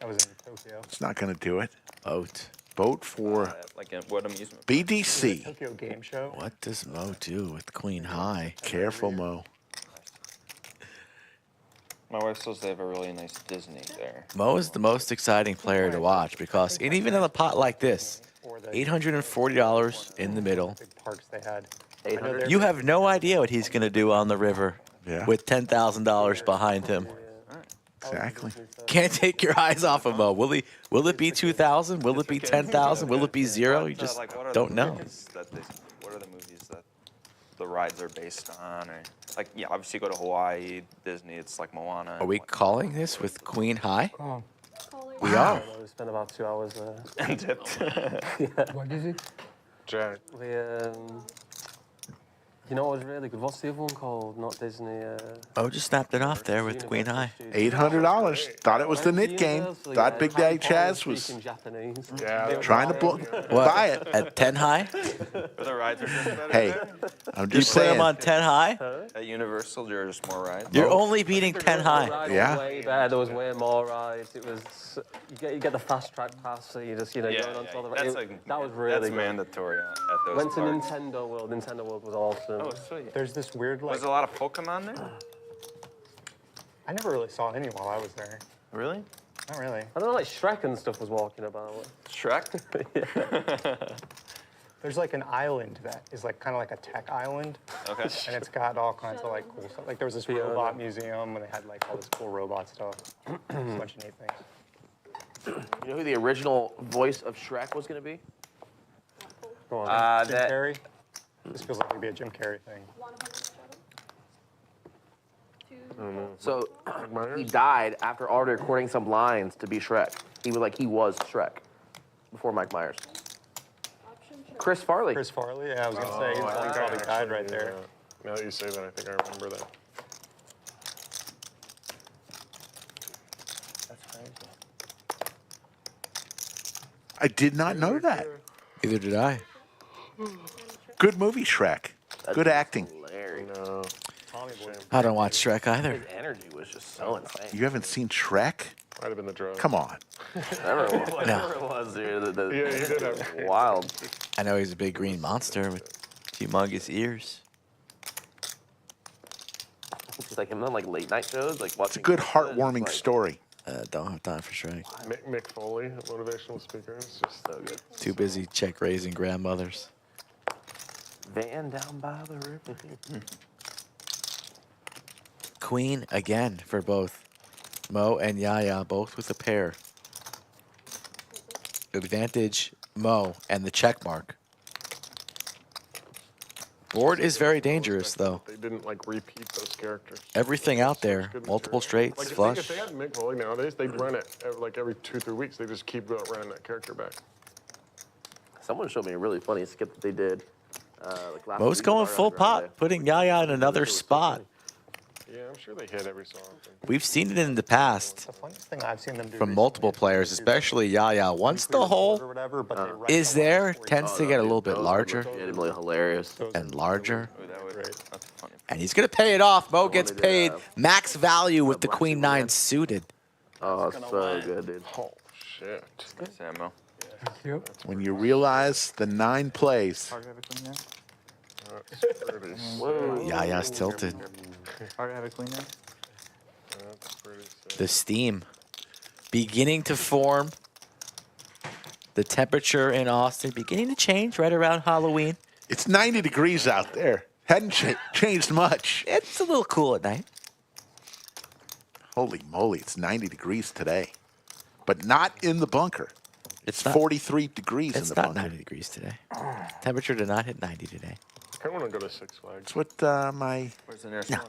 That was in Tokyo. It's not going to do it. Boat. Boat for Like in what amusement? BDC. Tokyo game show. What does Moe do with Queen High? Careful, Mo. My wife says they have a really nice Disney there. Moe is the most exciting player to watch because even in a pot like this, $840 in the middle. Big parks they had. You have no idea what he's going to do on the river with $10,000 behind him. Exactly. Can't take your eyes off of Moe. Will it be 2,000? Will it be 10,000? Will it be 0? You just don't know. What are the movies that the rides are based on? Or like, yeah, obviously you go to Hawaii, Disney. It's like Moana. Are we calling this with Queen High? Oh. We are. We spent about 2 hours there. And dipped. What is it? Jack. You know what was really good? What's the other one called? Not Disney. Oh, just snapped it off there with Queen High. $800. Thought it was the knit game. Thought Big Daddy Chaz was trying to buy it. At 10 high? The rides are just better. Hey, I'm You just play saying. them on 10 high? At Universal, there are just more rides. You're only beating 10 high. Yeah. Way better. There was way more rides. It was you get the fast track pass, so you just going on to all the rides. That was really that's good. mandatory at those Went to parks. Nintendo World. Nintendo World was awesome. Oh, sweet. There's this weird like. Was there a lot of Pokemon there? I never really saw any while I was there. Really? Not really. I don't know, like Shrek and stuff was walking about. Shrek? There's like an island that is like kind of like a tech island. Okay. And it's got all kinds of like cool stuff. Like there was this robot museum and they had like all this cool robot stuff. A bunch of neat things. You know who the original voice of Shrek was going to be? Go on. Jim Carrey? This feels like it'd be a Jim Carrey thing. So he died after already recording some lines to be Shrek. He was Shrek before Mike Myers. Chris Farley. Chris Farley? Yeah, I was going to say, he probably died right there. Now that you say that, I think I remember that. That's crazy. I did not know that. Neither did I. Good movie, Shrek. Good acting. No. I don't watch Shrek either. His energy was just so insane. You haven't seen Shrek? Might have been the drug. Come on. Whatever it was, dude. Yeah, he did have wild. I know he's a big green monster with Humongous ears. It's like him on like late night shows, like watching. It's a good, heartwarming story. Don't have time for Shrek. Mick Foley, motivational speaker. It's just so good. Too busy check raising grandmothers. Van down by the river. Queen again for both Moe and Yaya, both with a pair. Advantage Moe and the check mark. Board is very dangerous, though. They didn't like repeat those characters. Everything out there, multiple straights, Like flush. if they had Mick Foley nowadays, they'd run it like every 2-3 weeks. They just keep running that character back. Someone showed me a really funny skip that they did. Like last Mo's week going on full Grande. pot, putting Yaya in another spot. Yeah, I'm sure they hit every so often. We've seen it in the past The funniest thing I've seen them do from multiple players, especially Yaya. Once the hole or whatever, but they write is the line there, before you tends to get a little bit larger Legitimately hilarious. and larger. That's funny. And he's going to pay it off. Mo gets paid max value with the Queen 9 suited. Oh, so good, dude. Oh, shit. Samo. When you realize the 9 plays, That's pretty Whoa. Yaya's tilted. Hard to have a queen there. That's pretty sick. The steam beginning to form. The temperature in Austin beginning to change right around Halloween. it's 90 degrees out there. Hadn't changed much. It's a little cool at night. Holy moly, it's 90 degrees today. But not in the bunker. It's not- 43 degrees in It's the not bunker. 90 degrees today. Temperature did not hit 90 today. I kind of want to go to Six Flags. That's what my... Where's the nearest No. one?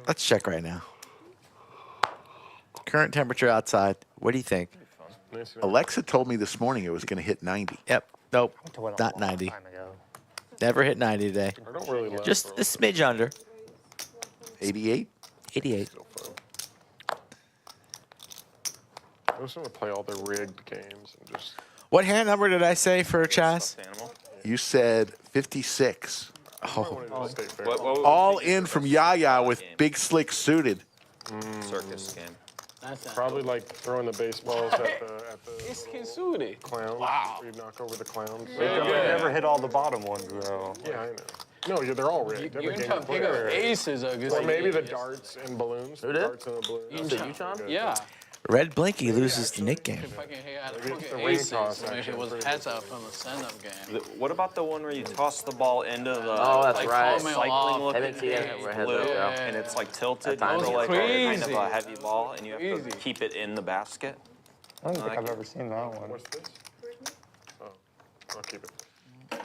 Let's check right now. Current temperature outside. What do you think? Alexa told me this morning it was going to hit 90. Yep. Nope. to win a Not long 90. time ago. Never hit 90 today. I don't really love Just a smidge under. 88? 88. Still fun. I just want to play all the rigged games and just. What hand number did I say for Chaz? Animal. You said 56. Oh, State fair. What All in from Yaya with Big Slick suited. circus game? Probably like throwing the baseballs at the It's Kizuri. clowns. Wow. You knock over the clowns. They never hit all the bottom ones, though. Yeah, I know. No, yeah, they're all rigged. You Every can game pick up aces or good. Or maybe the darts and balloons. Who did? Darts and the balloons. Yuchon? Yeah. Red Blinky loses the Nick game. Fucking he had Maybe it's fucking the ring aces. toss, Maybe it actually. was heads up from the stand-up game. What about the one where you toss the ball into the Oh, that's Like right. foaming cycling off. looking Haven't seen it thing, where it has blue, that, yeah. and it's like tilted That into time like was a kind of crazy. a heavy ball, and you have to Crazy. keep it in the basket. I don't think I've ever seen that one. What's this? Oh, I'll keep it. I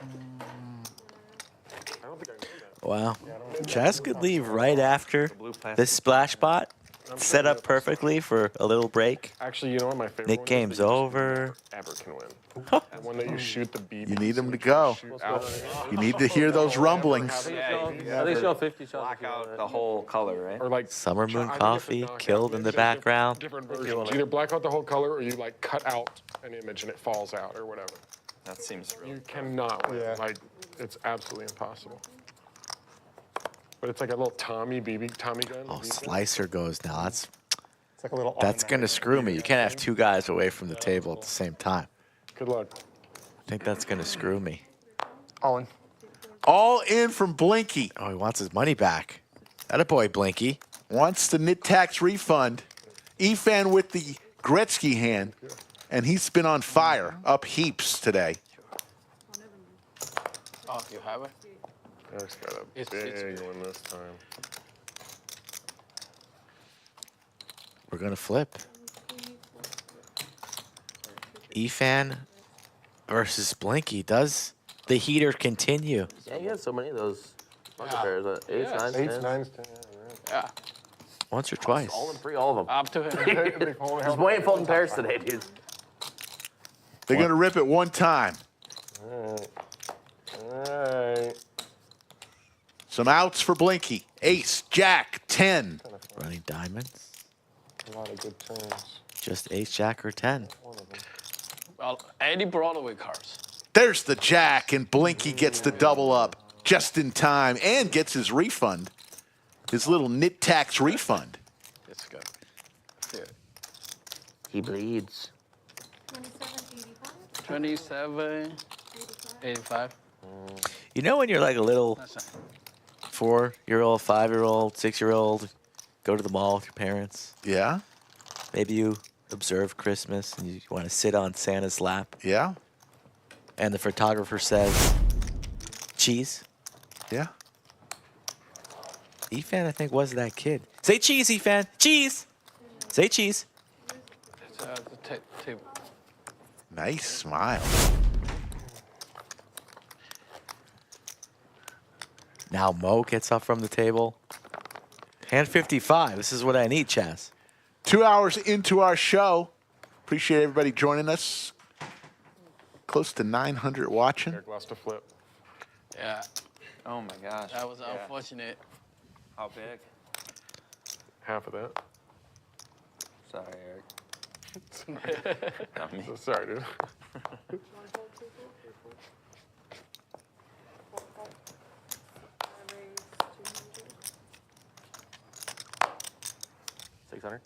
don't think I know that. Wow. Chaz could leave right after this splash bot. Set up perfectly for a little break. Actually, you know what my favorite Nick one is game's that you over. ever can win. The one that you shoot the BDC. You need them to go. Shoot out. You need to hear those rumblings. At least you're 50 shots. Black out the whole color, right? Or like Summer I Moon think it's a Coffee knockout. killed in the There's background. Different versions. Either black out the whole color or you like cut out an image and it falls out or whatever. That seems real. You cannot win. Yeah. Like, it's absolutely impossible. But it's like a little Tommy gun. Oh, Slicer goes now. That's It's like a little. gonna screw me. You can't have two guys away from the table at the same time. Good luck. I think that's gonna screw me. All in. All in from Blinky. Oh, he wants his money back. Atta boy, Blinky. Wants the NIT tax refund. Efan with the Gretzky hand. And he's been on fire, up heaps today. Oh, you have it? Eric's got a It's big one this time. We're gonna flip. Efan versus Blinky. Does the heater continue? Yeah, you got so many of those bunker pairs. Eights, Yes. nines, Eights, tens. nines, ten. Yeah. Once or twice. All in three, all of them. Up to him. Just waiting folding pairs today, dude. They're going to rip it one time. All right. Some outs for Blinky. Ace, Jack, 10. Running diamonds. A lot of good turns. Just ace, jack, or 10. Well, 80 Broadway cards. There's the Jack, and Blinky gets the double up just in time and gets his refund. His little NIT tax refund. It's good. Good. He bleeds. 27, 85. 27, 85. You know when you're like a little 4-year-old, 5-year-old, 6-year-old, go to the mall with your parents? Yeah. Maybe you observe Christmas and you want to sit on Santa's lap. Yeah. And the photographer says, cheese. Yeah. Efan, I think, was that kid. Say cheese, Efan. Cheese. Say cheese. It's the table. Nice smile. Now Moe gets up from the table. Hand 55. This is what I need, Chaz. 2 hours into our show. Appreciate everybody joining us. Close to 900 watching. Eric lost a flip. Yeah. Oh my gosh. That was unfortunate. How big? Half of that. Sorry, Eric. Not me. Sorry, dude. $600.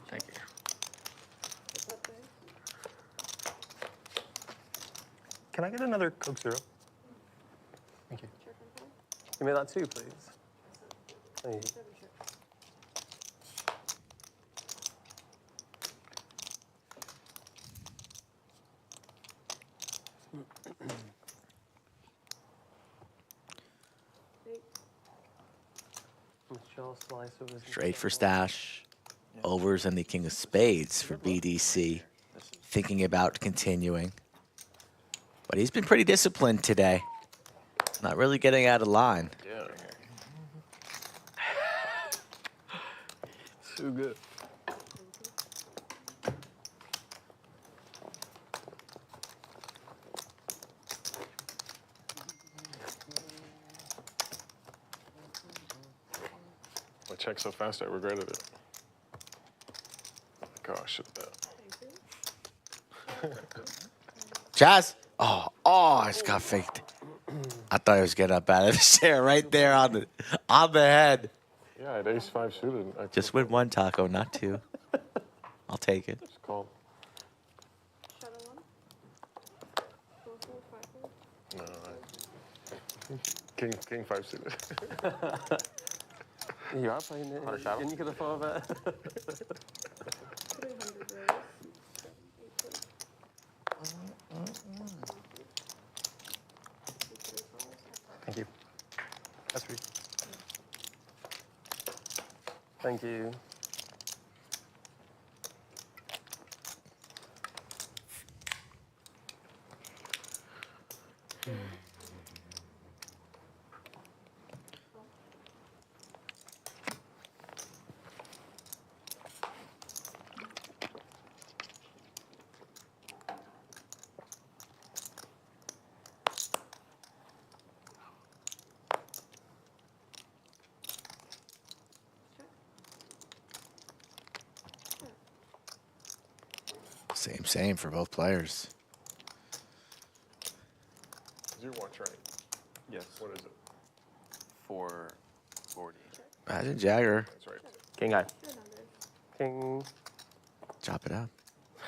Thank you. Can I get another Coke Zero? Thank you. Give me that too, please. Thank you. Straight for Stache. Overs and the king of spades for BDC. Thinking about continuing. But he's been pretty disciplined today. Not really getting out of line. Yeah. Too good. I checked so fast I regretted it. Gosh, shit that. Chaz. Oh, it's got faked. I thought he was getting up out of the chair right there on the head. Yeah, I had ace-5 suited. Just win one taco, not two. I'll take it. Just called. No, King 5 suited. You are playing it. And you could afford that. Thank you. That's free. Thank you. Same for both players. Is your watch right? Yes. What is it? 440. Imagine Jagger. That's right. King eye. King. Chop it up.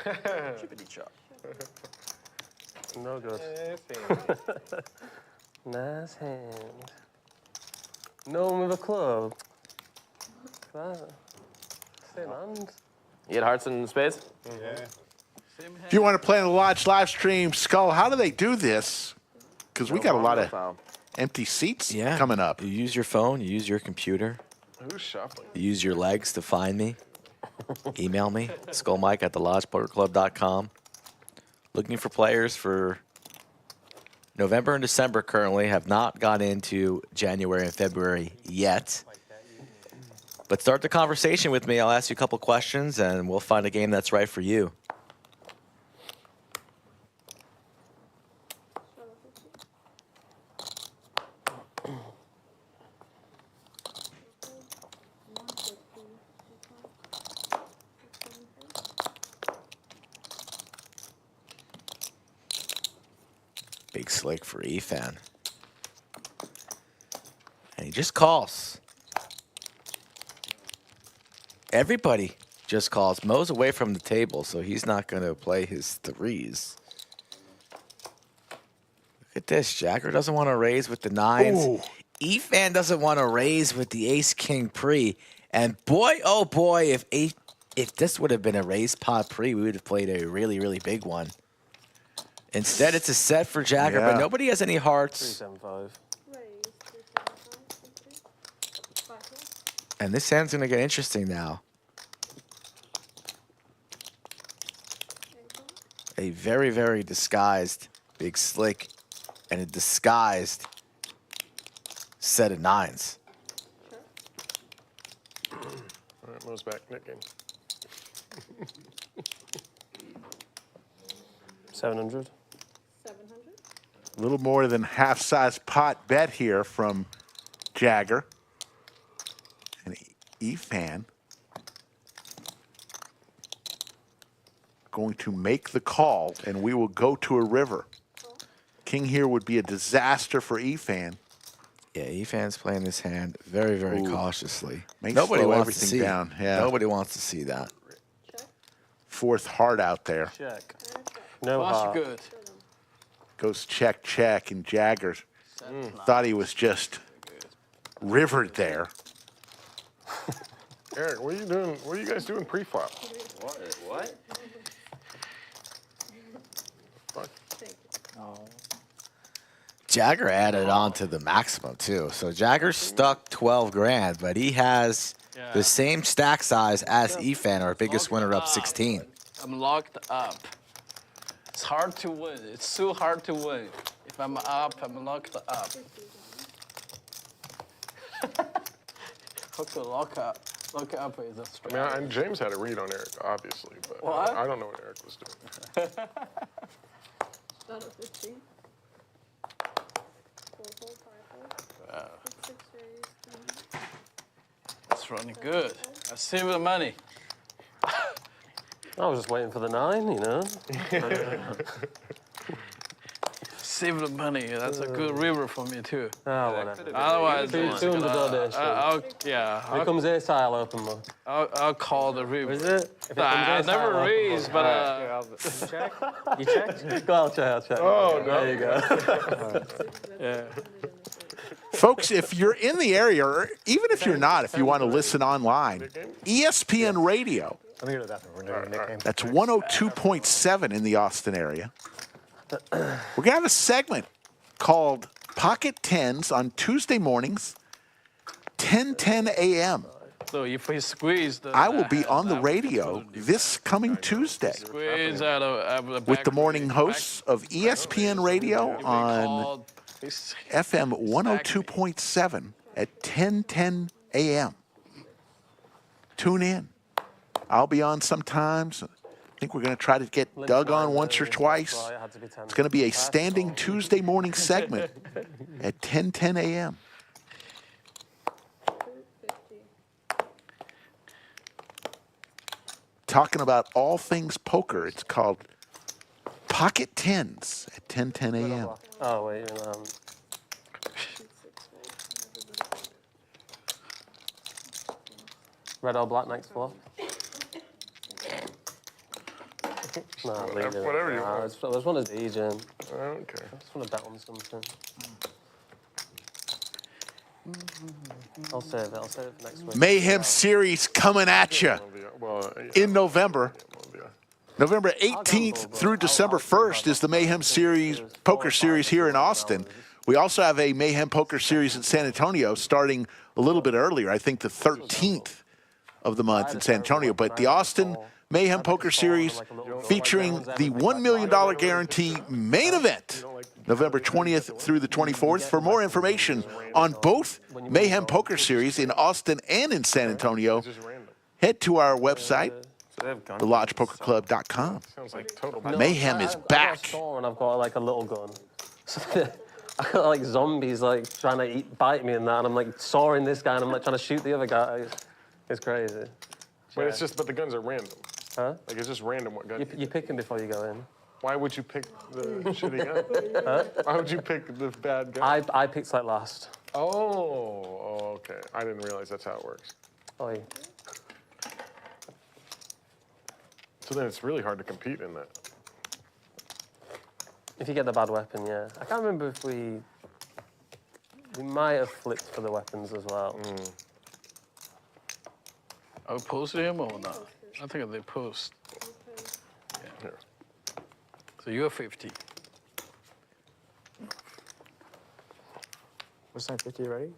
Chippity chop. No good. Nice hand. No one with a club. Same hand. You had hearts and spades? Yeah. If you want to play on the Lodge live stream, Skull, how do they do this? Because we got a lot of empty seats coming up. You use your phone, you use your computer. Who's shuffling? You use your legs to find me. Email me, skullmike@thelodgepokerclub.com. Looking for players for November and December currently. Have not gone into January and February yet. But start the conversation with me. I'll ask you a couple questions, and we'll find a game that's right for you. Big slick for Efan. he just calls. Everybody just calls. Moe's away from the table, so he's not going to play his threes. Look at this. Jagger doesn't want to raise with the nines. Ooh. Efan doesn't want to raise with the ace-king pre. And boy, oh boy, if this would have been a raise pot pre, we would have played a really, really big one. Instead, it's a set for Jagger, but nobody has any hearts. 375. And this hand's going to get interesting now. A very, very disguised big slick and a disguised set of nines. All right, Mo's back. Net game. 700. 700. A little more than half-size pot bet here from Jagger. And Efan going to make the call, and we will go to a river. King here would be a disaster for Efan. Yeah, Efan's playing this hand very, very cautiously. Nobody wants everything to see down. Yeah. Nobody wants to see that. Fourth heart out there. Check. No heart. Good. Goes check, check, and Jagger thought he was just rivered there. Eric, what are you doing? What are you guys doing pre-flop? What? Fuck. Jagger added on to the maximum, too. So Jagger's stuck 12 grand, but he has the same stack size as Efan, our biggest winner, up 16. I'm locked up. It's hard to win. It's so hard to win. If I'm up, I'm locked up. Okay, lock up. Lock up is a strategy. I mean, and James had a read on Eric, obviously, but What? I don't know what Eric was doing. Start at 15. 4 fold, 5 fold. 6 raise. It's running good. I save the money. I was just waiting for the 9, you know. Save the money. That's a good river for me too. Oh, whatever. Otherwise, $200 yeah. If it comes ace high, I'll open more. I'll call the river. Is it? If it I comes ace high, never I'll open raised, more. but You check? You checked? Go, I'll check. Oh, no. There you go. yeah. Folks, if you're in the area, or even if you're not, if you want to listen online, ESPN Radio. Let me go to that one. We're doing nickname. That's 102.7 in the Austin area. We're going to have a segment called Pocket Tens on Tuesday mornings, 10:10 a.m. So if we squeeze the I will be on the radio this coming Tuesday squeeze out of the with the back morning hosts of ESPN Radio on FM 102.7 at 10:10 a.m. Tune in. I'll be on sometimes. I think we're going to try to get Doug on once or twice. It's going to be a standing Tuesday morning segment at 10:10 a.m. Talking about all things poker. It's called Pocket Tens at 10:10 a.m. Oh, wait. Red or black next flop? No, whatever you want. I just want to degen. Okay. I just want to bet on something. I'll save it for next week. Mayhem series coming at you in November. November 18th through December 1st is the Mayhem Series Poker Series here in Austin. We also have a Mayhem Poker Series in San Antonio starting a little bit earlier, I think the 13th of the month in San Antonio. But the Austin Mayhem Poker Series featuring the $1 million guarantee main event, November 20th through the 24th. For more information on both Mayhem Poker Series in Austin and in San Antonio, head to our website, thelodgepokerclub.com. Mayhem is back. And I've got like a little gun. I got like zombies like trying to bite me and that, and I'm like sawing this guy, and I'm like trying to shoot the other guy. It's crazy. But it's just, but the guns are random. Huh? Like it's just random what gun. You pick them before you go in. Why would you pick the shitty gun? Huh? Why would you pick the bad gun? I picked like last. Oh, okay. I didn't realize that's how it works. Oh, yeah. So then it's really hard to compete in that. If you get the bad weapon, yeah. I can't remember if we might have flipped for the weapons as well. Are we posting him or not? I think they post. Yeah. So you're 50. Was that 50 already?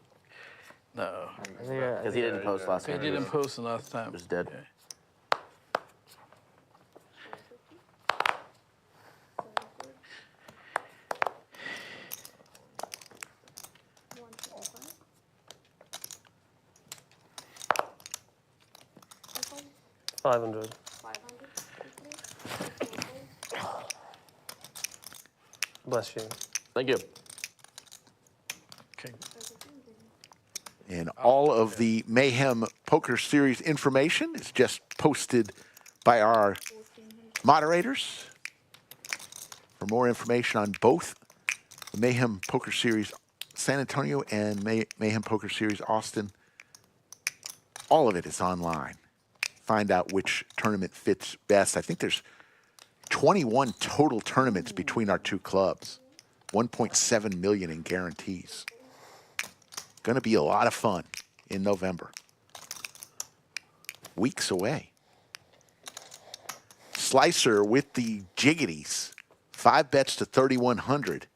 No. Because he didn't post last time. He didn't post last time. He was dead. Okay. $500. Bless you. Thank you. Okay. And all of the Mayhem Poker Series information is just posted by our moderators. For more information on both the Mayhem Poker Series San Antonio and Mayhem Poker Series Austin, all of it is online. Find out which tournament fits best. I think there's 21 total tournaments between our two clubs. 1.7 million in guarantees. Going to be a lot of fun in November. Weeks away. Slicer with the jiggities. 5 bets to 3,100.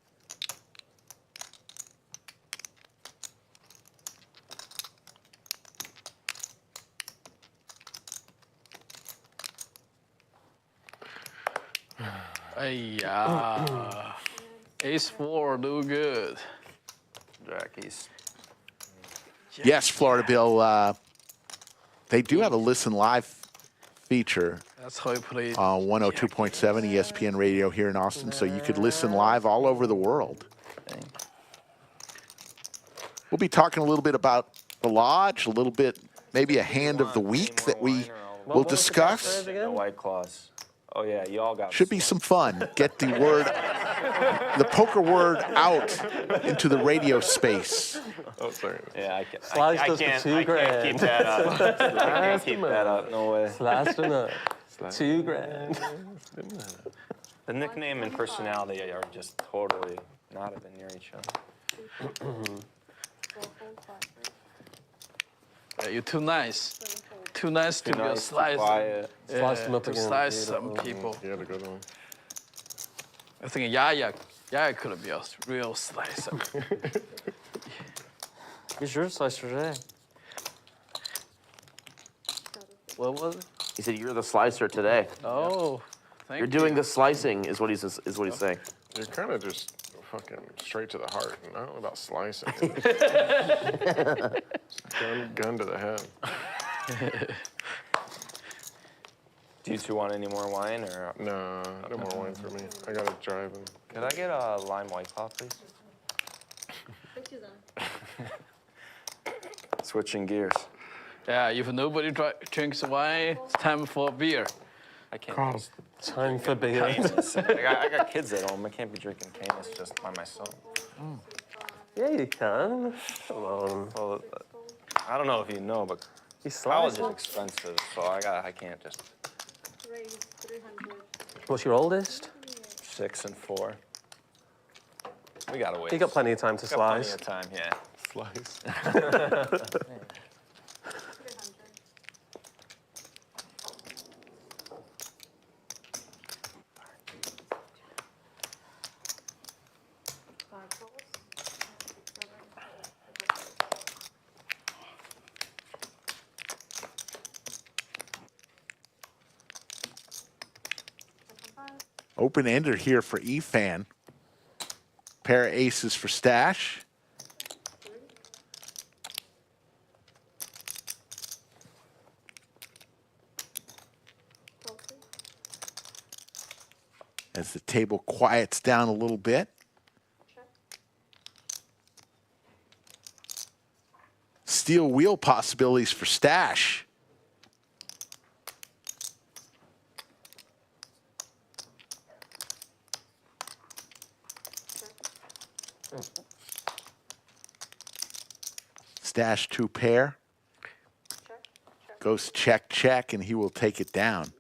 Yeah. Ace-4, do good. Jackies. Yes, Florida Bill. They do have a listen live feature That's how you play. on 102.7 ESPN Radio here in Austin, so you could listen live all over the world. We'll be talking a little bit about the lodge, a little bit, maybe a hand of the week that we will discuss. The White Claws. Oh yeah, you all got. Should be some fun. Get the word, the poker word out into the radio space. Oh, sorry. Yeah, I can't. Slice I us for can't. 2 I grand. can't keep that up. I can't keep that up. No way. Last enough. 2 grand. The nickname and personality are just totally not even near each other. Yeah, you're too nice. Too nice to Too be a nice, too slice. quiet. Slice them up to again. slice some people. You had a good one. I think Yaya could be a real slicer. Who's your slicer today? What was it? He said, "You're the slicer today. Oh, thank You're doing the slicing," is what he's saying. You're kind of just fucking straight to the heart. And I don't know about slicing. gun to the head. Do you two want any more wine or? No, no more wine for me. I gotta drive and. Could I get a lime White Claw, please? Switching gears. Yeah, if nobody drinks wine, it's time for beer. I can't. Time for beer. Canis. I got kids at home. I can't be drinking Canis just by myself. Yeah, you can. Come on. Well, I don't know if you know, but college is expensive, so I can't just. What's your oldest? 6 and 4. We gotta wait. You got plenty of time to slice. Plenty of time, yeah. Slice. Open-ender here for Efan. Pair of aces for Stache. As the table quiets down a little bit. Steel wheel possibilities for Stache. Stache 2 pair. Goes check, check, and he will take it down.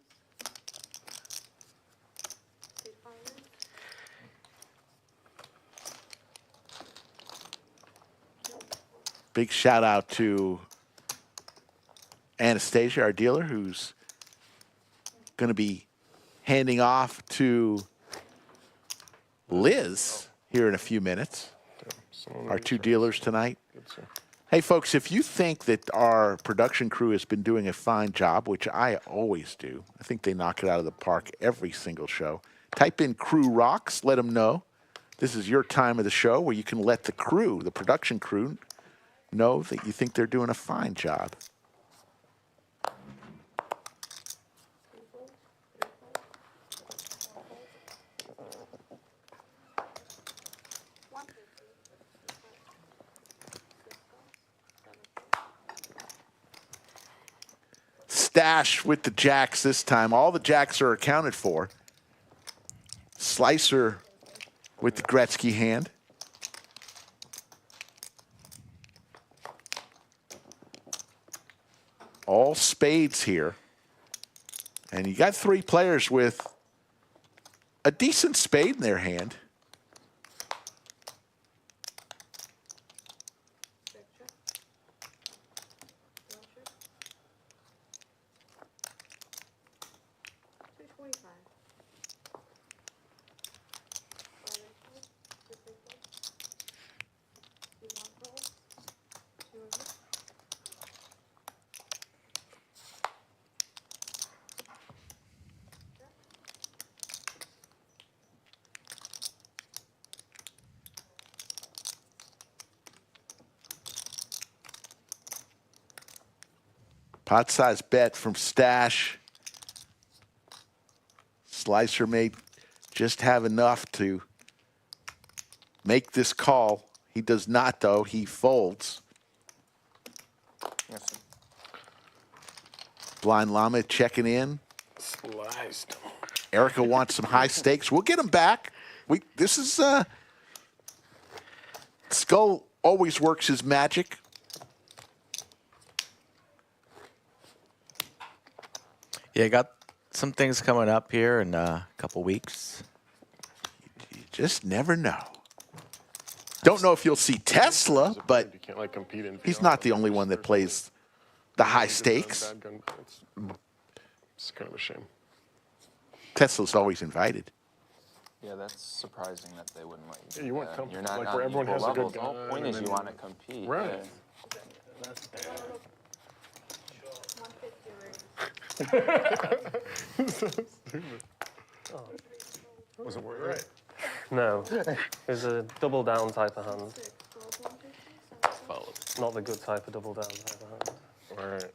Big shout out to Anastasia, our dealer, who's going to be handing off to Liz here in a few minutes. Our two dealers tonight. Hey, folks, if you think that our production crew has been doing a fine job, which I always do, I think they knock it out of the park every single show, type in Crew Rocks, let them know. This is your time of the show where you can let the crew, the production crew, know that you think they're doing a fine job. Stache with the jacks this time. All the jacks are accounted for. Slicer with the Gretzky hand. All spades here. And you got three players with a decent spade in their hand. Pot size bet from Stache. Slicer may just have enough to make this call. He does not, though. He folds. Yes. Blind Llama checking in. Sliced. Erica wants some high stakes. We'll get him back. This is Skull always works his magic. Yeah, got some things coming up here in a couple weeks. You just never know. Don't know if you'll see Tesla, but You can't like compete in he's not the only one that plays the high stakes. It's kind of a shame. Tesla's always invited. Yeah, that's surprising that they wouldn't let you. Yeah, you want You're not like on where everyone equal has a good levels. The whole gun point and is you then- want to compete. Right. Was it worth Right. No. It's a double down type of hand. Not the good type of double down type of hand. All right.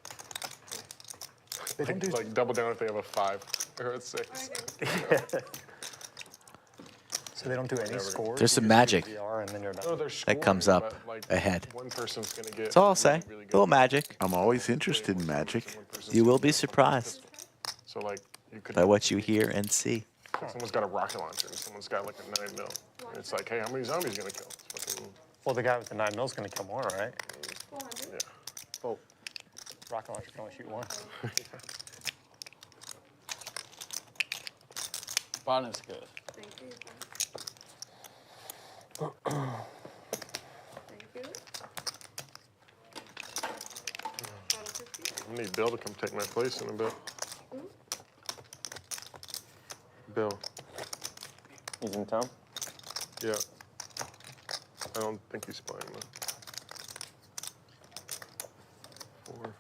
They don't do like double down if they have a 5 or a 6. So they don't do any scores? There's some You just magic do VR and then you're done. No, they're that comes scoring, up but, like, ahead. One person's gonna get. That's all I'll say. really A little magic. I'm always interested in magic. You will be surprised So like you could. by what you hear and see. Someone's got a rocket launcher and someone's got like a 9 mil. And it's like, hey, how many zombies are you gonna kill? It's fucking, Well, the guy with the 9 mil's gonna kill more, right? yeah. Well, rocket launcher can only shoot one. Bottom is good. Thank you. I need Bill to come take my place in a bit. Bill. He's in town? Yeah. I don't think he's playing though. 4,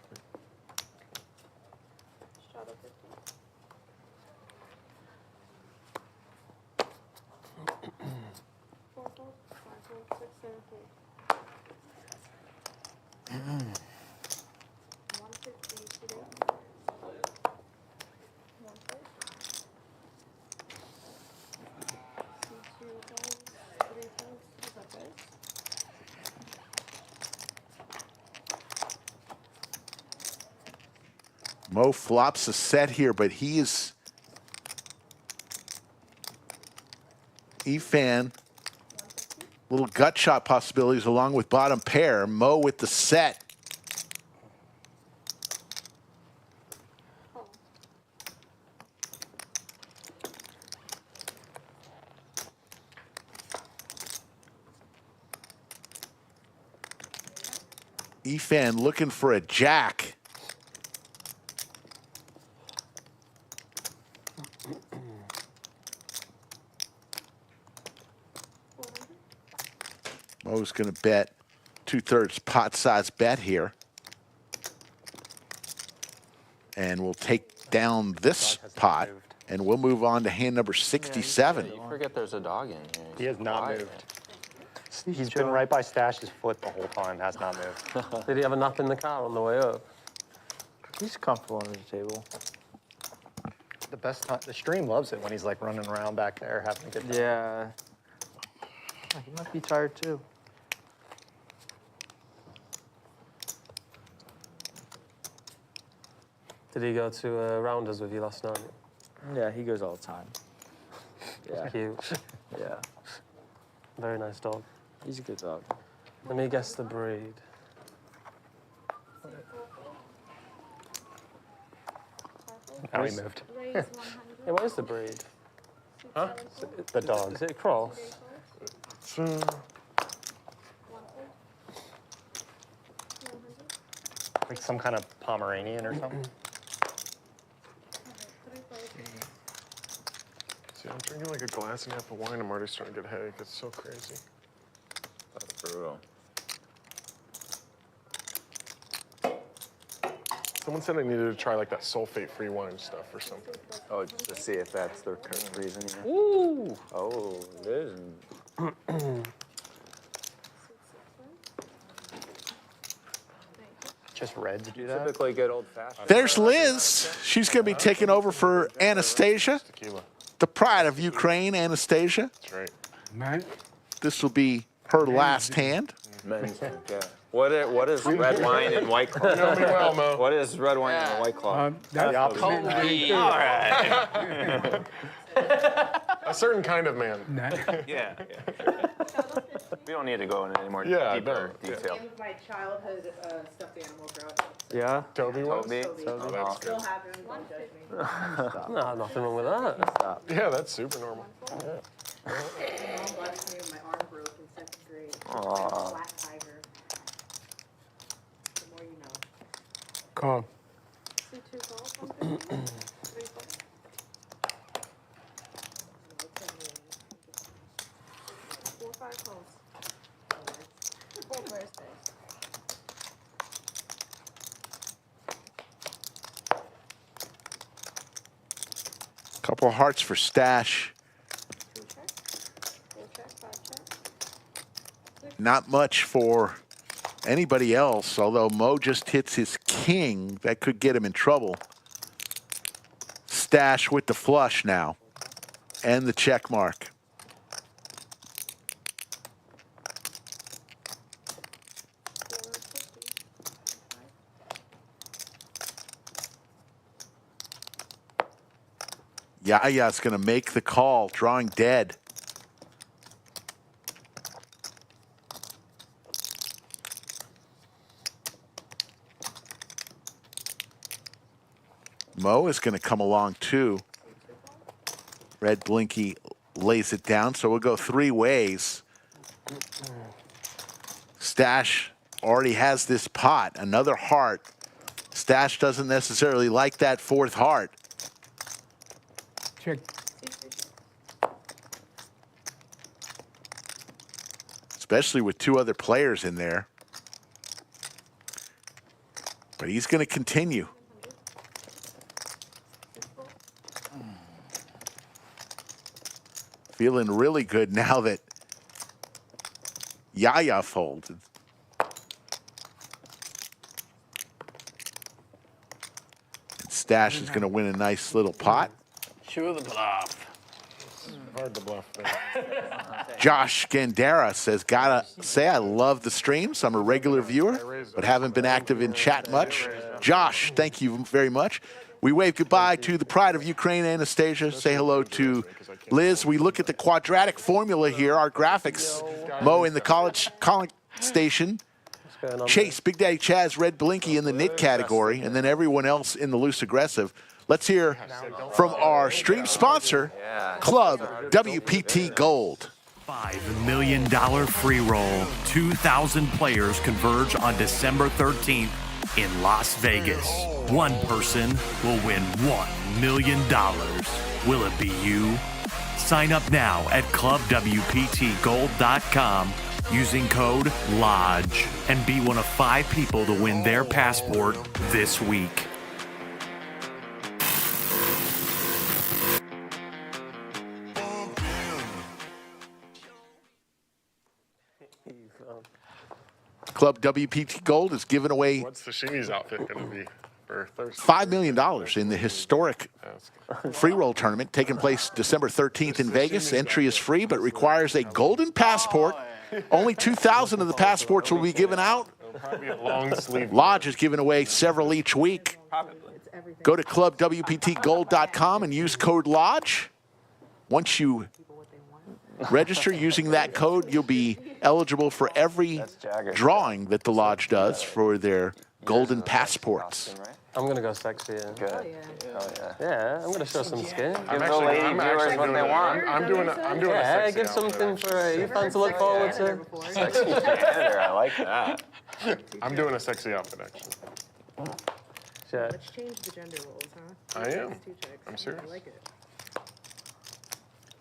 Moe flops a set here, but he is Efan Little gut shot possibilities along with bottom pair. Moe with the set. Efan looking for a jack. Moe's going to bet 2/3 pot size bet here. And we'll take down this pot, and we'll move on to hand number 67. You forget there's a dog in here. He has not moved. He's been right by Stache's foot the whole time, has not moved. Did he have a nap in the car on the way up? He's comfortable under the table. The best time, the stream loves it when he's like running around back there having a good time. Yeah. Oh, he might be tired too. Did he go to Rounders with you last night? Yeah, he goes all the time. Yeah. Cute. Yeah. Very nice dog. He's a good dog. Let me guess the breed. Now he moved. Yeah, what is the breed? Huh? The dog. Is it a cross? Like some kind of Pomeranian or something. See, I'm drinking like a glass and a half of wine. I'm already starting to get a headache. It's so crazy. That's brutal. Someone said I needed to try like that sulfate-free wine stuff or something. Oh, just to see if that's the reason. Yeah. Ooh. Oh, it is. Just red to do that? Typically good old-fashioned. There's Liz. She's going to be taking over for Anastasia. The pride of Ukraine, Anastasia. That's right. Man. This will be her last hand. Men's drink, yeah. What is red wine and white claw? You know me well, Mo. What is red wine and white claw? That's All right. A certain kind of man. Yeah. We don't need to go into any more deeper detail. My childhood stuffed animal growing up. Yeah? Toby was? Toby? Oh, that's Still good. have him, don't judge me. No, nothing wrong with that. Yeah, that's super normal. My mom left me when my arm broke in second grade. Aw. Black tiger. The more you know. Call. C2 call something? 3 bucks. 4 or 5 calls. 4 players space. Couple hearts for Stache. 3 check. 4 check. 5 check. Not much for anybody else, although Moe just hits his king. That could get him in trouble. Stache with the flush now. And the check mark. Yaya's going to make the call, drawing dead. Moe is going to come along too. Red Blinky lays it down, so we'll go 3 ways. Stache already has this pot, another heart. Stache doesn't necessarily like that 4th heart. Check. Especially with 2 other players in there. But he's going to continue. Feeling really good now that Yaya folded. And Stache is going to win a nice little pot. Cue the bluff. Hard to bluff there. Josh Gandara says, gotta say I love the streams. I'm a regular viewer, but haven't been active in chat much. Josh, thank you very much. We wave goodbye to the pride of Ukraine, Anastasia. Say hello to Liz. We look at the quadratic formula here, our graphics. Moe in the college station. Chase, Big Daddy Chaz, Red Blinky in the knit category, and then everyone else in the loose aggressive. Let's hear from our stream sponsor, Club WPT Gold. $5 million free roll. 2,000 players converge on December 13th in Las Vegas. One person will win $1 million. Will it be you? Sign up now at ClubWPTGold.com using code LODGE and be one of 5 people to win their passport this week. Club WPT Gold is giving away What's the Shimi's outfit going to be for Thursday? $5 million in the historic free roll tournament taking place December 13th in Vegas. Entry is free but requires a golden passport. Only 2,000 of the passports will be given out. Probably a long sleeve. Lodge is giving away several each week. Go to ClubWPTGold.com and use code LODGE. Once you register using that code, you'll be eligible for every drawing that the Lodge does for their golden passports. I'm going to go sexy. Good. Oh, yeah, I'm going to show some skin. Give the lady viewers what they want. I'm doing a sexy give something for Efan to look forward to. Sexy janitor, I like that. I'm doing a sexy outfit, actually. Let's change the gender roles, huh? I am. I'm serious. I like it.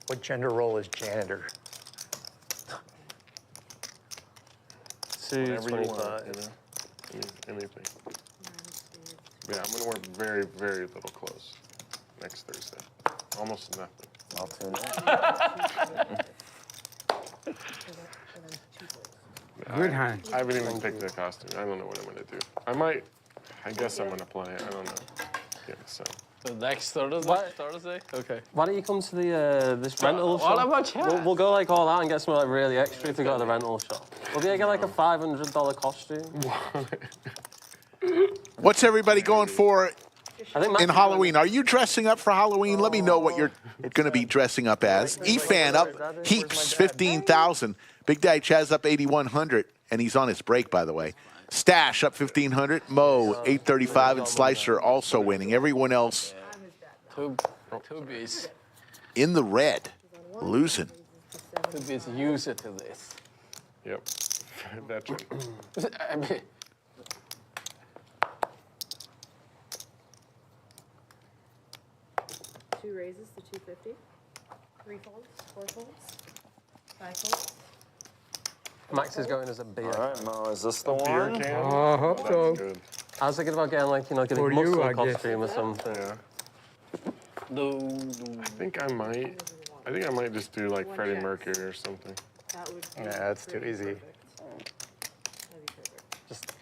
What gender role is janitor? Whatever you want, you know? Anything. Yeah, I'm going to wear very, very little clothes next Thursday. Almost nothing. I'll tune Good hand. I haven't even picked the costume. I don't know what I'm going to do. I guess I'm going to play. I don't know. Yeah, so. So next Thursday? Okay. Why don't you come to the this rental shop? What about Chaz? We'll go like all out and get some like really extra if we go to the rental shop. We'll be able to get like a $500 costume. What's everybody going for in Halloween? Are you dressing up for Halloween? Let me know what you're going to be dressing up as. Efan up heaps, 15,000. Big Daddy Chaz up 8,100, and he's on his break, by the way. Stache up 1,500. Moe 835, and Slicer also winning. Everyone else Two beats. in the red, losing. 2 beats used to this. Yep. That's it. I mean, 2 raises to 250. 3 folds, 4 folds, 5 folds. Max is going as a beer. All right, Mo, is this the one? I hope so. Good. I was thinking about getting like, getting For muscle you, I guess. costume or something. Yeah. I think I might just do like Freddie Mercury or something. That would be Yeah, that's too easy.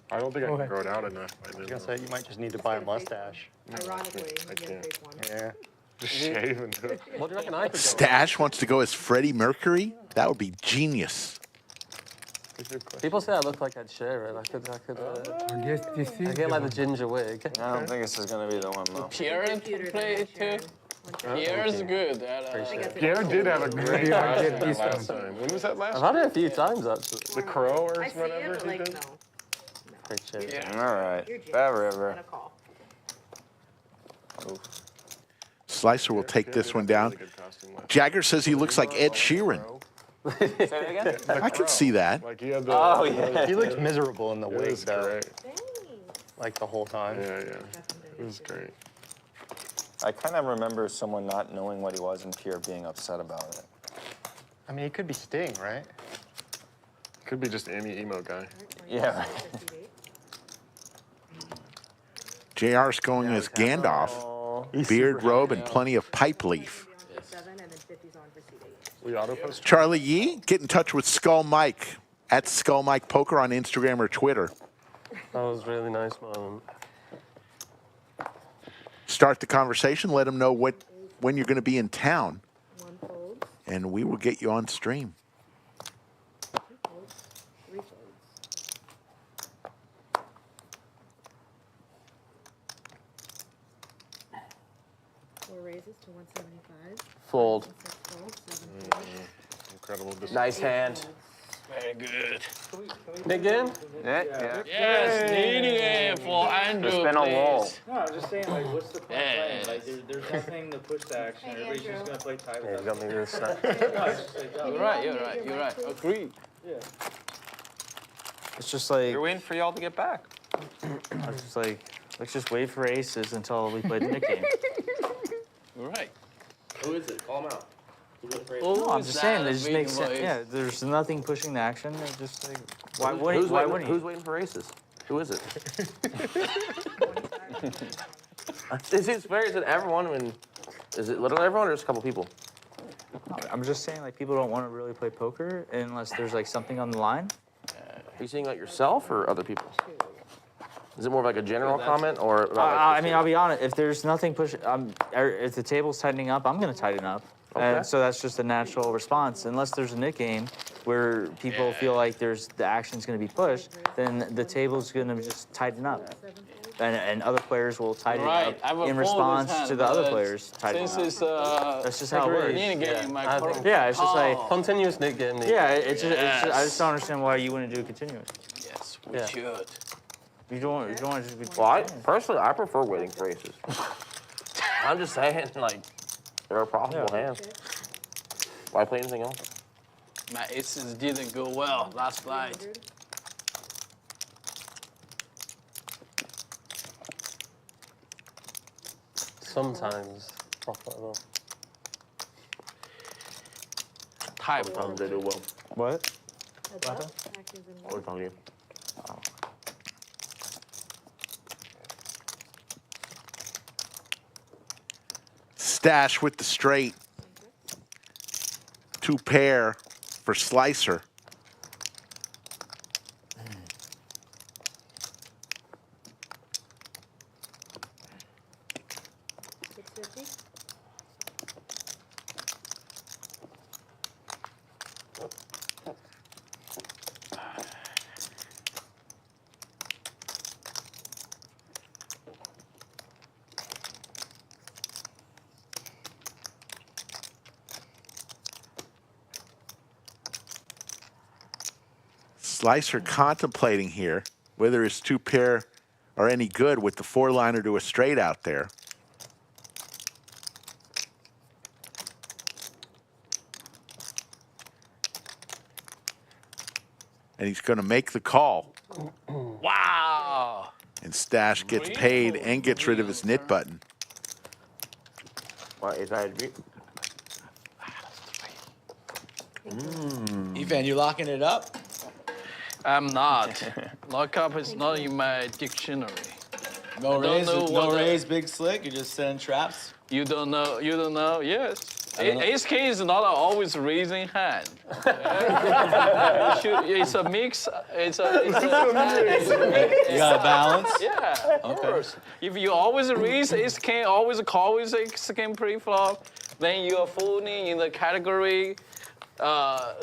I don't think I can grow it out enough. I was gonna say you might just need to buy a mustache. Ironically, I you get a can't. fake one. Yeah. Just shave and do it. What do you reckon I could go? Stache wants to go as Freddie Mercury. That would be genius. People say I look like Ed Sheeran. I could I guess this is I get like the ginger wig. I don't think this is going to be the one, Mo. Pierre play it too. Pierre's good. Pierre did have a great Maybe I'll get costume this last one. time. When was that last I've time? had it a few times actually. The Crow or I see whatever it, but he like, did? no. Appreciate it. All right. You're Bad James. River. And a call. Slicer will take this one down. Jagger says he looks like Ed Sheeran. Say that again? I can see that. Like he had the. Oh, yeah. He looked miserable in the It wig was though. great. Like the whole time. Yeah. It was great. I kind of remember someone not knowing what he was and Pierre being upset about it. I mean, it could be Sting, right? Could be just any emo guy. Yeah. JR's going as Gandalf. Beard, robe, and plenty of pipe leaf. We auto post. Charlie Yee, get in touch with Skull Mike at Skull Mike Poker on Instagram or Twitter. That was really nice, man. Start the conversation. Let them know when you're going to be in town, and we will get you on stream. to 175. Fold. 6 folds, 7 folds. Incredible discipline. Nice hand. Very good. Again? Yeah. Yes, needing it for Andrew. It's been a lull. No, I'm just saying, like, what's the point of playing? Like, there's nothing to push the action. Everybody's just gonna play tight with got me this side. You're right. Agreed. Yeah. It's just like, You're waiting for y'all to get back. it's just like, let's just wait for aces until we play the Nick game. You're right. Who is it? Call him out. No, I'm just saying, it just makes sense. Yeah, there's nothing pushing the action. It's just like, why wouldn't he? Who's waiting for aces? Who is it? Is it fair? Is it everyone? Is it literally everyone or just a couple people? I'm just saying, like, people don't want to really play poker unless there's like something on the line. Are you saying like yourself or other people? Is it more of like a general comment or? About I mean, I'll be honest. If there's nothing pushing, if the table's tightening up, I'm gonna tighten up. Okay. And so that's just a natural response. Unless there's a Nick game where people feel like the action's gonna be pushed, then the table's gonna just tighten up. And other players will tighten up in response to the other players tightening up. That's just how it works. Yeah, it's just like continuous Nick game. Yeah, it's just, I just don't understand why you wouldn't do it continuous. Yes, we should. You don't want to just be. Well, personally, I prefer waiting for aces. I'm just saying, like, they're a profitable hand. Why play anything else? My aces didn't go well last night. Sometimes profitable. Sometimes they do well. What? We're telling you. Stache with the straight. 2 pair for Slicer. Slicer contemplating here whether his 2 pair are any good with the 4-liner to a straight out there. And he's going to make the call. Wow. And Stache gets paid and gets rid of his knit button. What is that? Efan, you locking it up? I'm not. Lockup is not in my dictionary. No raise, big slick. You just send traps. You don't know. You don't know. Yes. Ace King is not always raising hand. It's a mix. It's a mix. You got a balance. Yeah, of course. If you always raise Ace King, always call with Ace King pre-flop, then you are falling in the category.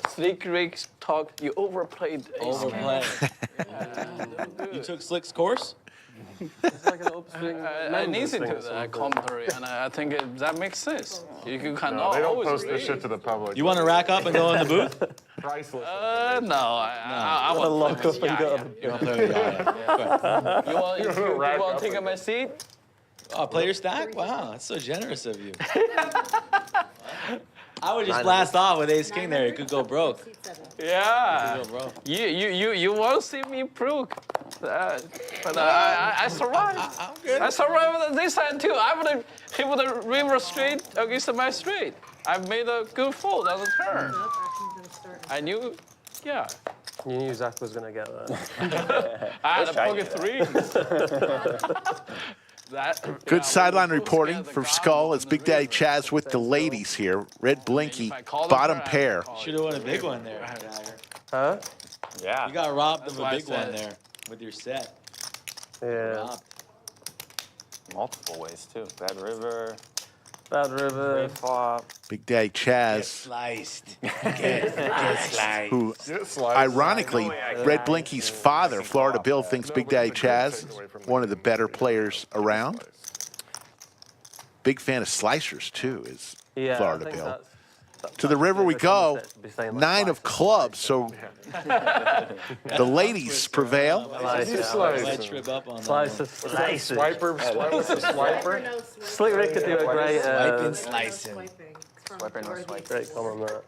Slick Rick talk, you overplayed Ace King. You took Slick's course? It's like an open I listened to that commentary, and I think that makes sense. You cannot No, they don't always post this raise. shit to the public. You want to rack up and go in the booth? Priceless. No, I want to play Yaya. You want to play with Yaya? You want to take my seat? Oh, play your stack? Wow, that's so generous of you. I would just blast off with Ace King there. It could go broke. Yeah. You want to see me broke? But I survived. I'm good. I survived this hand too. He would have river straight against my straight. I made a good fold on the turn. I knew, yeah. You knew Zach was gonna get that. I had a pocket 3. Good sideline reporting from Skull. It's Big Daddy Chaz with the ladies here. Red Blinky, bottom pair. Should have won a big one there, Jagger. Huh? Yeah. You got robbed of a big one there with your set. Yeah. Multiple ways too. Bad river. Bad river. Flop. Big Daddy Chaz, Sliced. who ironically, Red Blinky's father, Florida Bill, thinks Big Daddy Chaz one of the better players around. Big fan of slicers, too, is Yeah, Florida I think Bill. that's To the river we go, 9 of clubs, so the ladies prevail. Slicer. Swiper, swiper. Slick Rick could do a great. Swiping, slicing. Swiper, no swipe. Great comment on that.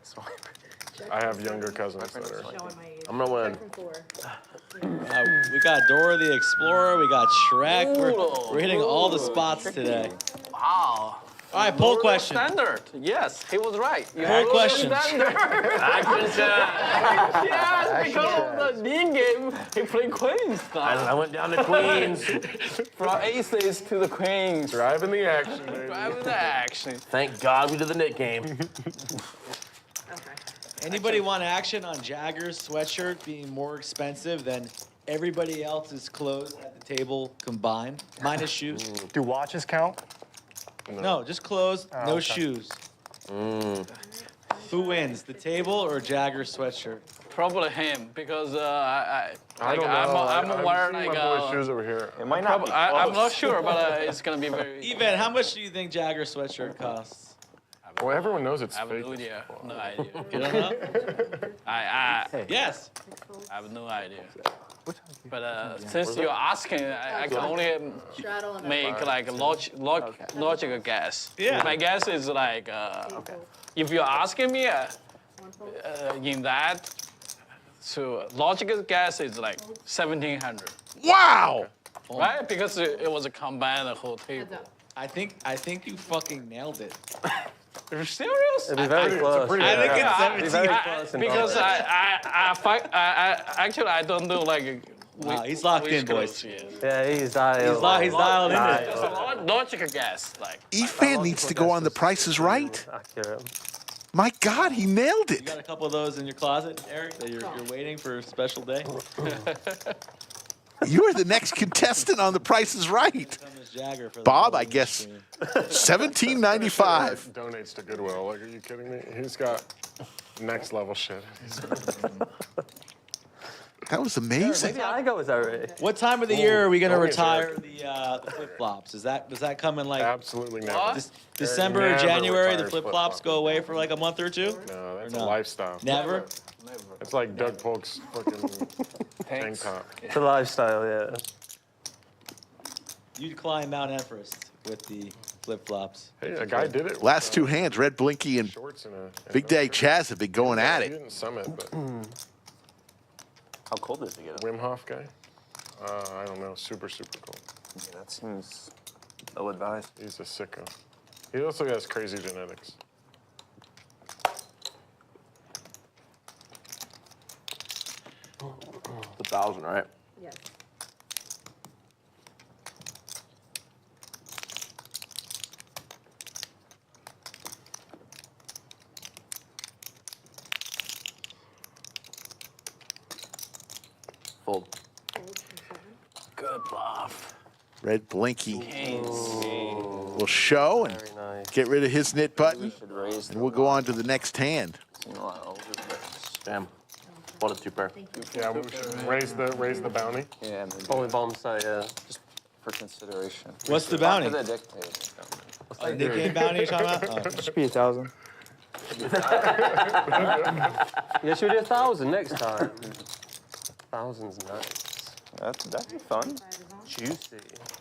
I have younger cousins that are. I'm gonna win. We got Dora the Explorer. We got Shrek. We're hitting all the spots today. Wow. All right, poll question. Standard. Yes, he was right. You Poll ruled question. Standard. Action shot. Yes, because of the Neeme game, he played queens. I went down to queens. From aces to the queens. Driving the action, baby. Driving the action. Thank God we did the knit game. Anybody want action on Jagger's sweatshirt being more expensive than everybody else's clothes at the table combined, minus shoes? Do watches count? No, just clothes, no okay. shoes. Who wins, the table or Jagger's sweatshirt? Probably him, because I I don't know. I'm aware, I've seen like, my boy's shoes over here. It might not be I'm not close. sure, but it's gonna be very. Even, how much do you think Jagger's sweatshirt costs? Well, everyone knows it's I have fake. no idea. No idea. You don't know? Yes. I have no idea. But since you're asking, I can only make like a logical guess. Yeah. My guess is like, if you're asking me in that, so logical guess is like 1,700. Wow! Right? Because it was a combined the whole table. I think you fucking nailed it. Are you serious? It'd be very close. I think it's 17. Because actually I don't do like. Wow, he's locked in, boys. Yeah, he's dialed. He's dialed in it. It's a logical guess, like. Efan needs to go on The Price is Right. Accurate. My God, he nailed You it. got a couple of those in your closet, Eric, that you're waiting for a special day? You are the next contestant on The Price is Right. Jagger for the Bob, I guess, $17.95. Donates to Goodwill. Like, are you kidding me? He's got next level shit. That was amazing. Maybe I go with Eric. What time of the year are we going to Only retire the flip-flops? Does that come in like Absolutely never. December or Never January? The retires flip-flops go away for like a month or two? No, that's no? a lifestyle. Never? It's like Doug Polk's fucking tank top. It's a lifestyle, yeah. You'd climb Mount Everest with the flip-flops. Hey, a guy did it. Last two hands, Red Blinky and Shorts and a Big Day Chaz have been going at He it. didn't summit, but How cold is it get? Wim Hof guy. I don't know. Super cold. Yeah, that seems ill-advised. He's a sicko. He also has crazy genetics. It's 1,000, right? Yes. Fold. Good bluff. Red Blinky Kings. will show and Very nice. get rid of his knit button, Should raise and we'll go on to the next hand. Damn. 1 of 2 pair. Yeah, we should raise the bounty. Yeah, maybe. Only bomb site, yeah. Just for consideration. What's the bounty? After the dictate. The Nick game bounty you're talking about? Oh. Should be 1,000. Yeah, should we do 1,000 next time? 1,000's nice. That'd be fun. Juicy.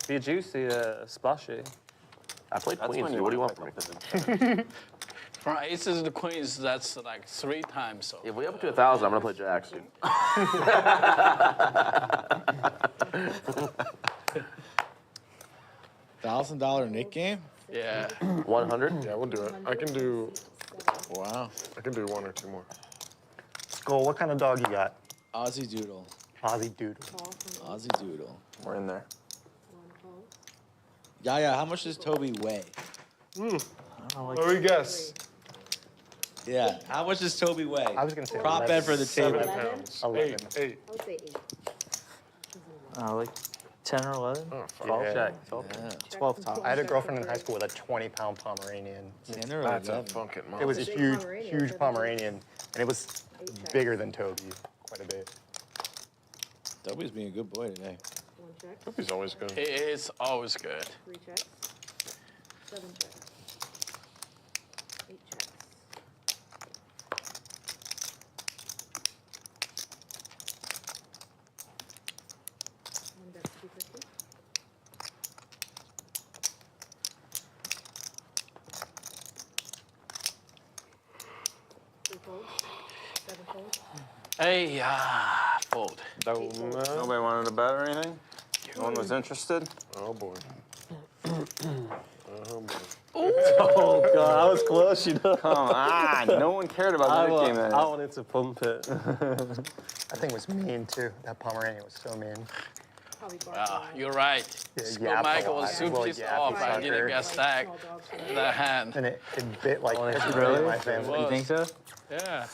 Be a juicy, splashy. I played That's queens. when Dude. What do you want pick from me? up the- From aces to queens, that's like 3 times so. If we up to 1,000, I'm gonna play jacks, dude. $1,000 Nick game? Yeah. 100. Yeah, we'll do it. I can do Wow. 1 or 2 more. Skull, what kind of dog you got? Aussie Doodle. Aussie Doodle. Aussie Doodle. We're in there. Yaya, how much does Toby weigh? What do we guess? Yeah, how much does Toby weigh? I was gonna say Prop 11. bet for the 7 table. pounds. 11. 8. I would say 8. Like 10 or 11? Oh, fuck. 12 Yeah. check. 12 top. I had a girlfriend in high school with a 20-pound Pomeranian. 10 or That's a 11. fucking It was a Big huge, Pomeranian, huge so Pomeranian, and it was bigger than Toby, quite a bit. Toby's being a good boy today. 1 check. He's always good. It's always good. 3 checks. 7 checks. 8 checks. One bet 250. 3 folds. 7 folds. Hey, fold. Nobody wanted to bet or anything? No one was interested? Oh boy. Oh god, I was close, you know. Come on, no one cared about the game then. I wanted to pump it. That thing was mean too. That Pomeranian was so mean. You're right. Michael was super pissed off. I didn't get stacked in the hand. And it bit like everybody in my family. You think so? Yeah.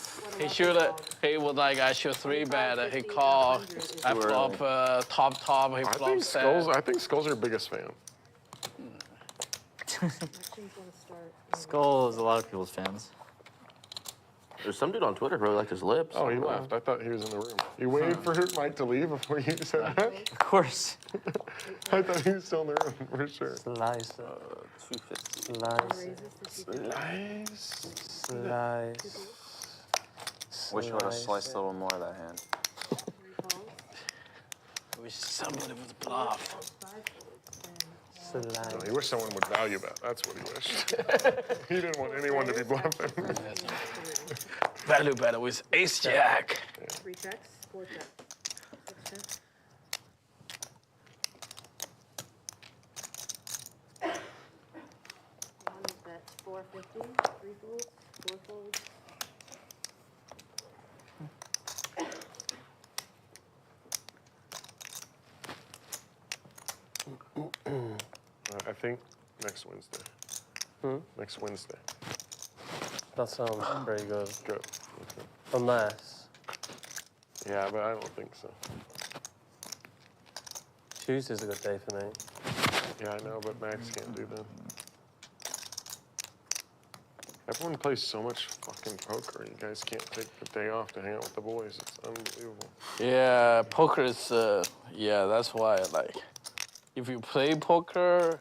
He was like, I should 3-bet. He called. I flop top. He flop set. I think Skull's your biggest fan. Skull is a lot of people's fans. There's some dude on Twitter who really liked his lips. Oh, he left. I thought he was in the room. You waited for Mike to leave before you said that? Of course. I thought he was still in the room, for sure. Slice. 250. Slice. Wish I would have sliced a little more of that hand. I wish somebody would bluff. No, he wished someone would value bet. That's what he wished. He didn't want anyone to be bluffing. Value bet with ace jack. 3 checks. 4 checks. 6 checks. One bet 450. 3 folds. 4 folds. I think next Wednesday. Next Wednesday. That sounds pretty good. Good. Okay. Unless Yeah, but I don't think so. Tuesday's a good day for me. Yeah, I know, but Max can't do that. Everyone plays so much fucking poker. You guys can't take the day off to hang out with the boys. It's unbelievable. Yeah, poker is, yeah, that's why, like, if you play poker,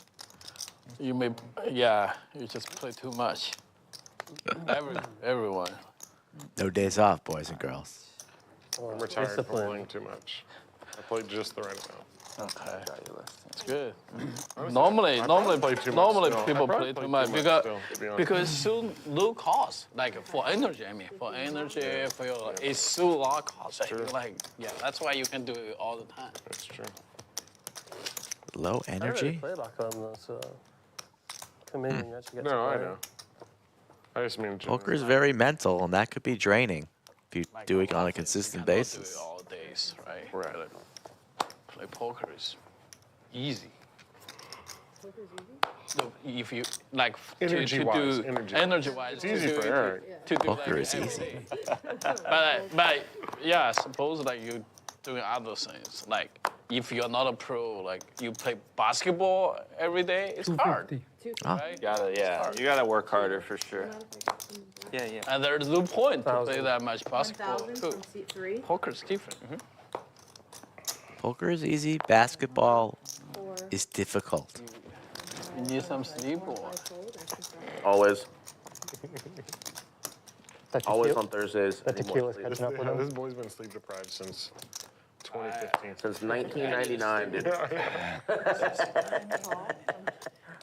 you may, you just play too much. Everyone. No days off, boys and girls. I'm retired from playing too much. I played just the right amount. Okay. It's good. Normally people play too much because it's so low cost. Like for energy, for your, it's so low cost. Like, yeah, that's why you can do it all the time. That's true. Low I really energy? play like on this comedian. You actually get to No, I play. know. I just mean Poker is very mental, and that could be draining if you do it on a consistent basis. Do it all days, right? Right. Play poker is easy. Poker's easy? No, if you like Energy-wise, energy-wise, it's easy for Eric. To do Poker like is easy. but yeah, suppose like you doing other things. Like if you're not a pro, like you play basketball every day, it's hard. Right? You gotta work harder for sure. Yeah. And there's no point to play that much basketball 1,000 too. from seat 3. Poker's different. Poker is easy. Basketball 4. is difficult. You need some sleep or? Always. That Always tequila- on Thursdays. That tequila's catching up with him. This boy's been sleep deprived since 2015. Since 1999, dude.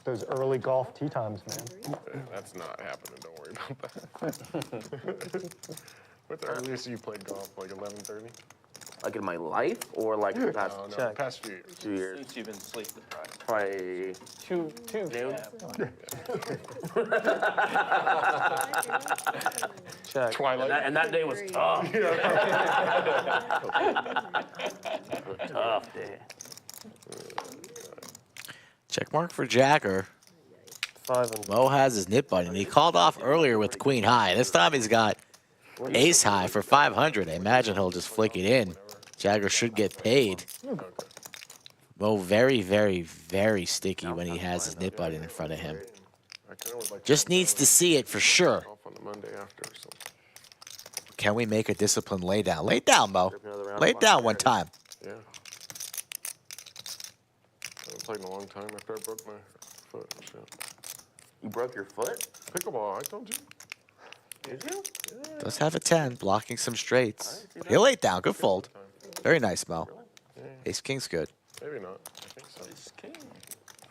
Those early golf tee times, man. That's not happening. Don't worry about that. What's the earliest you played golf? Like 11:30? Like in my life or like the past No, past few years. 2 years? Since you've been sleep deprived. Probably Two June. Check. Twilight. And that day was tough. Tough day. Check mark for Jagger. 5 and Mo has his nip button. He called off earlier with queen high. This time he's got ace high for 500. I imagine he'll just flick it in. Jagger should get paid. Mo very, very, very sticky when he has his nip button in front of him. Just needs to see it for sure. Off on the Monday after or something. Can we make a disciplined lay down? Lay down, Mo. Lay down one time. Yeah. I haven't played in a long time after I broke my foot and shit. You broke your foot? Pickleball, I told you. Did you? Does have a 10, blocking some straights. But he'll lay it down. Good fold. Very nice, Mo. Ace King's good. Maybe not. I think so. Ace king.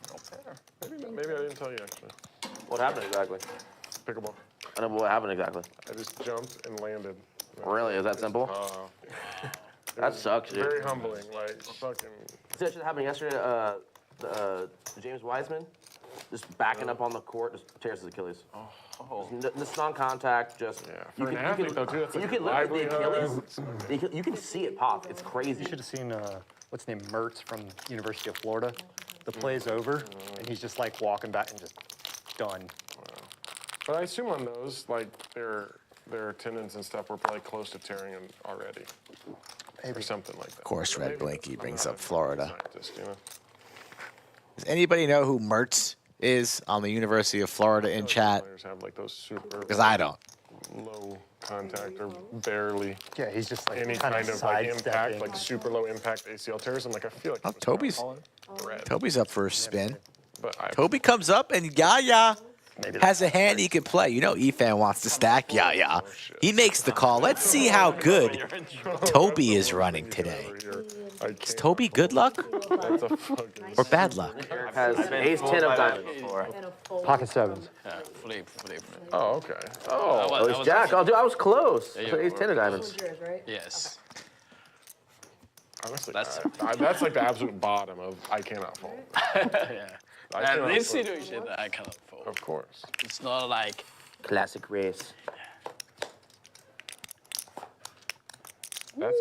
No pair. Maybe I didn't tell you actually. What happened exactly? Pickleball. I don't know what happened exactly. I just jumped and landed. Really? Is that simple? That sucks, dude. Very humbling. Like fucking. See that shit happened yesterday? James Wiseman, just backing up on the court, just tears his Achilles. This non-contact, just For an athlete though too, that's you like can look at the livelihood. Achilles. You can see it pop. It's crazy. You should have seen what's his name, Mertz from University of Florida. The play's over, and he's just like walking back and just done. But I assume on those, like their tendons and stuff were probably close to tearing them already, or something like that. Of course, Red Maybe Blinky I'm brings not up a Florida. scientist, you know? Does anybody know who Mertz is on the University of Florida in chat? Players have like those super. Because I don't. Low contact or barely. Yeah, he's just like any kind of like impact, like super low impact ACL tears. I'm like, I feel like. Oh, Toby's up for a spin. But Toby comes up and Yaya has a hand he can play. You know Efan wants to stack Yaya. He makes the call. Let's see how good Toby is running today. Is Toby good luck or bad luck? Has ace 10 of diamonds. Pocket sevens. Yeah, flip. Oh, okay. Oh, it's Jack. Oh, dude, I was close. Ace 10 of diamonds. Yes. Honestly, that's like the absolute bottom of I cannot fold. Yeah. And this situation, I cannot fold. Of course. It's not like classic race. That's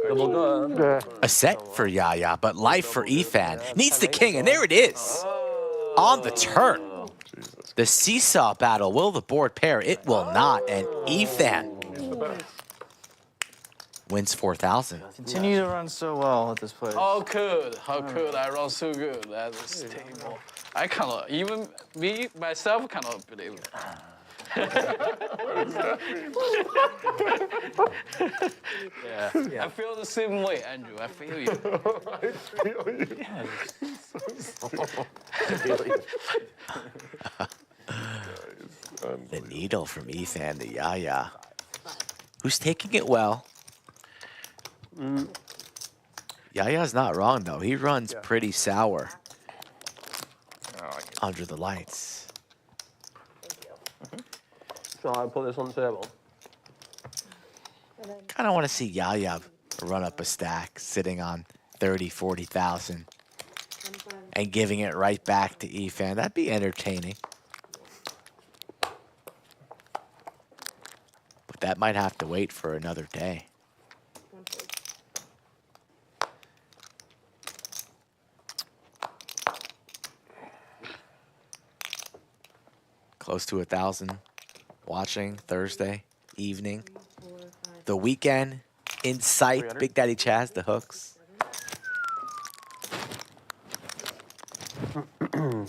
a set for Yaya, but life for Efan. Needs the king, and there it is. On the turn. The seesaw battle. Will the board pair? It will not. And Efan wins 4,000. Continue to run so well at this place. how could I run so good at this table? I cannot, even me, myself cannot believe it. Yeah. I feel the same way, Andrew. I feel you. I feel you. The needle from Efan to Yaya, who's taking it well. Yaya's not wrong, though. He runs pretty sour under the lights. Shall I put this on the table? Kind of want to see Yaya run up a stack, sitting on 30, 40,000, and giving it right back to Efan. That'd be entertaining. But that might have to wait for another day. Close to 1,000 watching Thursday evening. The weekend in sight. Big Daddy Chaz, the hooks. You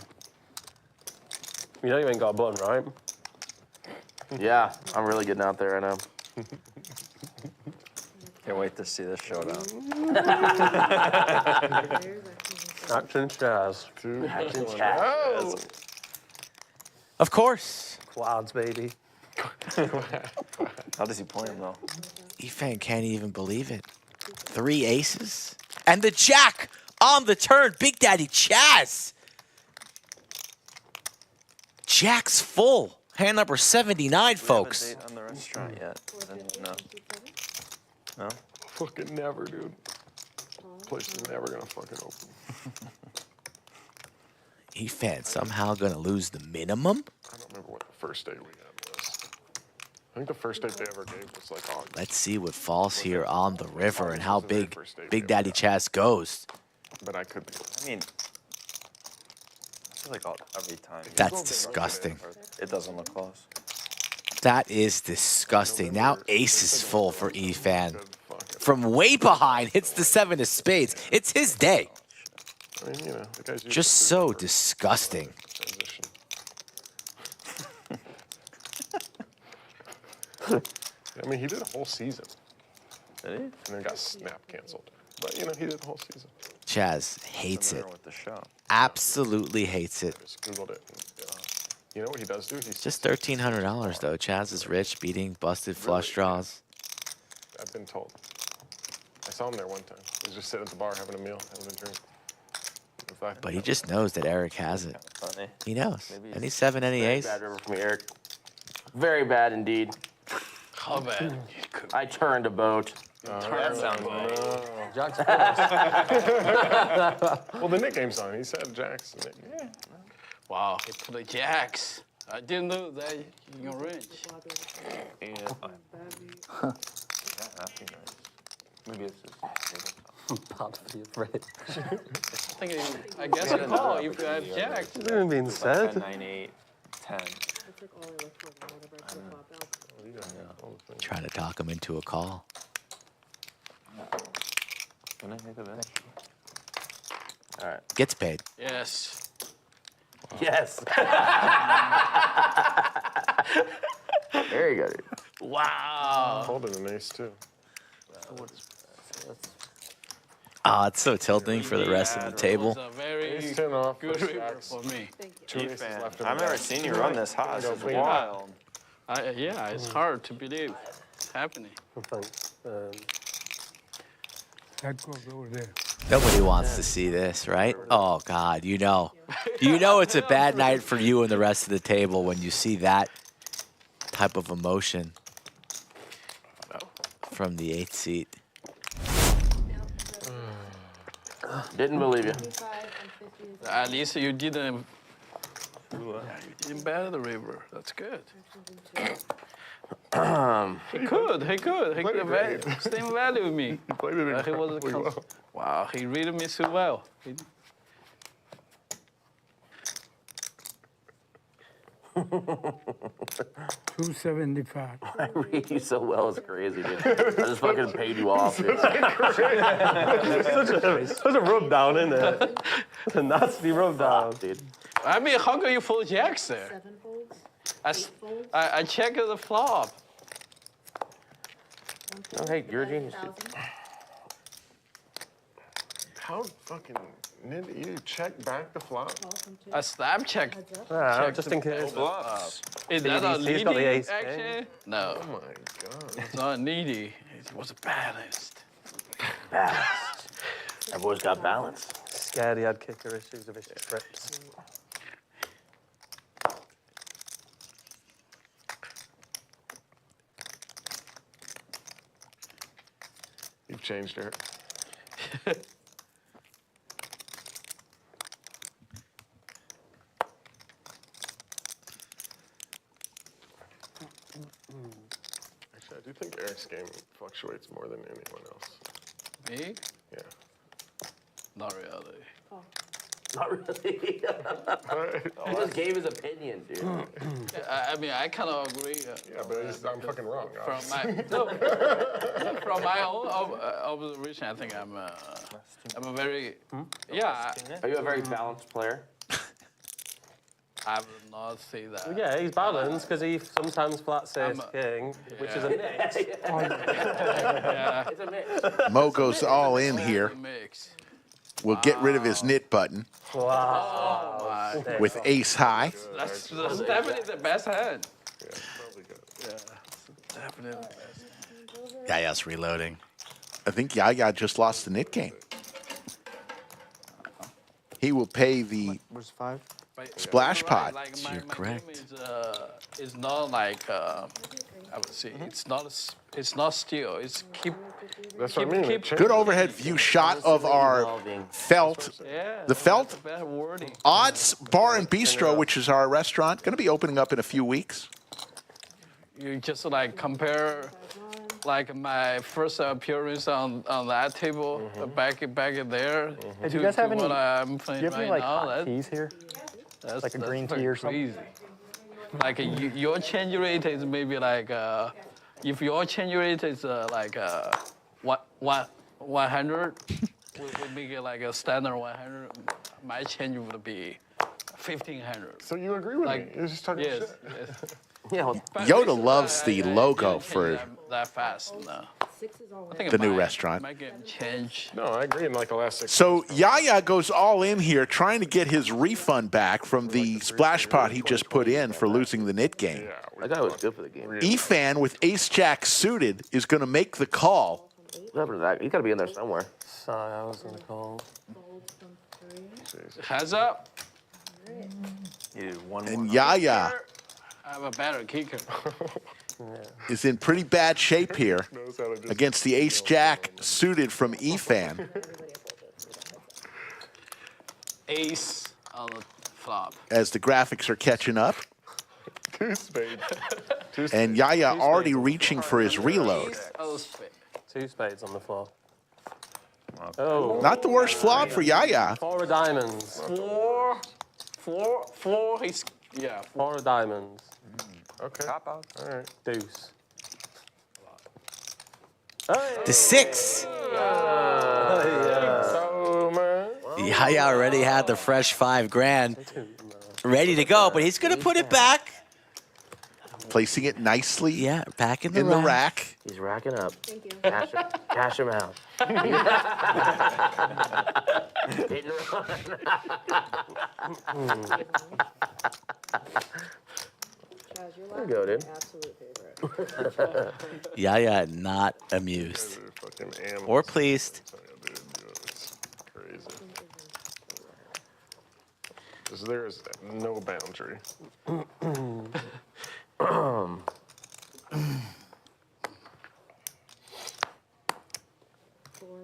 know you ain't got a button, right? Yeah, I'm really getting out there, I know. Can't wait to see this showdown. Action Chaz. Action Chaz. Of course. Quads, baby. How does he play him, though? Efan can't even believe it. 3 aces. And the jack on the turn. Big Daddy Chaz. Jack's full. Hand number 79, folks. Do we have a date on the restaurant yet? No. Fucking never, dude. Place is never gonna fucking open. Efan somehow gonna lose the minimum? I don't remember what the first date we had was. I think the first date they ever gave was like August. Let's see what falls here on the river and how big Big Daddy Chaz goes. But I could be. I mean, I feel like every time. That's disgusting. It doesn't look close. That is disgusting. Now ace is full for Efan. From way behind, hits the 7 of spades. It's his day. I mean, you know, the guy's Just so disgusting. I mean, he did a whole season. Did he? And then got snap canceled. But, you know, he did the whole season. Chaz hates it. With the show. Absolutely hates it. Just Googled it. And, You know what he does do? He's Just $1,300 though. Chaz is rich, beating busted flush draws. I've been told. I saw him there one time. He was just sitting at the bar having a meal, having a drink. But he just knows that Eric has it. Funny. He knows. Any 7, any Very ace? bad river from Eric. Very bad indeed. How bad? I turned a boat. That sounds right. Well, the nickname's on. He said Jack's nickname. Yeah. Wow, he put a jacks. I didn't know that in your range. Yeah. That'd be nice. Maybe it's just. Part of your fridge. I guess you call if you have jacks. It hasn't been said. 10, 9, 8, 10. Trying to talk him into a call. Can I hit it? All right. Gets paid. Yes. Yes. There you go, dude. Wow. Holding an ace, too. Ah, it's so tilting for the rest of the table. It's a very Ace 10 off. good river for me. Two aces left in the I've never deck. seen you run this hot. This is wild. Yeah, it's hard to believe it's happening. That goes over there. Nobody wants to see this, right? Oh, God, you know. You know it's a bad night for you and the rest of the table when you see that type of emotion from the 8th seat. Didn't believe you. At least you didn't. You didn't bet the river. That's good. He could. He could have same value with me. He played it He was incredibly well. Wow, he read me so well. 275. I read you so well, it's crazy, dude. I just fucking paid you off, dude. Such a rub down, isn't it? It's a nasty rub down. Dude. I mean, how can you fold jacks there? 7 folds. I checked the flop. Oh, hey, you're a genius, dude. How fucking you check back the flop? I slap check. Just in case. Is that a BDC's leading got the ace action? king. No. Oh my god. It's not needy. It was balanced. Balanced. Everyone's got balance. Scared he had kicker issues of his trips. You've changed her. Actually, I do think Eric's game fluctuates more than anyone else. Me? Yeah. Not really. Not really. He just gave his opinion, dude. I mean, I kind of agree. Yeah, but I'm fucking wrong. From my own observation, I think I'm a very yeah. Are you a very balanced player? I would not say that. Well, yeah, he's balanced because he sometimes flat says king, which is a mix. Yeah. It's a mix. Mo goes all in here. Mix. Will get rid of his knit button Wow. Oh my. with ace high. That's definitely the best hand. Yeah, probably good. Yeah, definitely the best. Yaya's reloading. I think Yaya just lost the knit game. He will pay the Where's 5? splash Right, pot. like You're my correct. game is not like I would say it's not steel. It's keep. That's what I mean. Keep, Good overhead view shot of our felt. yeah. The felt Better wording. Odds Bar and Bistro, which is our restaurant, going to be opening up in a few weeks. You just like compare, like my first appearance on that table back there. Hey, do you guys have any? What I'm Do playing you have any right like now? hot teas here? That's like a that's green tea pretty or something? crazy. Like your change rate is maybe like if your change rate is like 100, we make it like a standard 100. My change would be 1,500. So you agree with me? You're just talking yes, shit. Yes. Yeah, well, But Yoda recently, loves the I logo didn't change for- that fast. No. Sixes all I think the new might- restaurant. Might get change. No, I agree in like the last 6 So Yaya goes all in here trying to get his refund back from the splash pot he just put in for losing the knit game. That guy was good for the game. Efan with ace-jack suited is going to make the call. What happened to that? He's got to be in there somewhere. Sorry, I was going to call. Heads up. And Yaya I have a better kicker. is in pretty bad shape here against the ace-jack suited from Efan. Ace on the flop. As the graphics are catching up. 2 spades. And Yaya already reaching for his reload. Oh, spade. 2 spades on the floor. Oh. Not the worst flop for Yaya. 4 of diamonds. Four. He's yeah. 4 of diamonds. Okay. Cop out. All right. Deuce. The 6. So, man. Yaya already had the fresh 5 grand ready to go, but he's going to put it back. Placing it nicely back in the rack. He's racking up. Thank you. Cash him out. Hit and Chaz, your There you last go, is dude. my absolute favorite. Yaya not amused or pleased. Crazy. Because there is no boundary. 4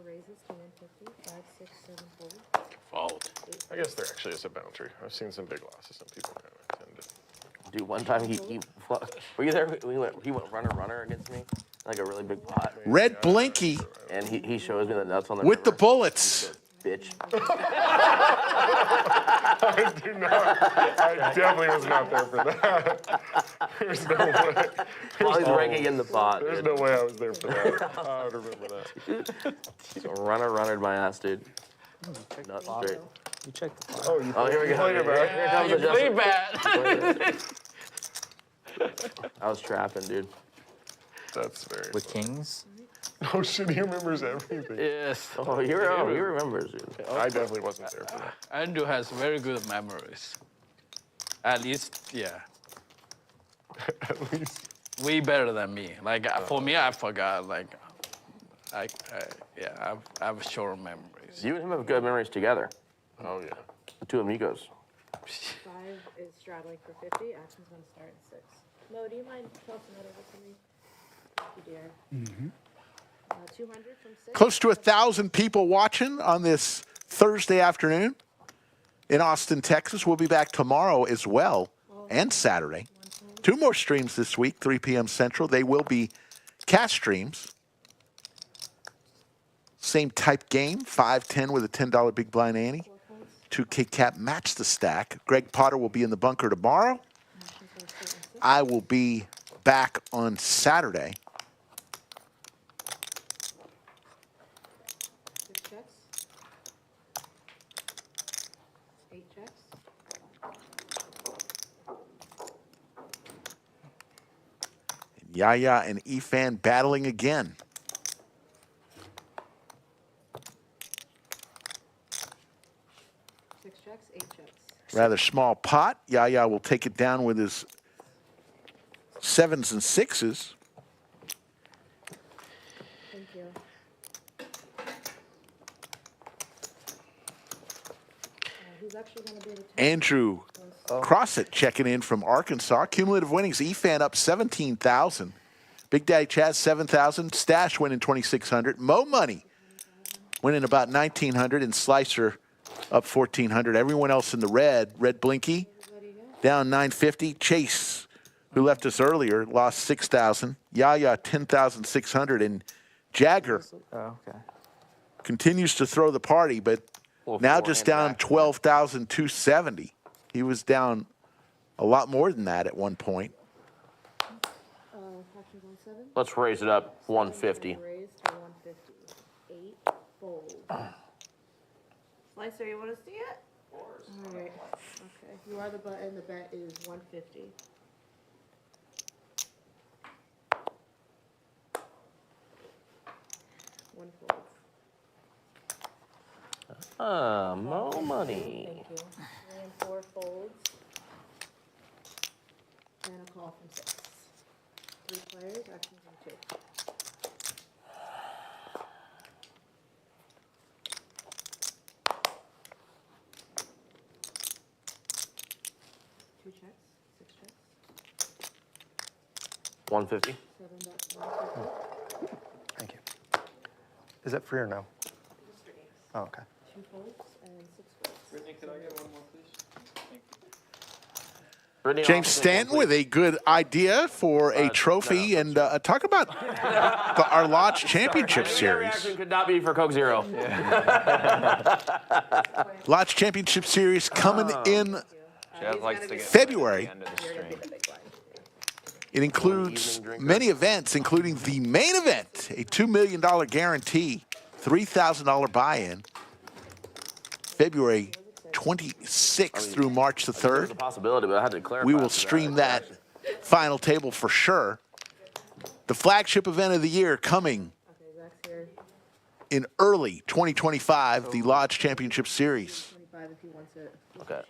raises to 150. 5, 6, 7 fold. Fold. I guess there actually is a boundary. I've seen some big losses. Some people kind of tend to. Dude, one time were you there? He went runner against me, like a really big pot. Red Blinky. And he shows me the nuts on the with the bullets. Bitch. I do not. I definitely was not there for that. There's no way. While he's ranking in the pot. There's no way I was there for that. I would remember that. So runnered my ass, dude. Nuts straight. You checked the pot. Oh, here we go. Played it back. Here comes the Pretty Justin. I was trapping, dude. That's very. With kings? Oh shit, he remembers everything. Yes. Oh, he remembers, dude. I definitely wasn't there for that. Andrew has very good memories. At least, yeah. At least. Way better than me. Like for me, I forgot. Like, I have short memories. You and him have good memories together. Oh yeah. The two amigos. 5 is straddling for 50. Action's going to start at 6. Mo, do you mind tossing that over to me? Thank you, dear. 200 from 6. Close to 1,000 people watching on this Thursday afternoon in Austin, Texas. We'll be back tomorrow as well and Saturday. 2 more streams this week, 3 p.m. Central. They will be cast streams. Same type game, 5-10 with a $10 big blind ante. 2K cap match the stack. Greg Potter will be in the bunker tomorrow. I will be back on Saturday. 6 checks. 8 checks. Yaya and Efan battling again. Rather small pot. Yaya will take it down with his 7s and 6s. Thank you. Who's actually going to be the Andrew Crossett checking in from Arkansas. Cumulative winnings, Efan up 17,000. Big Daddy Chaz 7,000. Stache winning 2,600. Moe Money winning about 1,900. And Slicer up 1,400. Everyone else in the red. Red Blinky down 950. Chase, who left us earlier, lost 6,000. Yaya 10,600. And Jagger continues to throw the party, but now just down 12,270. He was down a lot more than that at one point. Let's raise it up 150. Raised to 150. 8 fold. Slicer, you want to see it? All right. Okay. You are the button. The bet is 150. Moe Money. Thank you. 3 and 4 folds. And a call from 6. 3 players, actions on 2. Two checks, 6 checks. 150. 7 bucks, 150. Thank you. Is that free or no? Oh, okay. 2 folds and 6 folds. Brittany, could I get one more, please? Brittany James also Stanton with a good idea for a trophy. And talk about our Lodge Championship That Series. reaction could not be for Coke Zero. Lodge Championship Series coming in Chaz likes to get February. at the end of the stream. It includes many events, including the main event, a $2 million guarantee, $3,000 buy-in, February 26th through March the There's 3rd. a possibility, but I had to clarify. We will stream that final table for sure. The flagship event of the year coming Okay, Zach's here. in early 2025, the Lodge Championship Series. 25 if he wants it. Okay.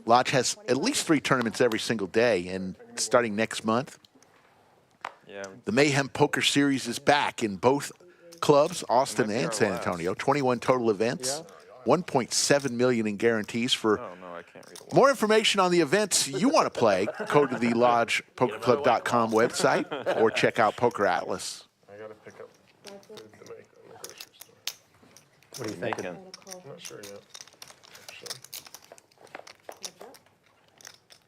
Lodge has at least 3 tournaments every single day, and starting next month, Yeah. the Mayhem Poker Series is back in both clubs, Austin and San Antonio. 21 total events, 1.7 million in guarantees. For Oh, no, I can't read a lot. more information on the events you want to play, go to the LodgePokerClub.com website or check out Poker Atlas. I gotta pick up food to make on the grocery store. What are you thinking? I'm not sure yet. Actually.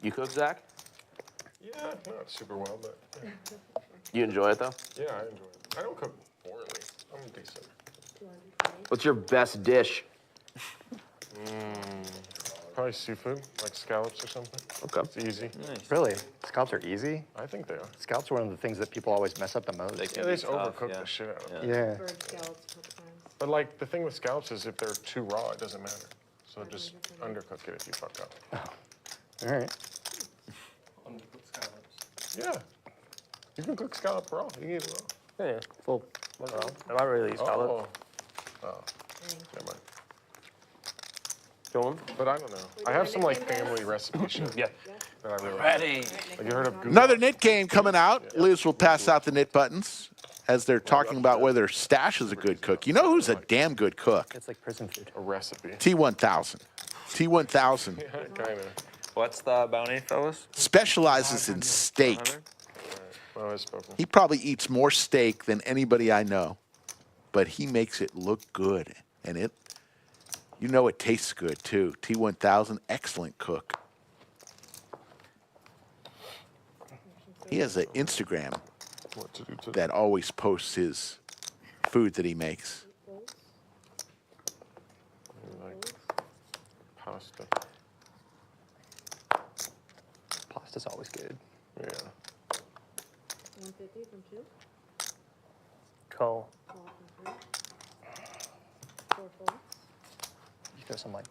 You cook, Zach? Yeah, not super well, but yeah. You enjoy it, though? Yeah, I enjoy it. I don't cook poorly. I'm decent. What's your best dish? Probably seafood, like scallops or something. Okay. It's easy. Really? Scallops are easy? I think they are. Scallops are one of the things that people always mess up the most. Yeah, they just overcook the shit out of it. Yeah. Bird scallops a couple times. But like the thing with scallops is if they're too raw, it doesn't matter. So just undercook it if you fuck up. All right. Yeah. You can cook scallop raw. You can eat it raw. Yeah, full. Am I really scallop? Oh. Oh. Never mind. Go on. But I don't know. I have some like family recipe shit. Yeah. That I really Ready. like. Like you heard of Google? Another knit game coming out. Liz will pass out the knit buttons as they're talking about whether Stache is a good cook. You know who's a damn good cook? It's like prison food. A recipe. T1000. T1000 Yeah, kind of. What's the bounty, fellas? specializes in steak. Well, I spoken. He probably eats more steak than anybody I know, but he makes it look good. And it, you know it tastes good too. T1000, excellent cook. He has an Instagram What to do to that always posts his food that he makes. like pasta. Pasta's always good. Yeah. 150 from 2. Call. Call from 3. 4 folds. You throw some like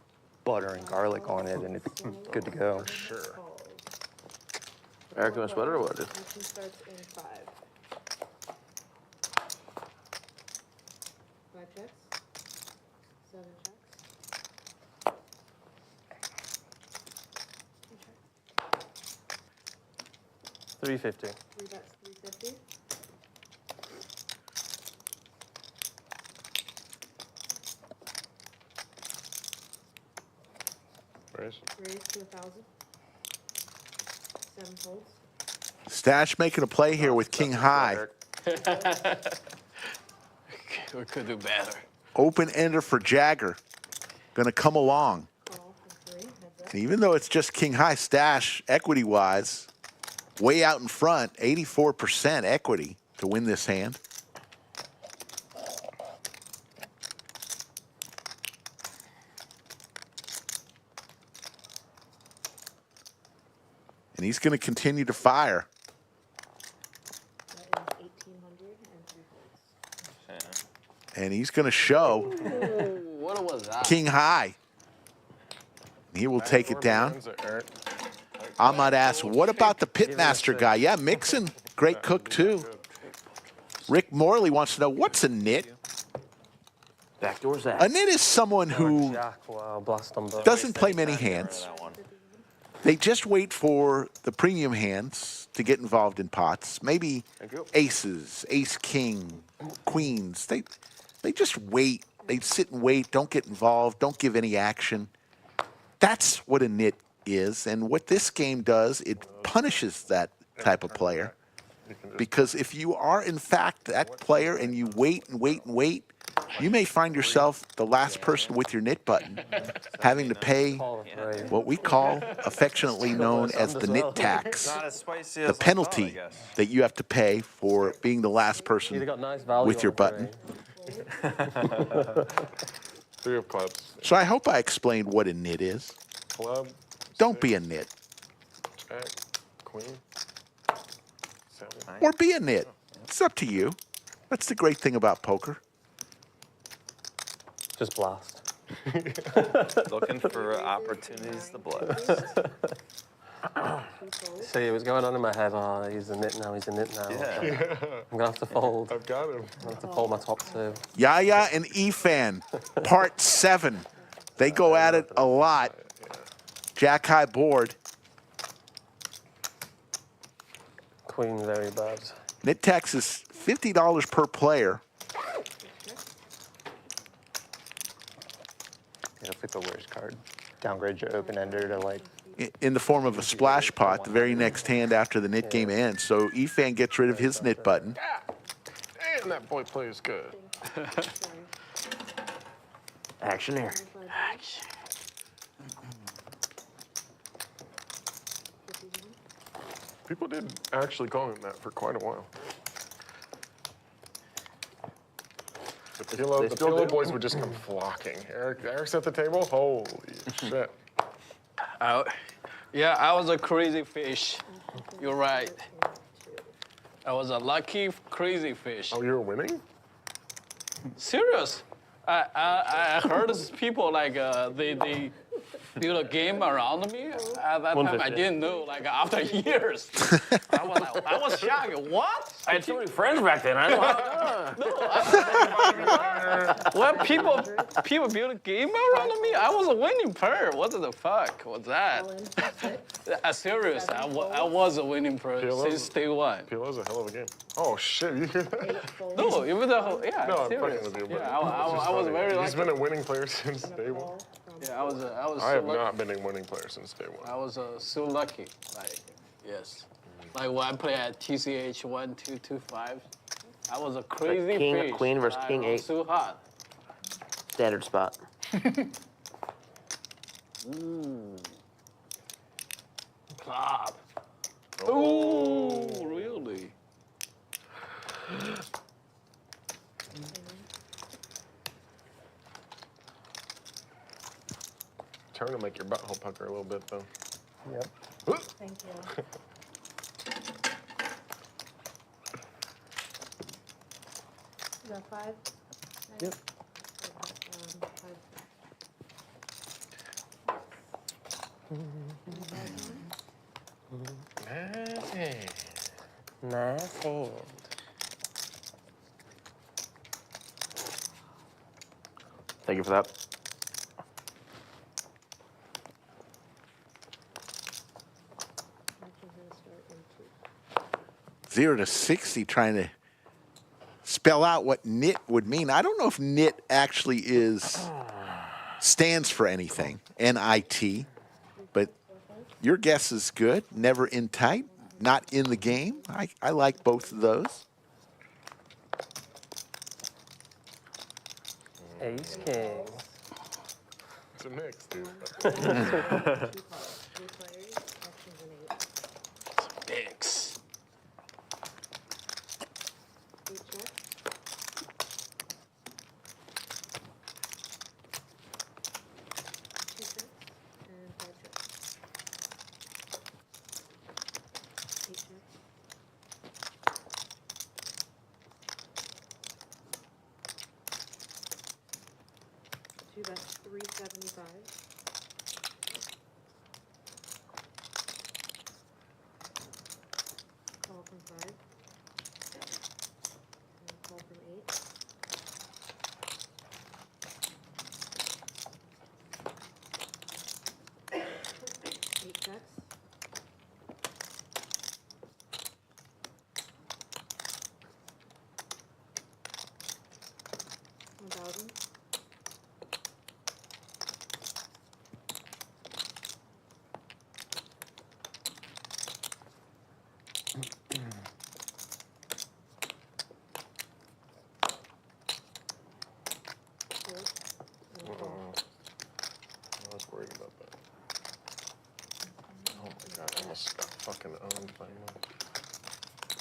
butter and garlic on it and it's good to go. Sure. Eric, you want a sweater or what? Action starts in 5. 5 checks. 7 checks. 2 checks. 350. 3 bets, 350. Raise. Raise to 1,000. 7 folds. Stache making a play here with King High. We could do better. Open ender for Jagger. Gonna come along. Call from 3. Heads up. And even though it's just King High, Stache, equity-wise, way out in front, 84% equity to win this hand. And he's going to continue to fire. That is 1,800 and 3 folds. And he's going to show What was that? King High. He will take it down. Ahmad asks, what about the Pitmaster guy? Yeah, Mixon, great cook too. Rick Morley wants to know, what's a knit? Backdoor's that. A nit is someone who doesn't play many hands. They just wait for the premium hands to get involved in pots. Maybe aces, ace, king, queens. They just wait. They sit and wait, don't get involved, don't give any action. That's what a nit is. And what this game does, it punishes that type of player. Because if you are, in fact, that player and you wait and wait and wait, you may find yourself the last person with your nit button having to pay what we call, affectionately known as the nit tax, the penalty that you have to pay for being the last person with your button. 3 of clubs. So I hope I explained what a nit is. Club. Don't be a nit. Jack. Queen. 7. Or be a nit. It's up to you. That's the great thing about poker. Just blast. Looking for opportunities to blast. See, it was going on in my head. Oh, he's a nit now. He's a nit now. Yeah. I'm gonna have to fold. I've got him. I have to fold my top 2. Yaya and Efan, part 7. They go at it a lot. Jack high board. Queen very bad. Nit tax is $50 per player. Yeah, pick the worst card. Downgrade your open-ender to like... In the form of a splash pot the very next hand after the nit game ends. So Efan gets rid of his nit button. Damn, that boy plays good. Action here. People did actually call him that for quite a while. The Pillow boys would just come flocking. Eric's at the table? Holy shit. Yeah, I was a crazy fish. You're right. I was a lucky crazy fish. Oh, you were winning? Serious? I heard people like they build a game around me. At that time, I didn't know. Like after years, I was shocked. What? I had so many friends back then. I don't know. What people build a game around me? I was a winning player. What the fuck was that? Serious? I was a winning player since day one. Pilo's a hell of a game. Oh shit! You hear that? No, even though No, I'm serious. fucking with you. Yeah, I was very lucky. He's been a winning player since day one. Yeah, I was. I have not been a winning player since day one. I was so lucky. Like, yes. Like when I play at TCH 1225, I was a crazy King, fish. Queen versus King 8. So hot. Standard spot. Club. Oh, really? Turn to make your butthole pucker a little bit, though. Yep. Thank you. Is that 5? Yep. Nice hand. Thank you for that. Zero to 60, trying to spell out what nit would mean. I don't know if nit actually stands for anything, N-I-T, but your guess is good. Never in tight, not in the game. I like both of those. Ace king. It's a mix, dude. Mix. That's 375. Call from 5. And call from 8.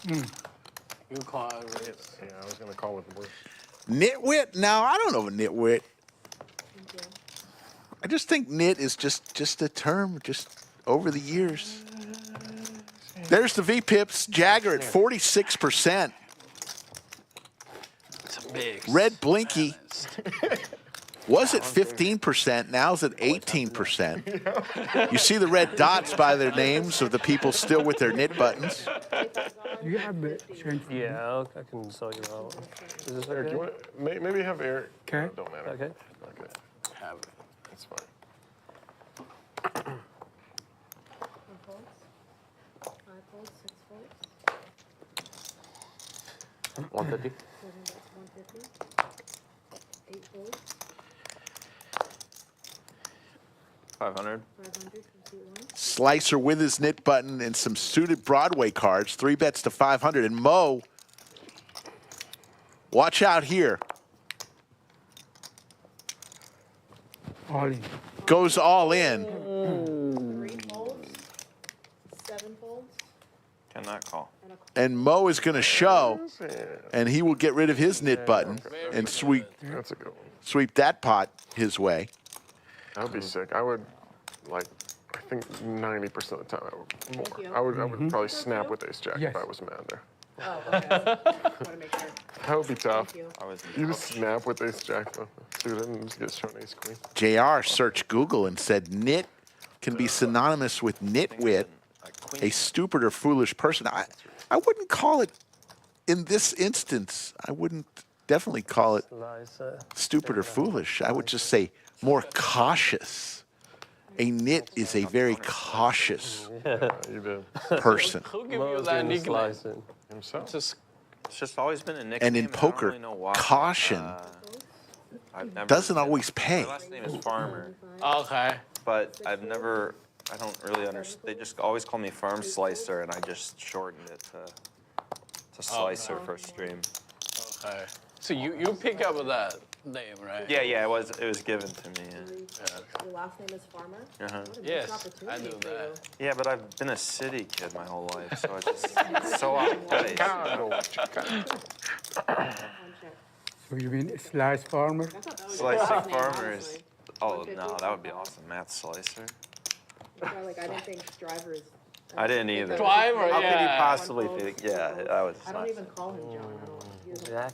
You call it. Yeah, I was gonna call it worse. Nitwit? No, I don't know a nitwit. I just think nit is just a term, just over the years. There's the V-Pips. Jagger at 46%. It's a big. Red Blinky was at 15%. Now it's at 18%. You see the red dots by their names of the people still with their knit buttons. You have the change. Yeah, I can sell you out. Is this Eric, okay? you want maybe have Eric? Okay. Don't matter. Okay. Okay. Have it. That's fine. 5 folds, 6 folds. 150. 150. 8 folds. 500. 500 from seat 1. Slicer with his knit button and some suited Broadway cards. 3 bets to 500. And Moe, watch out here. All in. Goes all in. 3 folds. 7 folds. Cannot call. And Moe is going to show, and he will get rid of his knit button and sweep That's a good one. sweep that pot his way. That would be sick. I would, like, I think 90% of the time, I would Thank you. more. I would probably snap with ace jack Yes. if I was mad there. Oh, okay. Want to make sure. That would be tough. Thank you. I was You just snap with ace jack, though. Dude, and just get shown ace queen. JR searched Google and said knit can be synonymous with nitwit, a stupid or foolish person. I wouldn't call it, in this instance, I wouldn't definitely call it stupid or foolish. I would just say more cautious. A nit is a very cautious You did. person. Who give you that nickname? Himself. Just It's just always been a nickname. And in I don't poker, really know why. caution I've never, doesn't always pay. My last name is Farmer, okay. but I don't really understand. They just always call me Farm Slicer, and I just shortened it to Slicer for stream. Okay. So you pick up that name, right? Yeah, it was given to me. Your last name is Farmer? Uh-huh. What a missed Yes, I opportunity knew for you. that. Yeah, but I've been a city kid my whole life, so it's so out of place. So you mean slice farmer? Slicing farmers. Oh no, that would be awesome. Matt Slicer. Like, I didn't think driver is. I didn't either. Driver, How could you yeah. possibly think? Yeah, that was. I don't even call him John. I don't.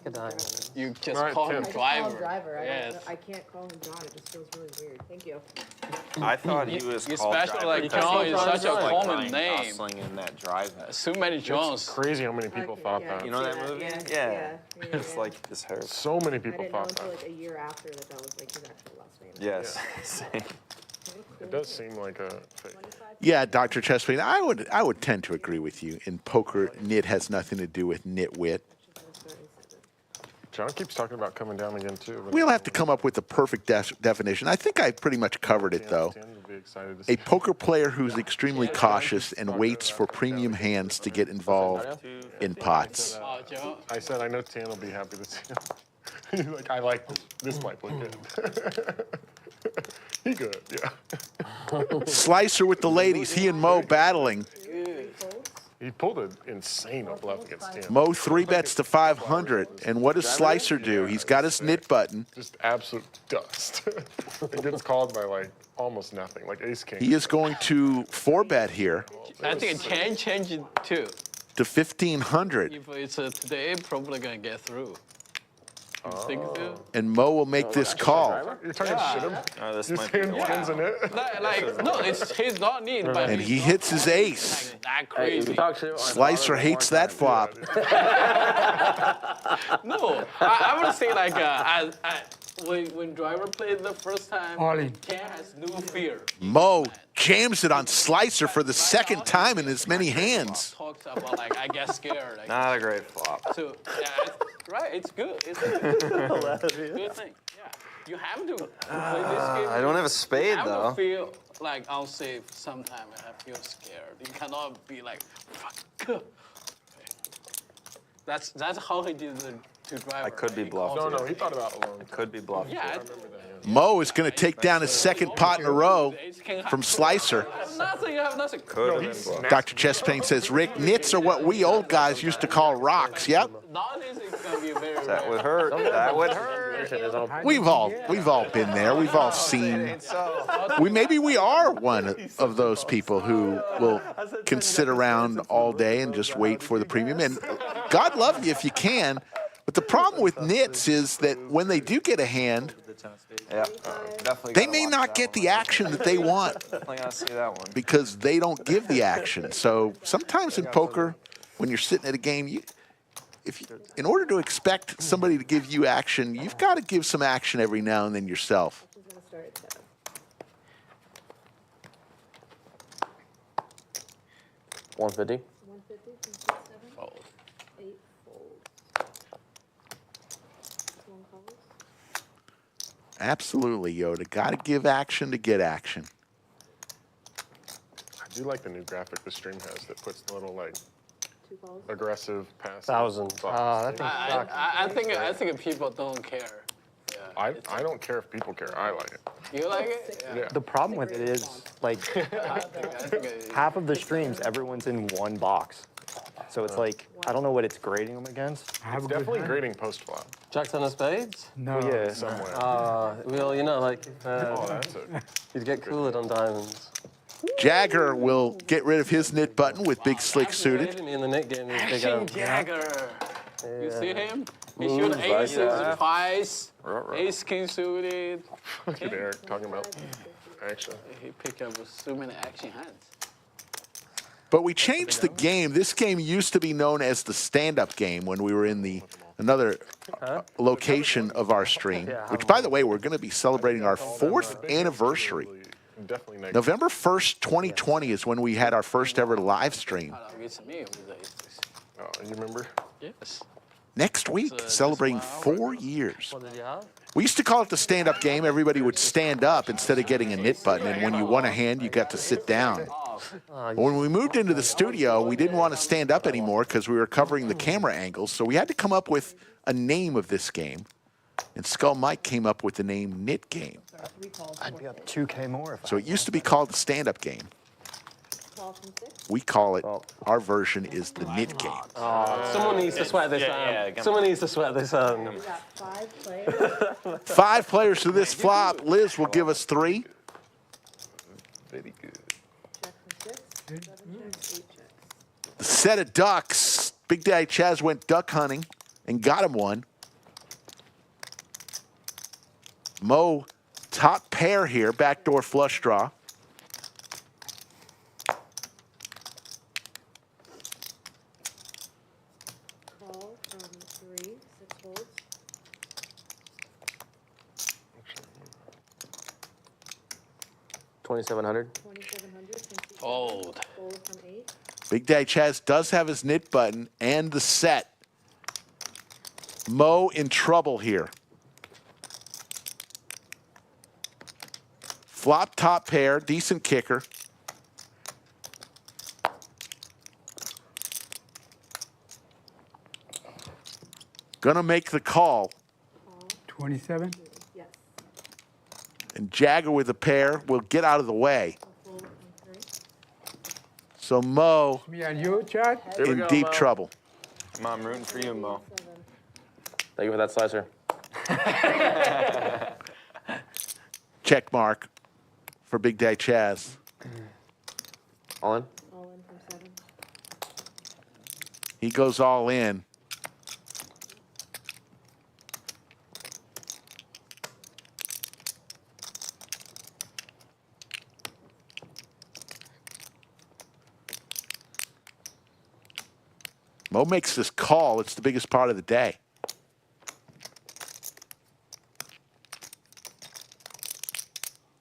He doesn't- You just Right, call him I just call him driver. driver. Yes. I can't call him John. It just feels really weird. Thank you. I thought he was You called especially driver like because John he is was such a like common Ryan name. Gosling in that drive. So many Johns. Crazy how many people thought Yeah, that. You know that yeah, movie? yeah, Yeah. It's yeah. like this hurts. So many I people didn't know thought until that. like a year after that was like his actual last name. Yes. Same. It does seem like a fake. Yeah, Dr. Chespin, I would tend to agree with you. In poker, nit has nothing to do with nitwit. John keeps talking about coming down again, too. but- We'll have to come up with the perfect definition. I think I pretty much covered it, though. Tian would be excited to see. A poker player who's extremely cautious and waits for premium hands to get involved in pots. Oh, John. I said I know Tian will be happy to see him. He's like, I like this. This might look good. He good, yeah. Slicer with the ladies. He and Moe battling. He pulled an insane bluff against Tian. Moe 3 bets to 500. And what does Slicer do? He's got his knit button. Just absolute dust. It gets called by like almost nothing, like ace king. He is going to 4-bet here I think it can change it too. to 1,500. If it's today, probably gonna get through. You think so? And Moe will make this call. You're talking shit him? This Your might be hand wins in it? Like no, he's not need, but And he hits his ace. like that crazy. Slicer hates that flop. No, I would say like when driver played the first time, All in. Ken has no fear. Moe jams it on Slicer for the second time in as many hands. Talks about like I get scared. Like, Not a great flop. so yeah, right, it's good. It's a good thing. Yeah, you have to play this game. I don't have a spade You have though. to feel like unsafe sometimes. I feel scared. You cannot be like, fuck. That's how he did the two driver. I could be He bluffed. called No, it. he thought about it alone. Could be bluffed. Yeah, Moe is going to take down his second pot in a row from Slicer. nothing. You have nothing. Dr. Chestpain says, Rick, nits are what we old guys used to call rocks. Yep. That would hurt. That would hurt. We've all been there. We've all seen. Maybe we are one of those people who can sit around all day and just wait for the premium. And God love you if you can. But the problem with nits is that when they do get a hand, they may not get the action that they want Definitely gotta see that one. because they don't give the action. So sometimes in poker, when you're sitting at a game, in order to expect somebody to give you action, you've got to give some action every now and then yourself. 150. 150 from 6-7. Fold. 8 folds. 1 calls. Absolutely, Yoda. Got to give action to get action. I do like the new graphic the stream has that puts the little like 2 calls. aggressive pass. I think people don't care. I don't care if people care. I like it. You like it? Yeah. The problem with it is, like, half of the streams, everyone's in one box. So it's like, I don't know what it's grading them against. It's definitely grading post flop. Jacks on the spades? No. Well, yeah. Somewhere. Well, you know, like, That's you'd get cooler on diamonds. Jagger will get rid of his knit button with big slick suited. In the net game, he's big Action up. Jagger. You see him? He Moves shoot like aces that. twice. Ace king suited. Look at Eric talking about action. He picked up with so many action hands. But we changed the game. This game used to be known as the stand-up game when we were in another location of our stream, which, by the way, we're going to be celebrating our 4th anniversary. Definitely November 1st, 2020 is when we had our first ever live stream. Oh, you remember? Yes. Next week, celebrating 4 years. What did you have? We used to call it the stand-up game. Everybody would stand up instead of getting a knit button, and when you won a hand, you got to sit down. When we moved into the studio, we didn't want to stand up anymore because we were covering the camera angles, so we had to come up with a name of this game. And Skull Mike came up with the name Knit Game. I'd be up 2K more. So it used to be called the stand-up game. We call it, our version is the knit game. Someone needs to sweat this out. Someone needs to sweat this out. We got 5 players. 5 players to this flop. Liz will give us 3. Very good. Check from 6. 7 checks. 8 checks. The set of ducks. Big Daddy Chaz went duck hunting and got him one. Moe, top pair here, backdoor flush draw. Call from 3. 6 folds. $2,700. 2,700 from 2. Fold. Fold from 8. Big Daddy Chaz does have his knit button and the set. Moe in trouble here. Flop top pair, decent kicker. Gonna make the call. 27. Yes. And Jagger with a pair will get out of the way. Fold from 3. So Moe Me and you, Chad? in deep trouble. I'm rooting for you, Mo. Thank you for that slicer. Check mark for Big Daddy Chaz. All in? All in from 7. He goes all in. Moe makes this call. It's the biggest part of the day.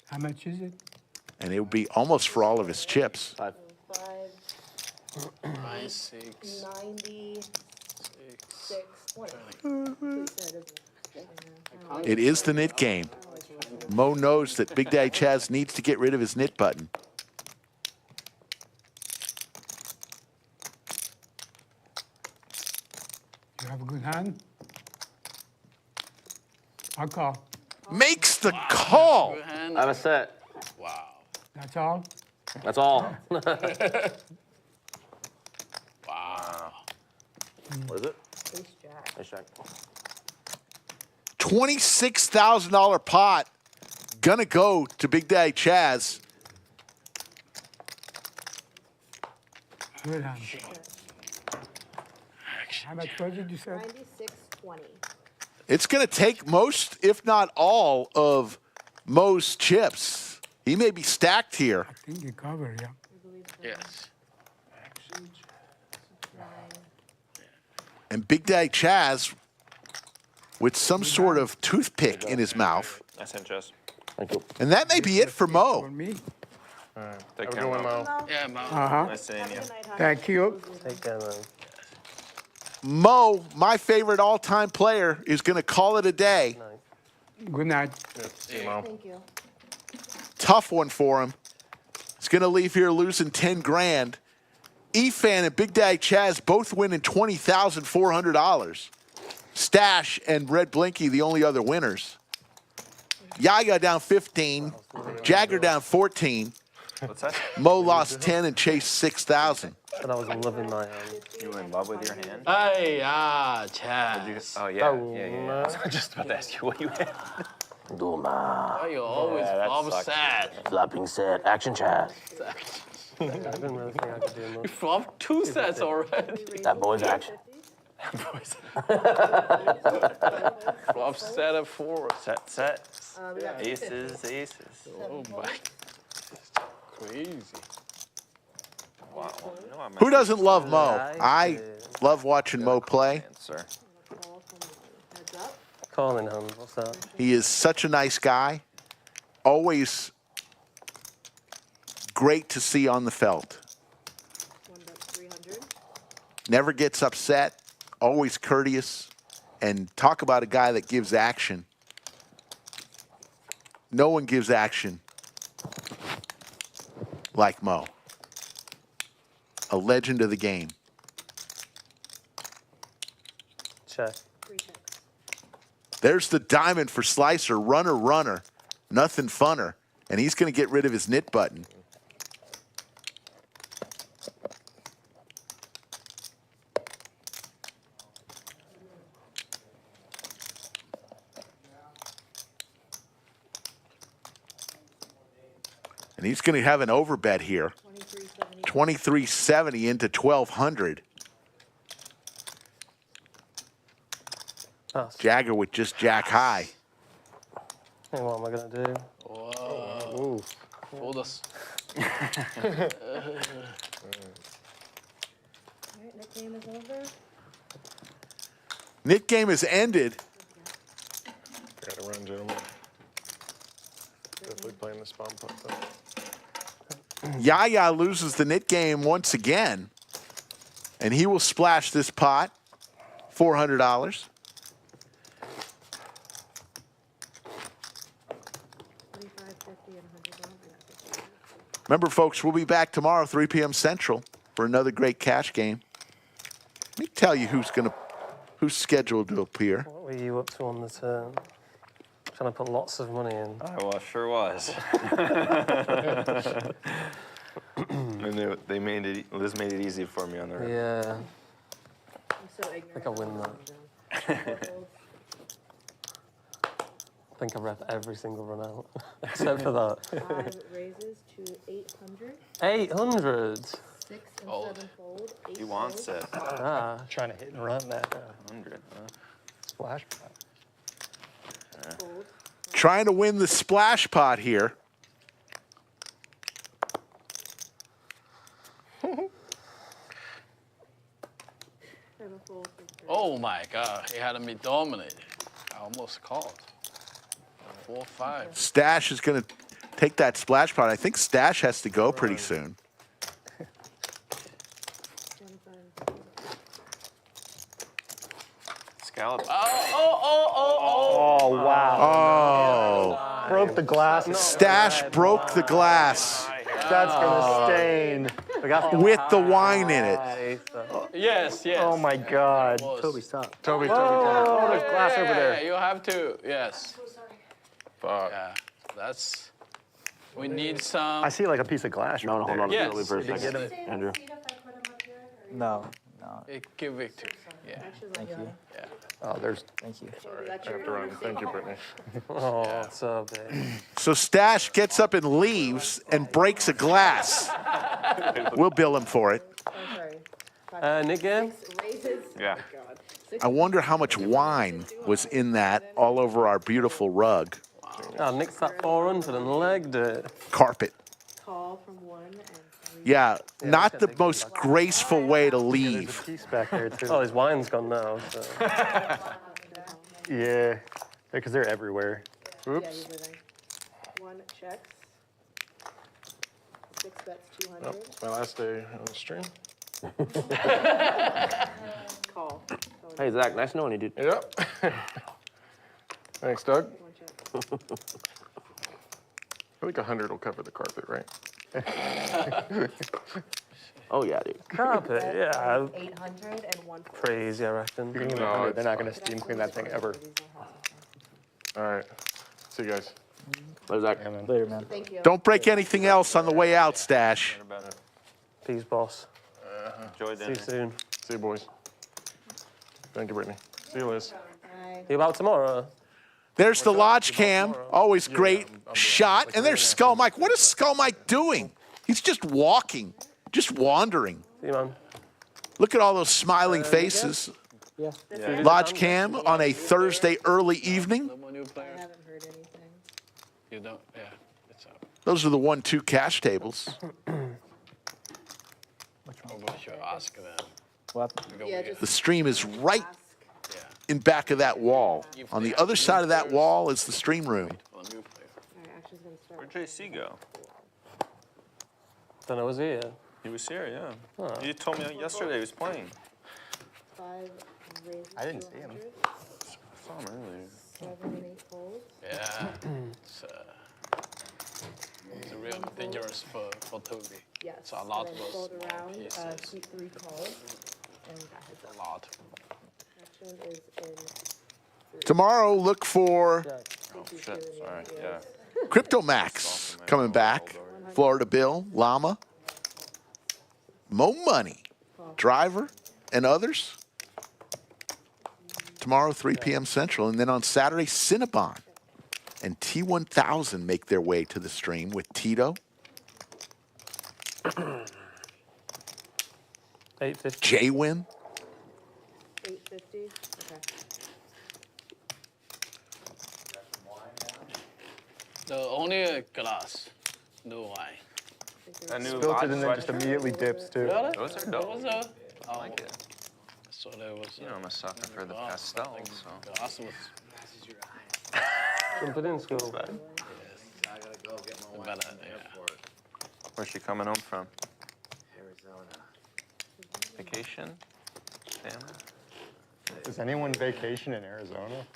How much is it? And it would be almost for all of his chips. 5. 9, 6. 90. 6. 20. Please say it isn't. It is the knit game. Moe knows that Big Daddy Chaz needs to get rid of his knit button. You have a good hand? I'll call. Makes the call. I have a set. Wow. That's all? That's all. Wow. What is it? Ace jack. Ace jack. $26,000 pot. Gonna go to Big Daddy Chaz. Good hand. How much was it you said? 96.20. It's gonna take most, if not all, of Moe's chips. He may be stacked here. I think you covered, yeah. Yes. And Big Daddy Chaz with some sort of toothpick in his mouth. Nice hand, Chaz. Thank you. And that may be it for Moe. For me. Take Have a care, good one, Mo. Mo. Yeah, Mo. Nice seeing you. Thank you. Take care, man. Moe, my favorite all-time player, is going to call it a day. Good night. See you, Mo. Thank you. Tough one for him. He's going to leave here losing 10 grand. Efan and Big Daddy Chaz both winning $20,400. Stache and Red Blinky, the only other winners. Yaya down 15. Jagger down 14. What's that? Moe lost 10 and chased 6,000. And I was loving my You in love with your hand? Hey, Chaz. Oh, yeah. Yeah. I was just about to ask you what you had. Why you always that flop sucks. sad? Flopping set. Action Chaz. I didn't really think I could do You much. flopped 2 sets already. That boy's action. Flop set of 4. Set. We got Aces. Oh my. Crazy. Wow. You know I'm Who doesn't love Moe? I love watching Moe play. Sir. Heads up. Calling him. What's that? He is such a nice guy. Always great to see on the felt. One bet 300. Never gets upset. Always courteous. And talk about a guy that gives action. No one gives action like Moe. A legend of the game. Check. 3 checks. There's the diamond for Slicer. Runner. Nothing funner. And he's going to get rid of his knit button. And he's going to have an overbet here. 2370 into 1200. Oh, Jagger with just jack high. hey, what am I going to do? Whoa. Hold us. Alright, that game is over. Knit game is ended. Gotta run, gentlemen. Definitely playing the spawn putt though. Yaya loses the knit game once again. And he will splash this pot. $400. 25.50 and $100. Remember, folks, we'll be back tomorrow, 3 p.m. Central, for another great cash game. Let me tell you who's scheduled to appear. What were you up to on the turn? Trying to put lots of money in. I sure was. And they made it. Liz made it easy for me on the rip. Yeah. I'm so ignorant. I think I'll win that. I think I rep every single run out, except for that. 5 raises to 800. 800. 6 and 7 fold. 8 He wants fold. it. Ah. Trying to hit and run that 100. splash. Fold. Trying to win the splash pot here. Have a fold for 3. Oh my God, he had me dominated. I almost called. 4-5. Stache is going to take that splash pot. I think Stache has to go pretty soon. Scallop. Oh, wow. Oh. Broke the glass. Stache broke the glass That's going to stain. with the wine in it. Yes. Oh, my God. Toby, stop. Toby. Oh, there's glass over there. You have to. Yes. Fuck. Yeah. That's. We need some. I see like a piece of glass. No, hold on. Yes. Slowly for a second. Andrew. No. Give it to. Yeah. Thank you. Yeah. Oh, there's. Thank you. Sorry, I have to run. Thank you, Brittany. Oh, what's up, babe? So Stache gets up and leaves and breaks a glass. We'll bill him for it. Nick again? Yeah. I wonder how much wine was in that all over our beautiful rug. Oh, Nick's that 400 and legged it. Carpet. Call from 1 and 3. Yeah, not the most graceful way to leave. Piece back there too. Oh, his wine's gone now. So. Yeah, because they're everywhere. Oops. 1 checks. 6 bets, 200. Oh, it's my last day on the stream. Call. Hey, Zach, nice knowing you, dude. Yep. Thanks, Doug. I think 100 will cover the carpet, right? Oh, yeah, dude. Carpet, yeah. 800 and 1. Crazy, I reckon. You're gonna 100, they're not gonna steam clean that thing ever. All right. See you guys. Later, Zach. Yeah, man. Later, man. Thank you. Don't break anything else on the way out, Stache. Peace, boss. Enjoy See dinner. you soon. See you, boys. Thank you, Brittany. See you, Liz. You about tomorrow? There's the lodge cam. Always great shot. And there's Skull Mike. What is Skull Mike doing? He's just walking, just wandering. See you, man. Look at all those smiling faces. Yeah. Lodge cam on a Thursday early evening. I haven't heard anything. You don't. Yeah. It's up. Those are the 1-2 cash tables. What should I ask them? What? Yeah, just The stream is right ask. in back of that wall. On the other side of that wall is the stream room. All right, action's gonna start. Where'd JC go? Don't know, was he here? He was here, yeah. Oh. You told me yesterday he was playing. 5 raises. I didn't see him. 200. I saw him earlier. 7 and 8 folds. Yeah. It's a real dangerous for Toby. Yes. So a lot and of then those fold small around, pieces. keep 3 calls, and that hits A lot. Action is in. Tomorrow, look for Oh, shit. Sorry. Yeah. Crypto Max coming back. Florida Bill, Llama, Moe Money, Driver, and others. Tomorrow, 3 p.m. Central. And then on Saturday, Cinnabon and T1000 make their way to the stream with Tito, 850. J-Win. 850. Okay. The only glass, no wine. That new Spilled it and then lodge just sweatshirt? immediately dips too. Really? Those are That dope. was I like it. So there was. You know I'm a sucker for the pastels, so. Glass was Jump it in school. better. Yeah. Where's she coming home from? Vacation? Family? Is anyone vacation in Arizona?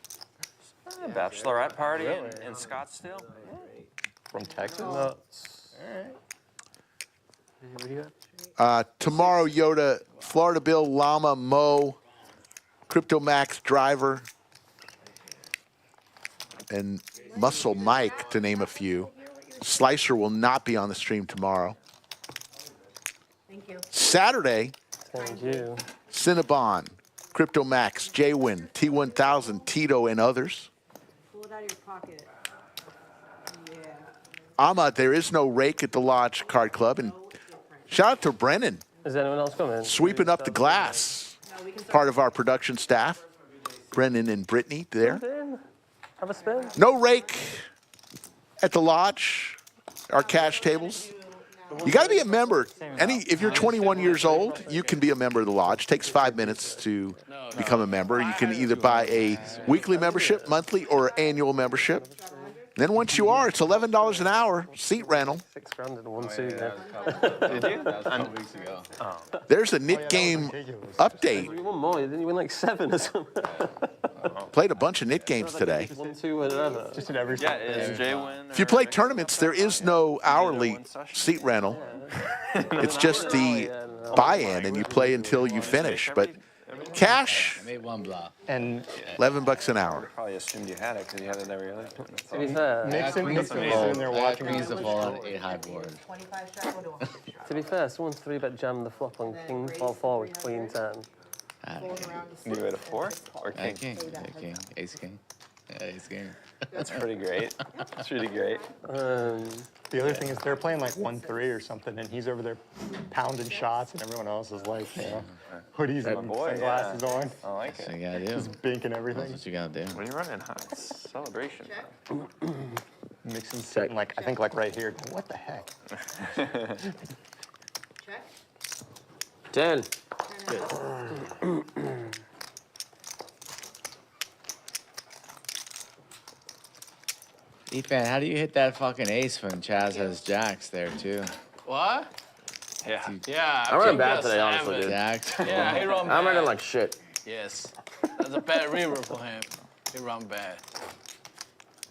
Bachelorette party in Scottsdale? From Texas? Nuts. Tomorrow, Yoda, Florida Bill, Llama, Mo, Crypto Max, Driver, and Muscle Mike, to name a few. Slicer will not be on the stream tomorrow. Thank you. Saturday, Thank you. Cinnabon, Crypto Max, J-Win, T1000, Tito, and others. Pull it out of your pocket. Yeah. Amma, there is no rake at the Lodge Card Club. And shout out to Brennan, Is anyone else coming? sweeping up the glass. Part of our production staff. Brennan and Brittany there. Have a spin. No rake at the Lodge, our cash tables. You got to be a member. If you're 21 years old, you can be a member of the Lodge. It takes 5 minutes to become a member. You can either buy a weekly membership, monthly, or annual membership. Then once you are, it's $11 an hour, seat rental. $6 grand in one season. Did you? That was a couple weeks ago. There's a knit game update. You won more, didn't you win like 7 or something? Played a bunch of knit games today. 1, 2, whatever. Just in every Yeah, is J-Win? If you play tournaments, there is no hourly seat rental. It's just the buy-in, and you play until you finish. But Cash, I made one bluff. And $11 an hour. Probably assumed you had it because you had it every other. To be fair, Nixon's in there watching. Queens to fold on 8 high board. 25 straddle to 100 straddle. to be fair, someone 3-bet jammed the flop on king 4-4 with queen 10. You had a 4 or king? King. Ace king. Yeah, ace king. That's pretty great. That's pretty great. The other thing is they're playing like 1-3 or something, and he's over there pounding shots, and everyone else is like, you know, hoodies and sunglasses on. I like That's what it. you gotta do. Just binking everything. That's what you gotta do. What are you running? Huh? It's celebration. Nixon's sitting like, I think like right here. What the heck? Check. 10. Efan, how do you hit that fucking ace when Chaz has jacks there too? What? Yeah. Yeah. I'm running King bad got today, honestly, seven. dude. Jacks? Yeah, he run bad. I'm running like shit. Yes. That's a bad river for him. He run bad.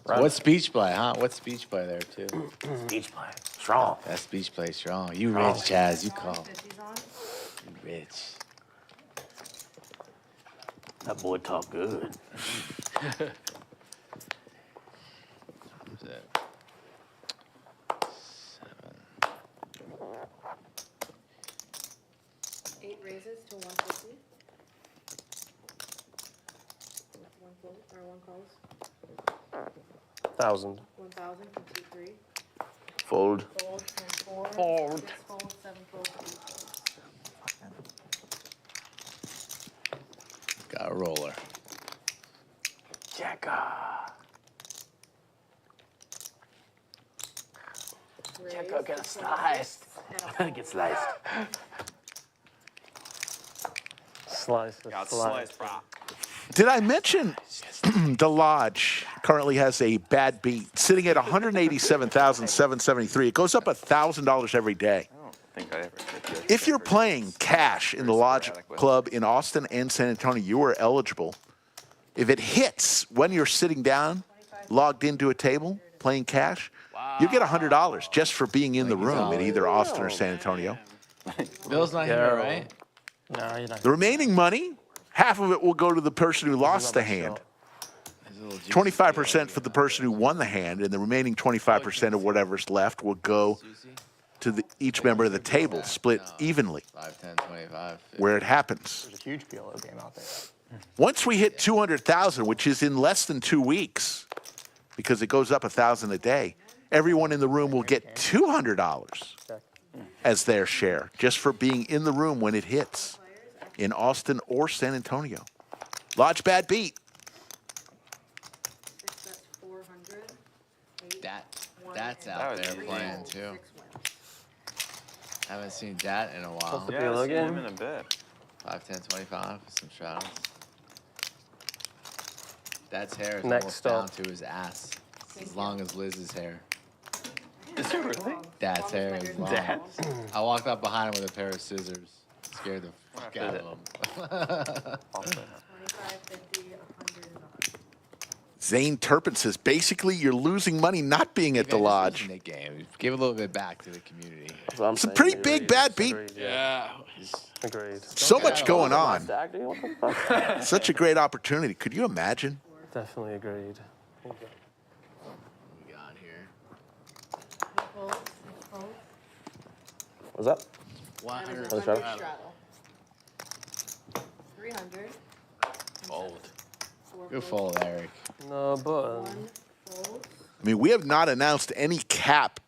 What speech play, huh? What speech play there too? Speech play. Strong. That speech play strong. You rich, Chaz. You call. 50s on. You rich. That boy talk good. Who's that? 8 raises to 150. One fold or one calls. 1,000. 1,000 from 2-3. Fold. Fold from 4. Fold. 6 folds, 7 folds, 8 folds. Got a roller. Jagger. Jagger get sliced. Get sliced. Slice. Got Slice. sliced, bro. Did I mention the Lodge currently has a bad beat sitting at $187,773? It goes up $1,000 every day. I don't think I ever did this. If you're playing cash in the Lodge Club in Austin and San Antonio, you are eligible. If it hits when you're sitting down, logged into a table, playing cash, you get $100 just for being in the room in either Austin or San Antonio. Bill's not here, right? No, you're not. The remaining money, half of it will go to the person who lost the hand. 25% for the person who won the hand, and the remaining 25% of whatever's left will go to each member of the table, split evenly 5, 10, 25. 50. where it happens. There's a huge PLO game out there. Once we hit 200,000, which is in less than 2 weeks, because it goes up 1,000 a day, everyone in the room will get $200 as their share, just for being in the room when it hits in Austin or San Antonio. Lodge bad beat. 6, that's 400. 8, That's That out would there be playing too. 6 wins. Haven't seen that in a while. the Yeah, PLO I've seen him game? in a bit. 5, 10, 25 with some straddles. Dad's hair is Next almost up. down to his ass. It's as long as Liz's hair. Is it really? Dad's hair is long. Dad's? I walked up behind him with a pair of scissors. Scared the fuck out of him. 25, 50, 100 and up. Zane Turpin says, basically, you're losing money not being at the Lodge. Nick game. Give a little bit back to the community. It's a pretty big bad beat. Yeah. Agreed. So much going on. Stack, dude. What the fuck? Such a great opportunity. Could you imagine? Definitely agreed. What we got here? 8 folds, 6 folds. What's up? 100. What's up? Straddle. 300. Fold. 4 Good folds. fold, Eric. No button. 1 fold. I mean, we have not announced any cap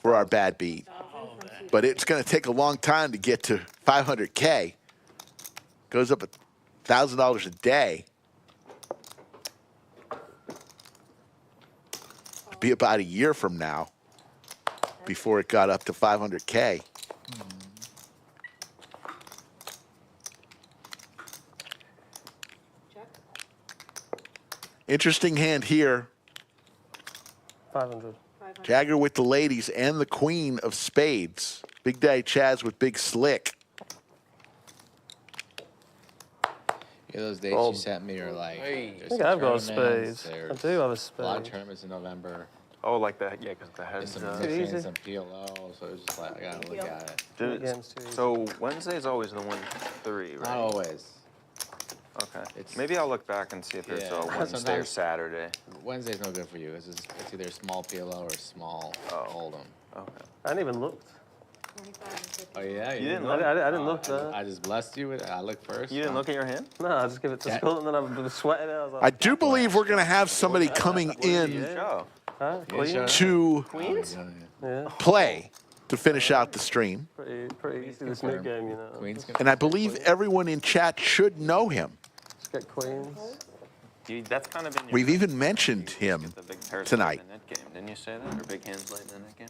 for our bad beat, 1,000 from 2. but it's going to take a long time to get to 500K. Goes up $1,000 a day. Be about a year from now before it got up to 500K. Check. Interesting hand here. 500. 500. Jagger with the ladies and the queen of spades. Big Daddy Chaz with Big Slick. Yeah, those dates you sent me are like. Hey. there's I think some I've got a tournaments, spade. I there's do have a a lot of spade. tournaments in November. Oh, like that? Yeah, because the There's heads. some Too mixing, easy. some PLO, so it's just like I gotta look at it. Dude, Game's too easy. so Wednesday's always the 1-3, right? Not always. Okay. Maybe I'll look back and see if there's a Wednesday or Sometimes- Saturday. Wednesday's no good for you. It's either a small PLO or a small hold'em. Okay. I didn't even look. Oh yeah, You didn't look? I didn't look there. I just blessed you with it. I looked first. You didn't look at your hand? No, I just give it to Scott and then I was sweating it. I was like, I do believe we're going to have somebody coming in huh? Queen? to Queens? Yeah. play to finish out the stream. Pretty easy this new game, you know. Queens. And I believe everyone in chat should know him. Just get queens. That's kind of in your We've even mentioned him the big pairs tonight. in the net game. Didn't you say that? Or big hands late in the net game?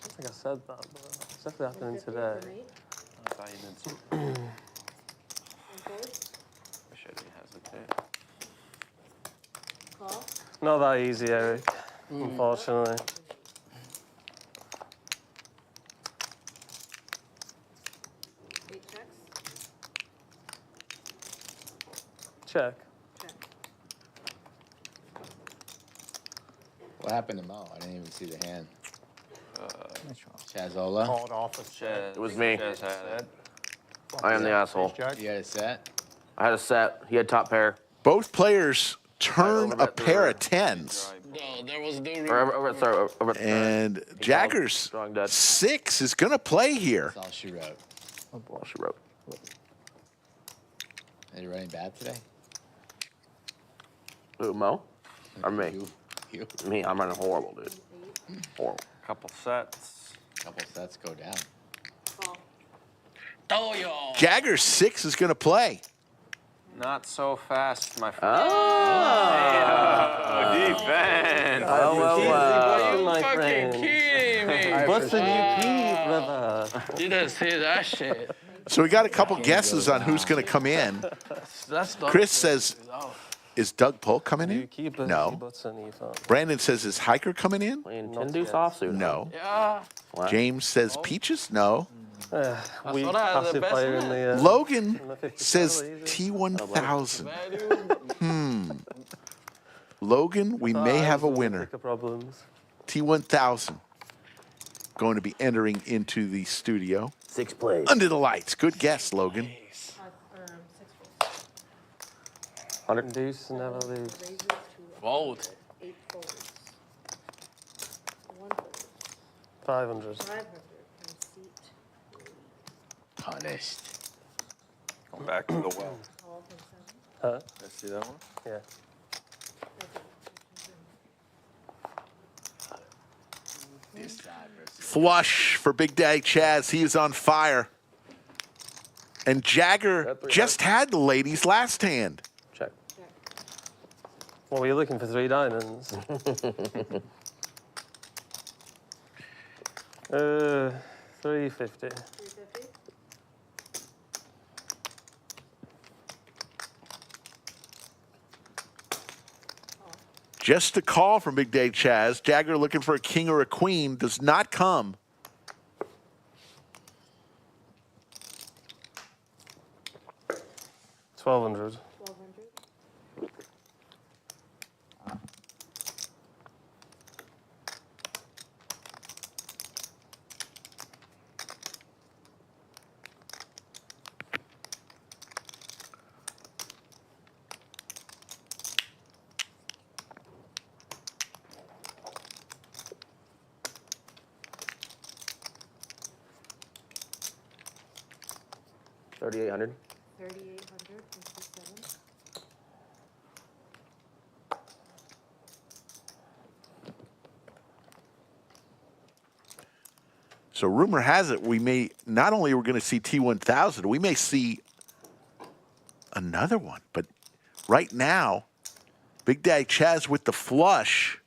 I think I said that, but it's definitely happening today. I thought you did something. Wish I didn't hesitate. Not that easy, Eric, unfortunately. Check. What happened to Mo? I didn't even see the hand. Chazola. Called off with It was me. Chaz had it. I am the asshole. You had a set. I had a set. He had top pair. Both players turn a pair of tens. No, there was no And Jagger's 6 is going to play here. That's all she wrote. All she wrote. Are you running bad today? Who, Mo? Or me? You. Me, I'm running horrible, dude. Horrible. Couple sets. Couple sets go down. Oh, yo. Jagger's 6 is going to play. Not so fast, my friend. Oh, defense. My fucking friend. kidding me. What's the new key, brother? You didn't say that shit. So we got a couple guesses on who's going to come in. That's Chris says, is Doug Polk coming in? No. Brandon says, is Hiker coming in? Playing 10 deuce offsuit. No. Yeah. James says Peaches? No. Weak thought I had the passive best player in the... Logan in the 50 says easy. T1000. Logan, we may have a winner. Problems. T1000 going to be entering into the studio. 6 plays. Under the lights. Good guess, Logan. 100 deuce, never lose. Fold. 500. Punished. Going back to the well. Huh? Let's see that one? Yeah. Flush for Big Daddy Chaz. He is on fire. And Jagger just had the ladies last hand. Check. Well, were you looking for 3 diamonds? 350. Just a call from Big Daddy Chaz. Jagger looking for a king or a queen. Does not come. $1,200. $3,800. 3,857. So rumor has it we may, not only we're going to see T1000, we may see another one. But right now, Big Daddy Chaz with the flush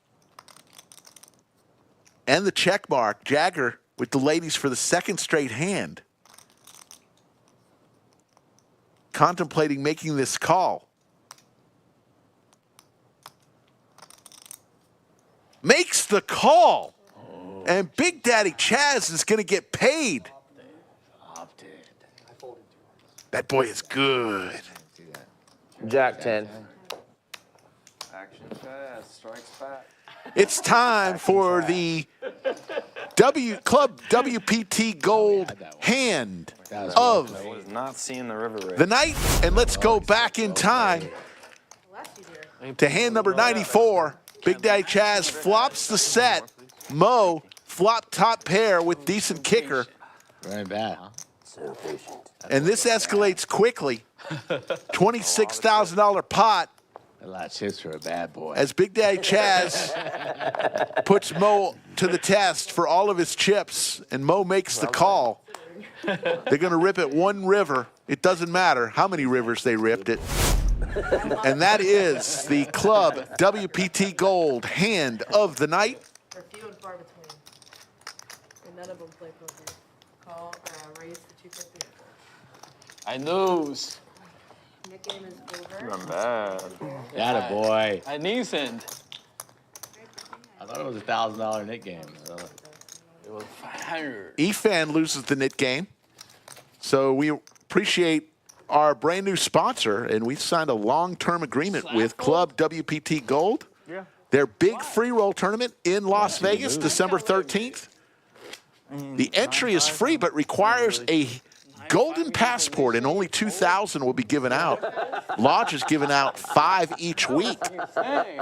and the check mark. Jagger with the ladies for the second straight hand. Contemplating making this call. Makes the call. And Big Daddy Chaz is going to get paid. That boy is good. Jack 10. Action Chaz strikes back. It's time for the Club WPT Gold hand of I was not seeing the river race. the night. And let's go back in time to hand number 94. Big Daddy Chaz flops the set. Moe flop top pair with decent kicker. Very bad, huh? So patient. And this escalates quickly. $26,000 pot. A lot of chips for a bad boy. As Big Daddy Chaz puts Moe to the test for all of his chips, and Moe makes the call. They're going to rip it one river. It doesn't matter how many rivers they ripped it. And that is the Club WPT Gold hand of the night. They're few and far between. And none of them play poker. Call, raise the 250. I lose. Nick game is over. I'm bad. Atta boy. I listened. I thought it was a $1,000 Nick game. It was 500. Efan loses the knit game. So we appreciate our brand new sponsor, and we signed a long-term agreement with Club WPT Gold. Yeah. Their big free roll tournament in Las Vegas, December 13th. The entry is free, but requires a golden passport, and only 2,000 will be given out. Lodge is giving out 5 each week.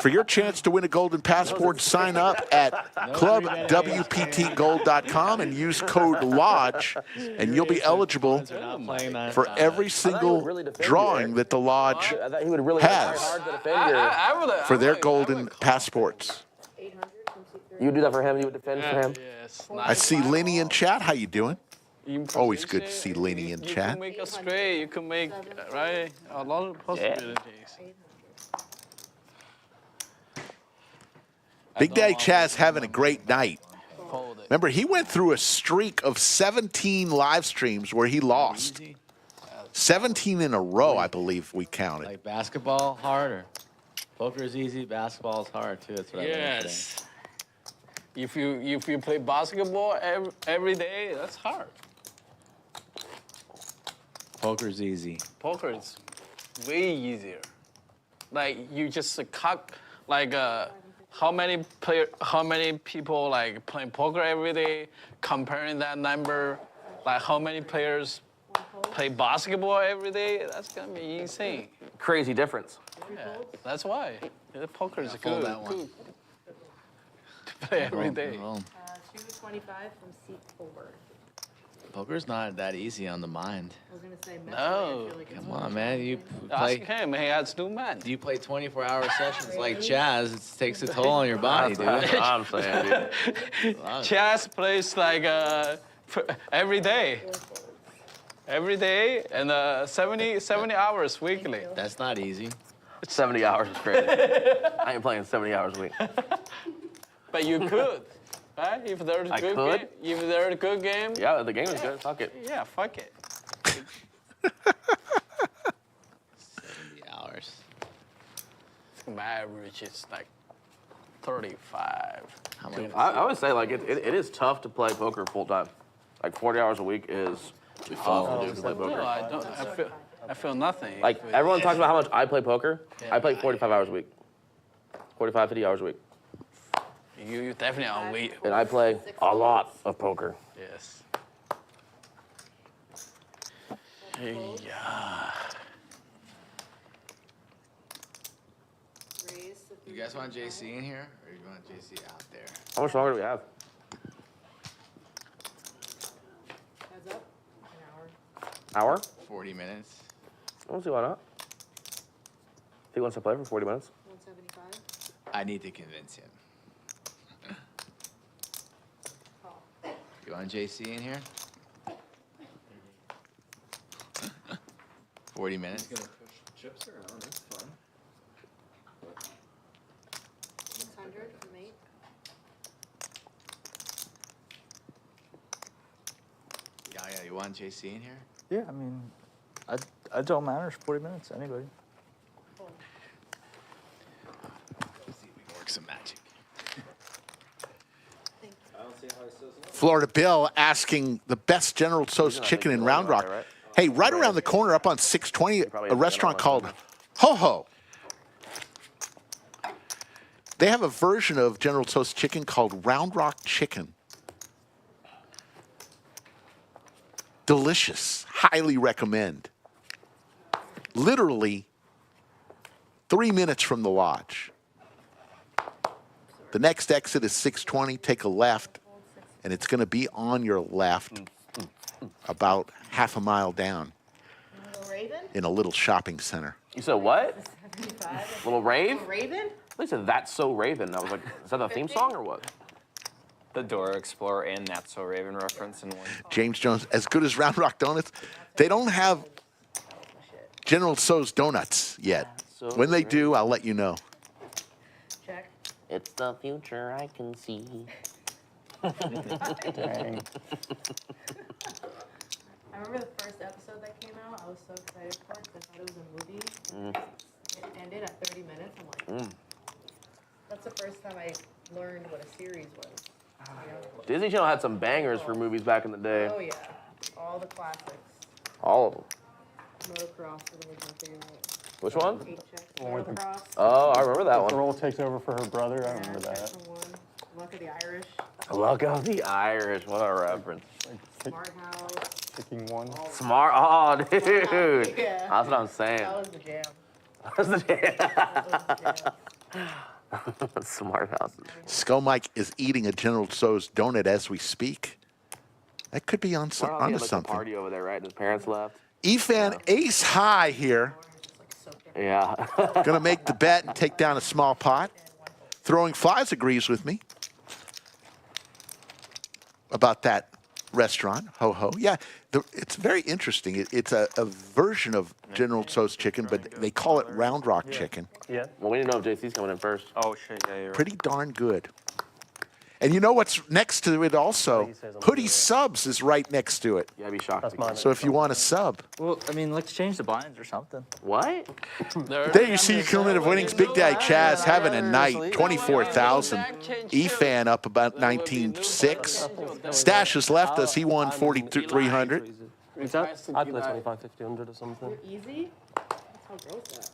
For your chance to win a golden passport, sign up at clubwptgold.com and use code LODGE, and you'll be eligible for every single drawing that the Lodge has for their golden passports. You would do that for him? You would defend for him? Yes. I see Lenny in chat. How you doing? Always good to see Lenny in You chat. can make a straight. You can make, right? A lot of possibilities. Big Daddy Chaz having a great night. Remember, he went through a streak of 17 live streams where he lost. 17 in a row, I believe we counted. Like basketball, harder. Poker is easy, basketball is hard too. That's what I learned Yes. If you play basketball every day, that's hard. today. Poker's easy. Poker is way easier. Like you just cut like how many people like playing poker every day, comparing that number, like how many players play basketball every day, that's gonna be insane. Crazy difference. Yeah, that's why. The poker is fold good. that one. Good to play every day. 225 from seat forward. Poker's not that easy on the mind. I was gonna say, No. Come on, man. You Ask play. him. He has new man. You play 24-hour sessions like Chaz. It takes a toll on your body, dude. I'm saying, dude. Chaz plays like every day. Every day and 70 hours weekly. That's not easy. 70 hours is crazy. I ain't playing 70 hours a week. But you could, right? If there's a good game. If there's a good game. Yeah, the game is good. Fuck it. Yeah, fuck it. 70 hours. My average is like 35. How many? I would say like it is tough to play poker full time. Like 40 hours a week is tough to do to play poker. No, I feel nothing. Like everyone talks about how much I play poker. I play 45 hours a week. 45, 50 hours a week. You definitely are way. And I play a lot of poker. Yes. Yeah. You guys want JC in here, or you want JC out there? How much longer do we have? Heads up, an hour. Hour? 40 minutes. I don't see why not. If he wants to play for 40 minutes. 175. I need to convince him. You want JC in here? 40 minutes. He's gonna push chips around. That's fun. 600 from 8. Yaya, you want JC in here? Yeah, I mean, I don't matter. It's 40 minutes. Anybody. Let's see if we can work some magic. Florida Bill asking the best General Tso's chicken in Round Rock. Hey, right around the corner up on 620, a restaurant called Ho Ho. They have a version of General Tso's chicken called Round Rock Chicken. delicious. Highly recommend. Literally 3 minutes from the lodge. The next exit is 620. Take a left, and it's going to be on your left about half a mile down in a little shopping center. You said what? Little Rave? Raven? They said That's So Raven. I was like, is that a theme song or what? The Dora Explorer and That's So Raven reference in one. James Jones, as good as Round Rock Donuts, they don't have General Tso's donuts yet. When they do, I'll let you know. Check. It's the future I can see. Dang. I remember the first episode that came out. I was so excited for it because I thought it was a movie. It ended at 30 minutes. I'm like, that's the first time I learned what a series was. Disney Channel had some bangers for movies back in the day. Oh, yeah. All the classics. All of them. Motocross was my favorite. Which one? Motocross. Oh, I remember that The one. girl takes over for her brother. I remember that. Luck of the Irish. Luck of the Irish. What a reference. Smart House. Picking one. Smart. Oh, dude. Yeah. That's what I'm saying. That was the jam. That was the jam. Smart houses. Skull Mike is eating a General Tso's donut as we speak. That could be on He had, onto like, a something. party over there, right? His parents left. Efan ace high here. Yeah. Gonna make the bet and take down a small pot. Throwing Flies agrees with me about that restaurant, Ho Ho. Yeah, it's very interesting. It's a version of General Tso's chicken, but they call it Round Rock chicken. Yeah. Well, we didn't know if JC's coming in first. Oh, shit, yeah, you're right. Pretty darn good. And you know what's next to it also? Hoodie Subs is right next to it. Yeah, I'd be shocked. So if you want a sub. Well, I mean, let's change the blinds or something. What? There you see cumulative winnings. Big Daddy Chaz having a night, 24,000. Efan up about 19.6. Stache has left us. He won 4,300. Is that? I'd play 25, 1,500 or something. Easy? That's how gross that.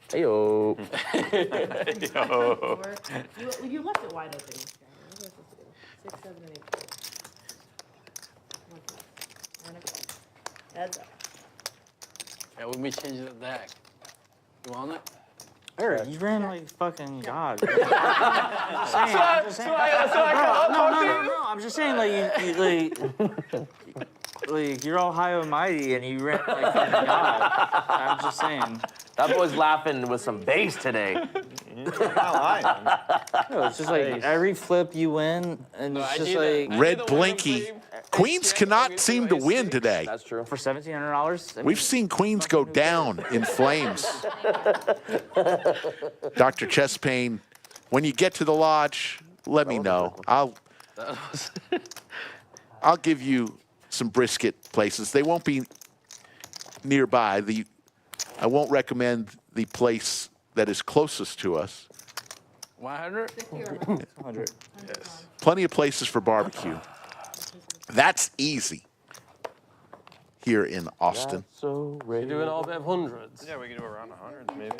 Heyo. You left it wide open. What am I supposed to do? 6, 7, and 8. 1, 2, 9 o'clock. Heads up. Yeah, we'll be changing the deck. You want it? Eric, you ran like fucking God. I'm just saying. No. I'm just saying, like you're all high and mighty, and you ran like fucking God. I'm just saying. That boy's laughing with some bass today. No, it's just like every flip you win, and it's just like Red Blinky. Queens cannot seem to win today. That's true. for $1,700. We've seen Queens go down in flames. Dr. Chest Pain, when you get to the lodge, let me know. I'll give you some brisket places. They won't be nearby. I won't recommend the place that is closest to us. 100? 100. Yes. Plenty of places for barbecue. That's easy here in Austin. So we're doing all bit of hundreds. Yeah, we can do around 100 maybe.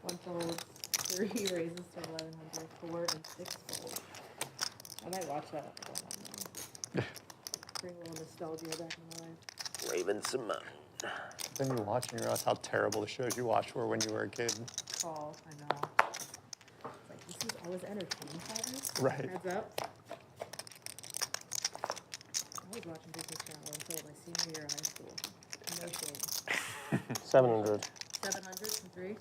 One fold, 3 raises to 1,100, 4 and 6 folds. I might watch that. Bring a little nostalgia back in my life. Raven Simone. Then you watch and you realize how terrible the shows you watched were when you were a kid. Oh, I know. It's like, I was entertained by this. Right. Heads up. I was watching Disney Channel until my senior year of high school. No shade. 700. 700 from 3. I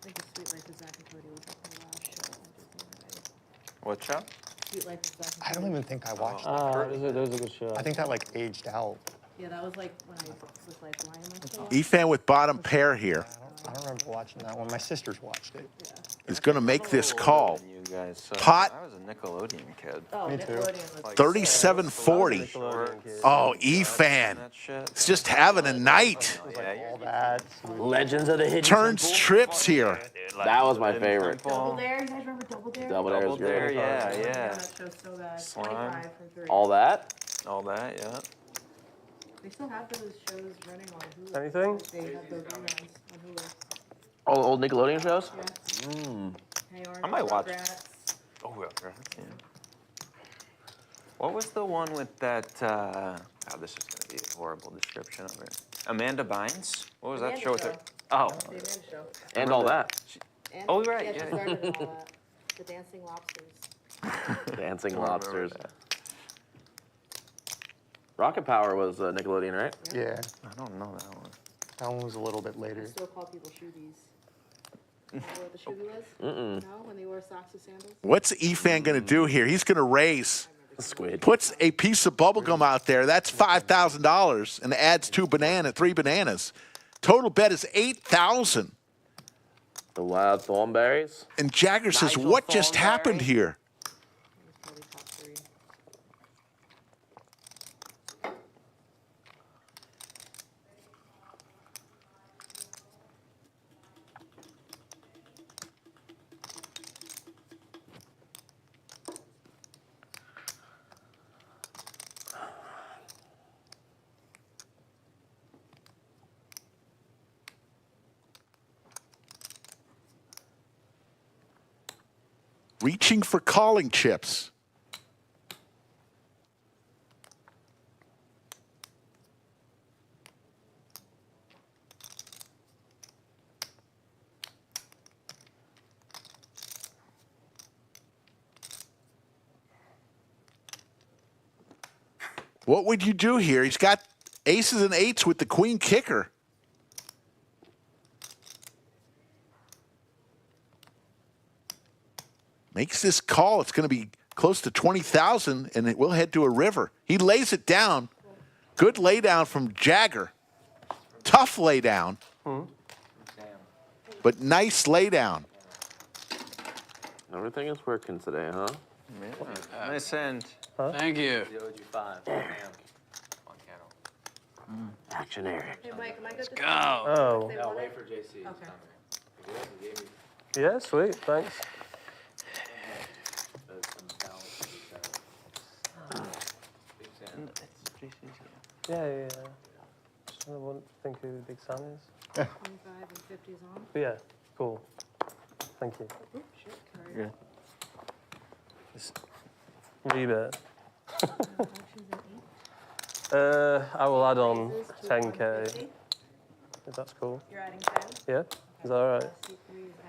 think the Sweet Life of Zach and Cody was like the last show on Disney, right? What show? Sweet Life of Zach and I Cody. don't even think I watched that. That was a good show. I think that like aged out. Yeah, that was like when I was like, why am I still Efan with bottom pair here I don't remember watching that one. My sisters watched it. is going to make this call. You guys. So Pot. I was a Nickelodeon kid. Oh, Me too. Nickelodeon was 3740. Oh, Efan. It's just having a night. All that. Legends of the Hidden Turns Temple. trips here. That was my favorite. Double Dare. You guys remember Double Dare? Double Dare was There, great. yeah, That yeah. show's so bad. Slime. 25 from 3. All that? All that, yeah. They still have those shows running on Hulu. Anything? They have those reruns on Hulu. All the old Nickelodeon shows? Yeah. Hey Arnold, I might watch. Rugrats. Oh, okay. Yeah. What was the one with that? Oh, this is going to be a horrible description of it. Amanda Bynes? What was that Amanda show with her? Show. Oh. The Amanda Show. And all that. And, Oh, right, Yeah, yeah. she started in all that. The Dancing Lobsters. Dancing Lobsters. Rocket Power was Nickelodeon, right? Yeah. I don't know that one. That one was a little bit I later. still call people shoebies. You know what the shoebie was? No, when they wore socks with sandals? What's Efan going to do here? He's going to raise. Squid. Puts a piece of bubble gum out there. That's $5,000 and adds three bananas. Total bet is $8,000. The Wild Thornberries. And Jagger says, Nigel what just Thornberry? happened here? Probably top 3. Reaching for calling chips. What would you do here? He's got aces and eights with the queen kicker. Makes this call. It's going to be close to 20,000, and it will head to a river. He lays it down. Good lay down from Jagger. Tough lay down, but nice lay down. Everything is working today, huh? Yeah. Nice end. Thank you. Action Eric. Hey Mike, am I good to Go. Oh. They want it? for JC. Okay. Yeah, sweet. Thanks. Yeah. I don't think who Big Sam is. 25 and 50 is on. But yeah, cool. Thank you. Oop, shit, sorry. Rebate. Actions at 8. I will add on Raises to 10K. 150. If that's cool. You're adding 10? Yeah? Is that all right? C3 is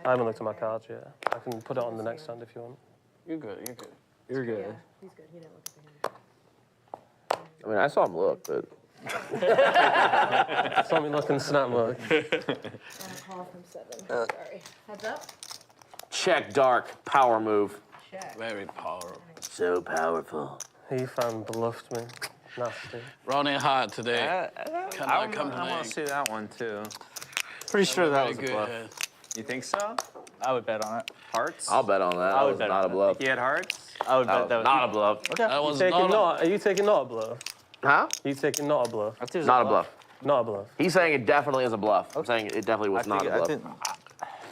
I haven't adding looked at my 10K. cards yet. I can put it on the next stand if you want. You're good. You're good. You're Yeah, good. he's good. He didn't look at the hand. I mean, I saw him look, but Saw me looking snap look. And a call from 7. Sorry. Heads up. check dark power move. Check. Very powerful. So powerful. Efan bluffed me. Nasty. Running hard today. I want to see that one too. Pretty sure that was a good bluff. hit. You think so? I would bet on it. Hearts? I'll bet on that. I That would was bet not on a bluff. You had hearts? I would bet That that was was not a bluff. Okay. That was Are you taking not a bluff? Huh? You taking not a bluff? I think it was Not a bluff. Not a bluff. He's saying it definitely is a bluff. I'm saying it definitely was not a bluff.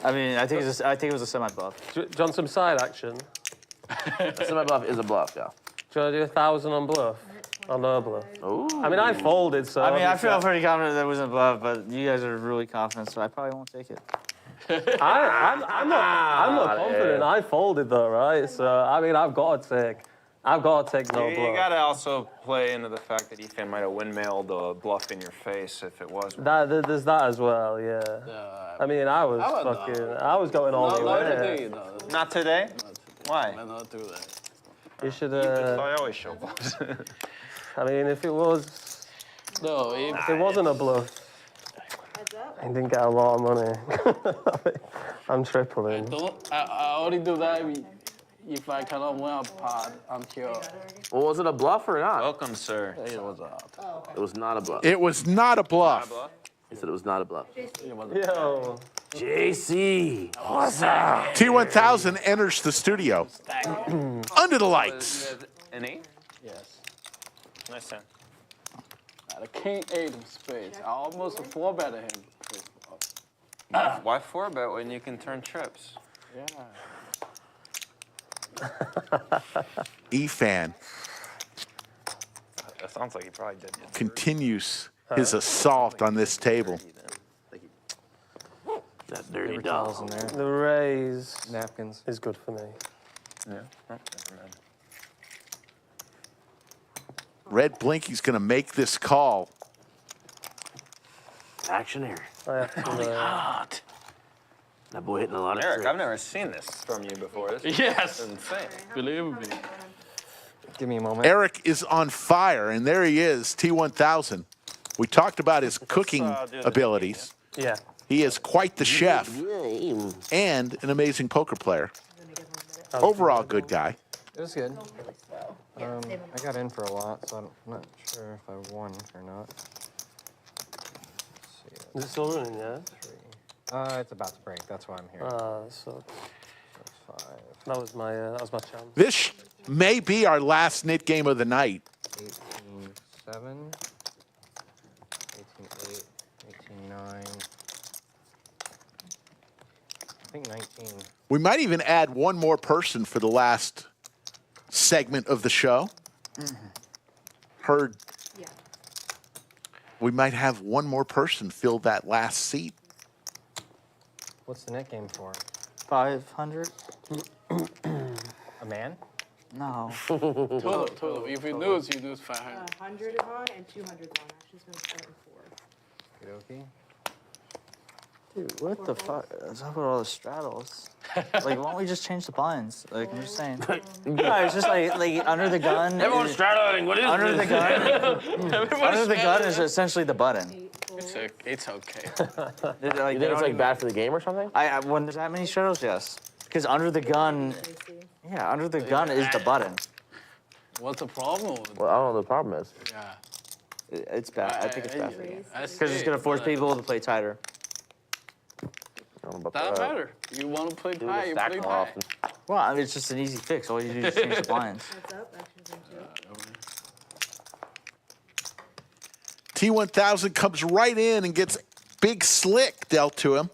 I think it was a semi-bluff. Do you want some side action? Semi-bluff is a bluff, yeah. Do you want to do 1,000 on bluff? Or no bluff? Ooh. I mean, I folded, so. I mean, I feel obviously- pretty confident that it wasn't a bluff, but you guys are really confident, so I probably won't take it. I'm not confident. I folded though, right? So I mean, I've got to take no You bluff. got to also play into the fact that Efan might have windmailed a bluff in your face if it was. There's that as well, yeah. I mean, I was going all the way. Not today? Why? Why not do that? You should. I always show bluffs. I mean, if it was, No, if it wasn't a bluff, Heads up. I didn't get a lot of money. I'm tripling. I only do that if I cannot win a pot until. Well, was it a bluff or not? Welcome, sir. It was up. It was not a bluff. It was not a bluff. He said it was not a bluff. Yo. JC. What's up? T1000 enters the studio. Under the lights. An 8? Yes. Nice hand. The king 8 of spades. I almost 4-betted him. Why 4-bet when you can turn trips? Yeah. Efan. That sounds like he probably did. continues his assault on this table. That dirty towels dog. in there. The raise Napkins. is good for me. Yeah. Oh, never mind. Red Blinky's going to make this call. Action here. Holy hot. That boy hitting a lot of Eric, tricks. I've never seen this from you before. This Yes. is insane. Believe me. Give me a moment. Eric is on fire, and there he is, T1000. We talked about his cooking do the abilities. Yeah. He is quite the chef and an amazing poker player. Overall, good guy. It was good. I got in for a lot, so I'm not sure if I won or not. Is it still running, yeah? It's about to break. That's why I'm here. So That's 5. that was my challenge. This may be our last knit game of the night. 18-7. 18-8. 18-9. I think 19. We might even add one more person for the last segment of the show. Heard we might have one more person fill that last seat. What's the net game for? 500? A man? No. Total. If you lose, you lose 500. 100 is on and 200 is on. Actually, it's going to start in 4. Okey-dokey. Dude, what the fuck? What's up with all the straddles? Like, why don't we just change the blinds? Like, I'm just saying. No, it's just like under the gun. Everyone's straddling. What is under this? the gun. Under the gun is essentially the button. It's okay. You You think it's like bad for the game or something? When there's that many straddles, yes. Because under the gun, yeah, under the gun is the button. What's the problem with it? Well, I don't know what the problem is. Yeah. It's bad. I think it's bad for the game. I Because see, it's gonna force but people to play tighter. I don't know about Doesn't that. matter. You want to play Do the high, you stack play more high. often. Well, I mean, it's just an easy fix. All you do is change the blinds. What's up? Action's in 2. T1000 comes right in and gets big slick dealt to him.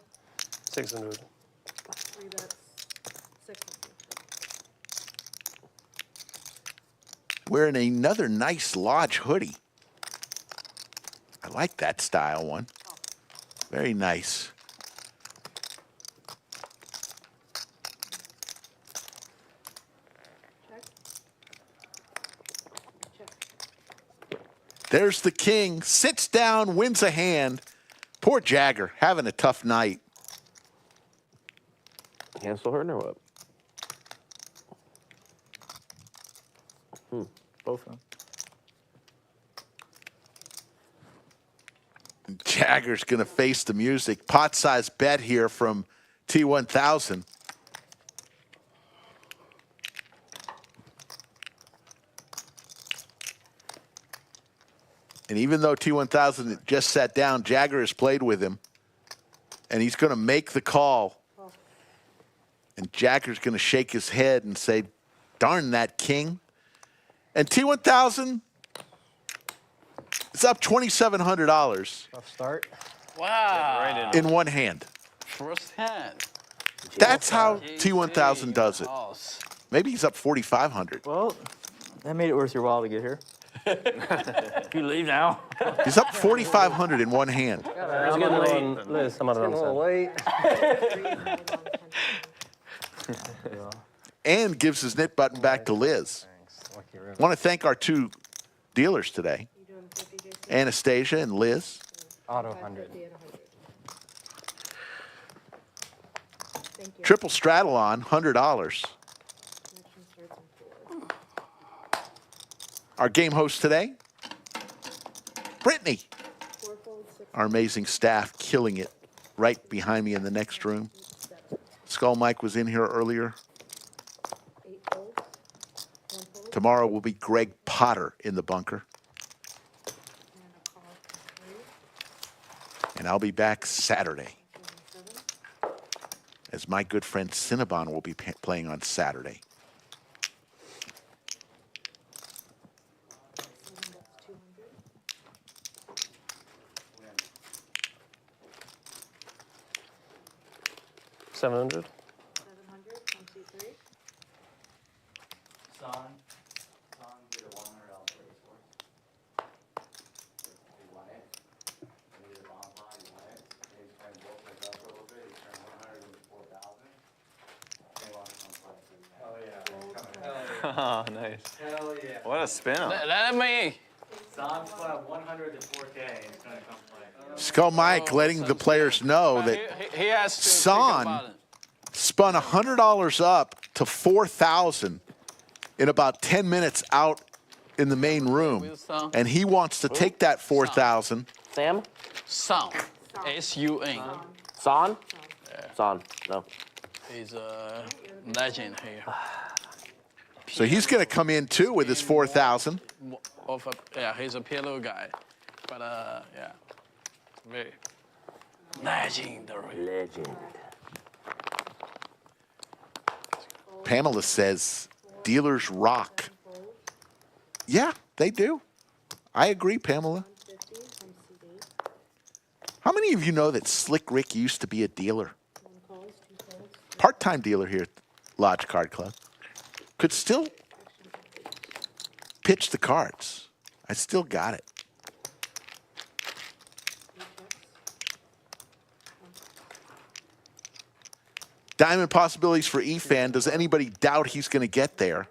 600. 3 bets. 600. Wearing another nice Lodge hoodie. I like that style one. Very nice. There's the king, sits down, wins a hand. Poor Jagger, having a tough night. Hand still hurting or what? Both of them. Jagger's going to face the music. Pot-sized bet here from T1000. And even though T1000 just sat down, Jagger has played with him. And he's going to make the call. And Jagger's going to shake his head and say, darn that king. And T1000 is up $2,700 Rough start. Wow. in one hand. First hand. That's how T1000 does it. House. Maybe he's up 4,500. Well, that made it worth your while to get here. You leave now. He's up 4,500 in one hand. I'm getting late. Liz, I'm out of Getting a little late. And gives his knit button back to Liz. Thanks. Lucky room. Want to thank our two dealers today, You doing 50, JC? Anastasia and Liz. Auto 100. 50 and 100. Thank you. Triple straddle on, $100. Action starts in 4. Our game host today, Brittany. 4 fold, 6 Our amazing staff killing it right behind me in the next room. Skull Mike was in here earlier. 8 folds. 1 fold. Tomorrow will be Greg Potter in the bunker. And a call from 3. And I'll be back Saturday, 7. as my good friend Cinnabon will be playing on Saturday. 7, that's 200. 700. 700, 1, 2, 3. Son did a $100 raise for Oh, nice. Hell yeah. What a spin up. Let me. Sam Club 100 to 4K is going to come play. Skull Mike letting the players know that He has to Son spun $100 up to 4,000 in about 10 minutes out in the main room, and he wants to take that 4,000. Sam? Son. S-U-N. Son? Son. No. He's a legend here. So he's going to come in too with his 4,000. Yeah, he's a PLO guy. But yeah, very legendary. Legend. Pamela says dealers rock. Yeah, they do. I agree, Pamela. How many of you know that Slick Rick used to be a dealer? Part-time dealer here at Lodge Card Club. Could still pitch the cards. I still got it. Diamond possibilities for Efan. Does anybody doubt he's going to get there?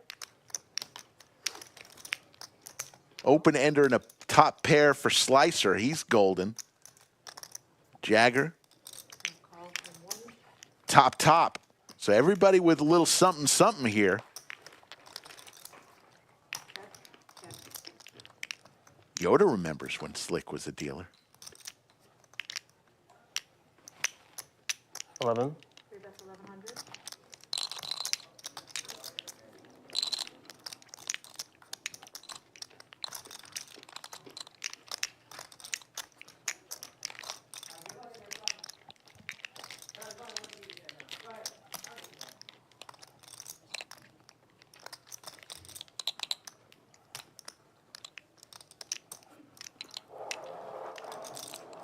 Open ender and a top pair for Slicer. He's golden. Jagger. Top. So everybody with a little something, something here. Yoda remembers when Slick was a dealer. 11.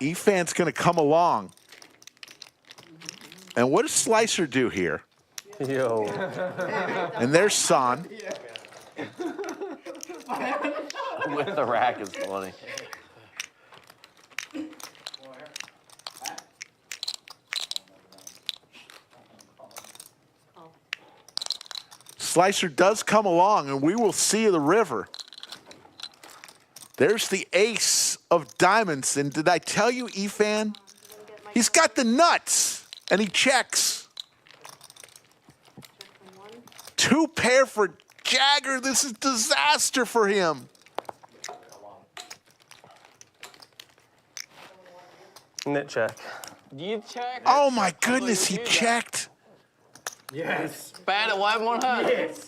Efan's going to come along. And what does Slicer do here? Yo. And there's Son. With the rack is funny. Slicer does come along, and we will see the river. There's the ace of diamonds. And did I tell you, Efan? He's got the nuts, and he checks. 2 pair for Jagger. This is disaster for him. Net check. You check? Oh, my goodness, he checked. Yes. Bad 100. Yes.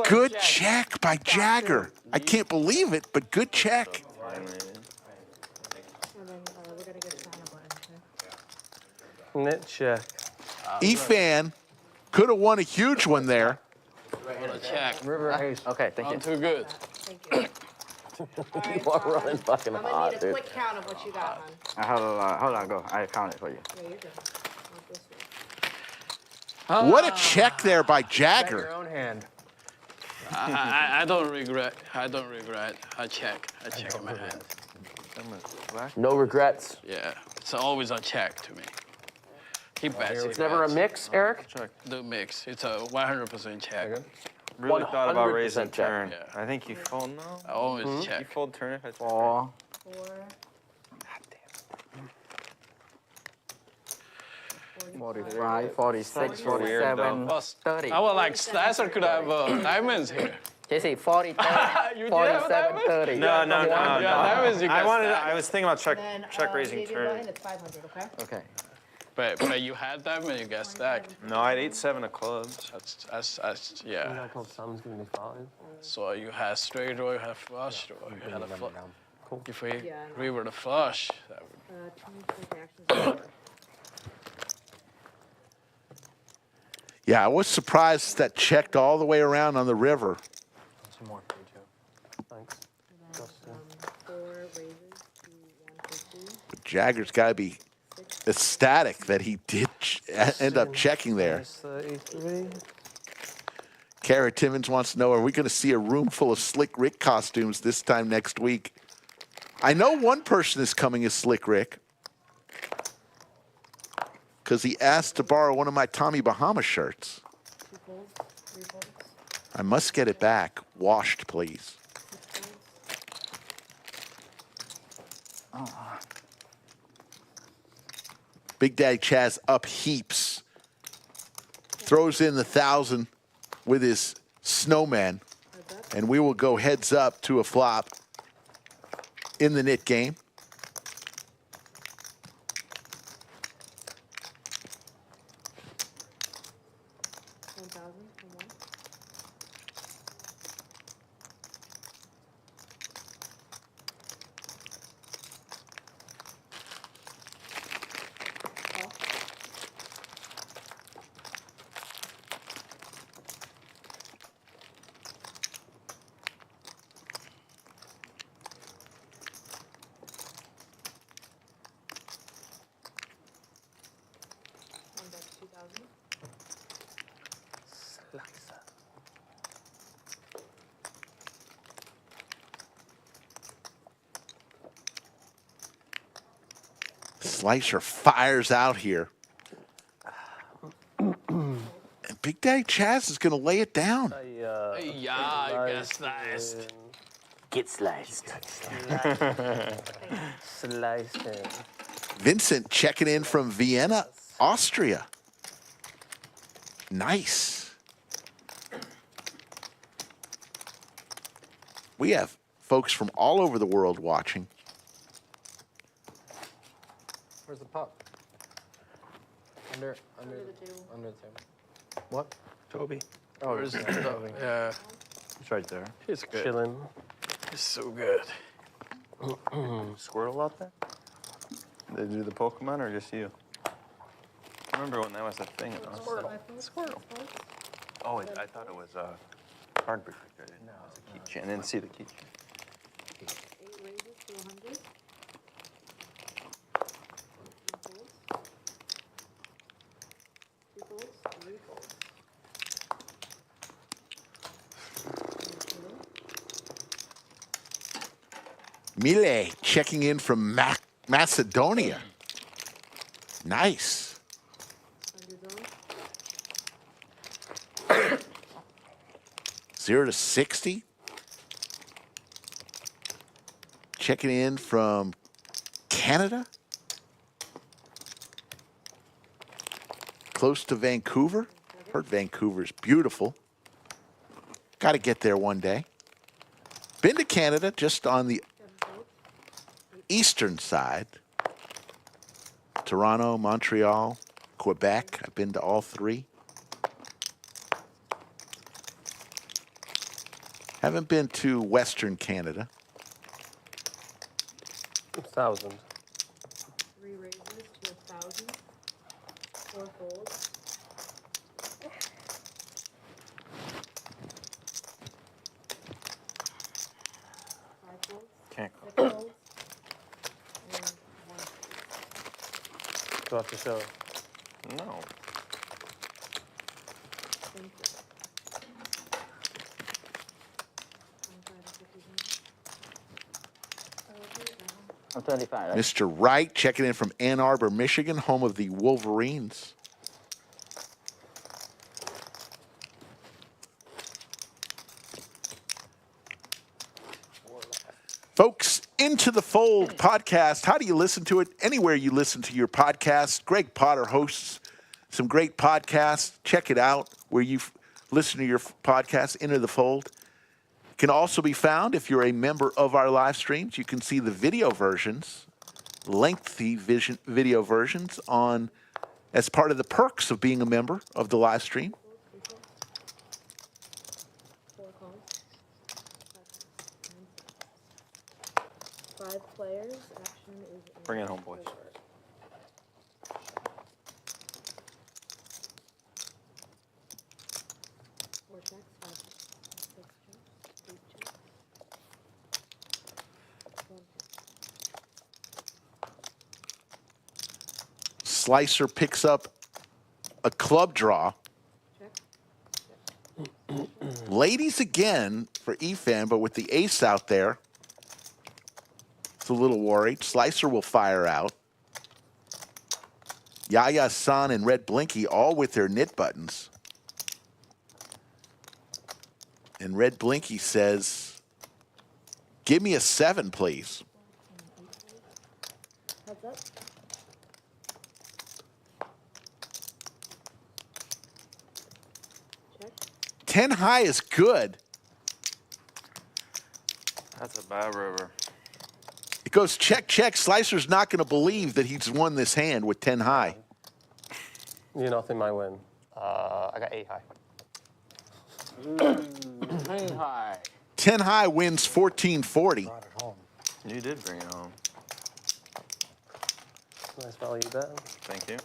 Good check by Jagger. I can't believe it, but good check. Net check. Efan could have won a huge one there. Check. River ace. Okay, thank you. Too good. Thank you. You are running fucking I'm gonna hot, need a dude. quick count of what you got, hon. Hold on, go. I count it for you. Yeah, you're good. Not this way. What a check there by Your Jagger. own hand. I don't regret. I don't regret. I check in my hand. No regrets. Yeah, it's always a check to me. He bets. It's never a mix, Eric? The mix. It's a 100% check. Really thought about raising 100% check. turn. Yeah. I think you fold now. I always You check. fold turn if it's 4. 45, 46, You're weird, 47, though. 30. I would like Slicer could have diamonds here. JC, 40, 30, You did have 47, diamonds? 30. No. diamonds, you I got I was thinking about check Then, raising JV turn. button, it's 500, okay? Okay. But you had diamond, you got stacked. No, I had 8-7 of clubs. That's yeah. Sam's giving me 5. So you had straight draw, you had flush draw, you had a flush. Cool. If we Yeah, no. river the flush, that would, 2 transactions. Yeah, I was surprised that checked all the way around on the river. Some more, Joe. Thanks. 4 raises to 150. But Jagger's got to be ecstatic that he did end up checking there. Minus 33. Kara Timmons wants to know, are we going to see a room full of Slick Rick costumes this time next week? I know one person is coming as Slick Rick because he asked to borrow one of my Tommy Bahama shirts. 2 folds, 3 folds. I must get it back. Washed, please. Big Daddy Chaz up heaps. Throws in the 1,000 with his snowman. And we will go heads up to a flop in the knit game. Slicer fires out here. And Big Daddy Chaz is going to lay it down. Yeah, I guess sliced. Get sliced. Sliced. Vincent checking in from Vienna, Austria. Nice. We have folks from all over the world watching. Where's the pup? Under the table. Under the table. What? Toby. Oh, Where's it's the Toby. Yeah, It's right there. it's good. Chilling. It's so good. Squirtle out there? Did they do the Pokemon or just you? I remember when that was a thing. Squirtle. Oh, wait, I thought it was a card refrigerator. No, it was a keychain. I didn't see the keychain. 8 raises to 100. Two folds, 3 folds. Mile checking in from Macedonia. Nice. 0 to 60. Checking in from Canada. Close to Vancouver. Heard Vancouver's beautiful. Got to get there one day. Been to Canada, just on the eastern side. Toronto, Montreal, Quebec. I've been to all 3. Haven't been to Western Canada. 1,000. 3 raises to 1,000. 4 folds. Can't go. 6 folds. And 1 Do I have to show? No. Thank you. I'm 35. Right? Mr. Wright checking in from Ann Arbor, Michigan, home of the Wolverines. Folks, Into the Fold podcast. How do you listen to it? Anywhere you listen to your podcast. Greg Potter hosts some great podcasts. Check it out where you listen to your podcast, Into the Fold. Can also be found if you're a member of our live streams. You can see the video versions, lengthy video versions on as part of the perks of being a member of the live stream. 5 players. Action is in Bring it home, boys. order. 4 checks, 5 checks, 6 checks, 8 checks. 1 check. Slicer picks up a club draw. Ladies again for Efan, but with the ace out there, it's a little worried. Slicer will fire out. Yaya, San, and Red Blinky all with their knit buttons. And Red Blinky says, give me a 7, please. Heads up. Check. 10 high is good. That's a bad river. It goes check, check. Slicer's not going to believe that he's won this hand with 10 high. You not think might win? I got 8 high. 10 high. 10 high wins 1440. Brought it home. You did bring it home. Nice value there. Thank you.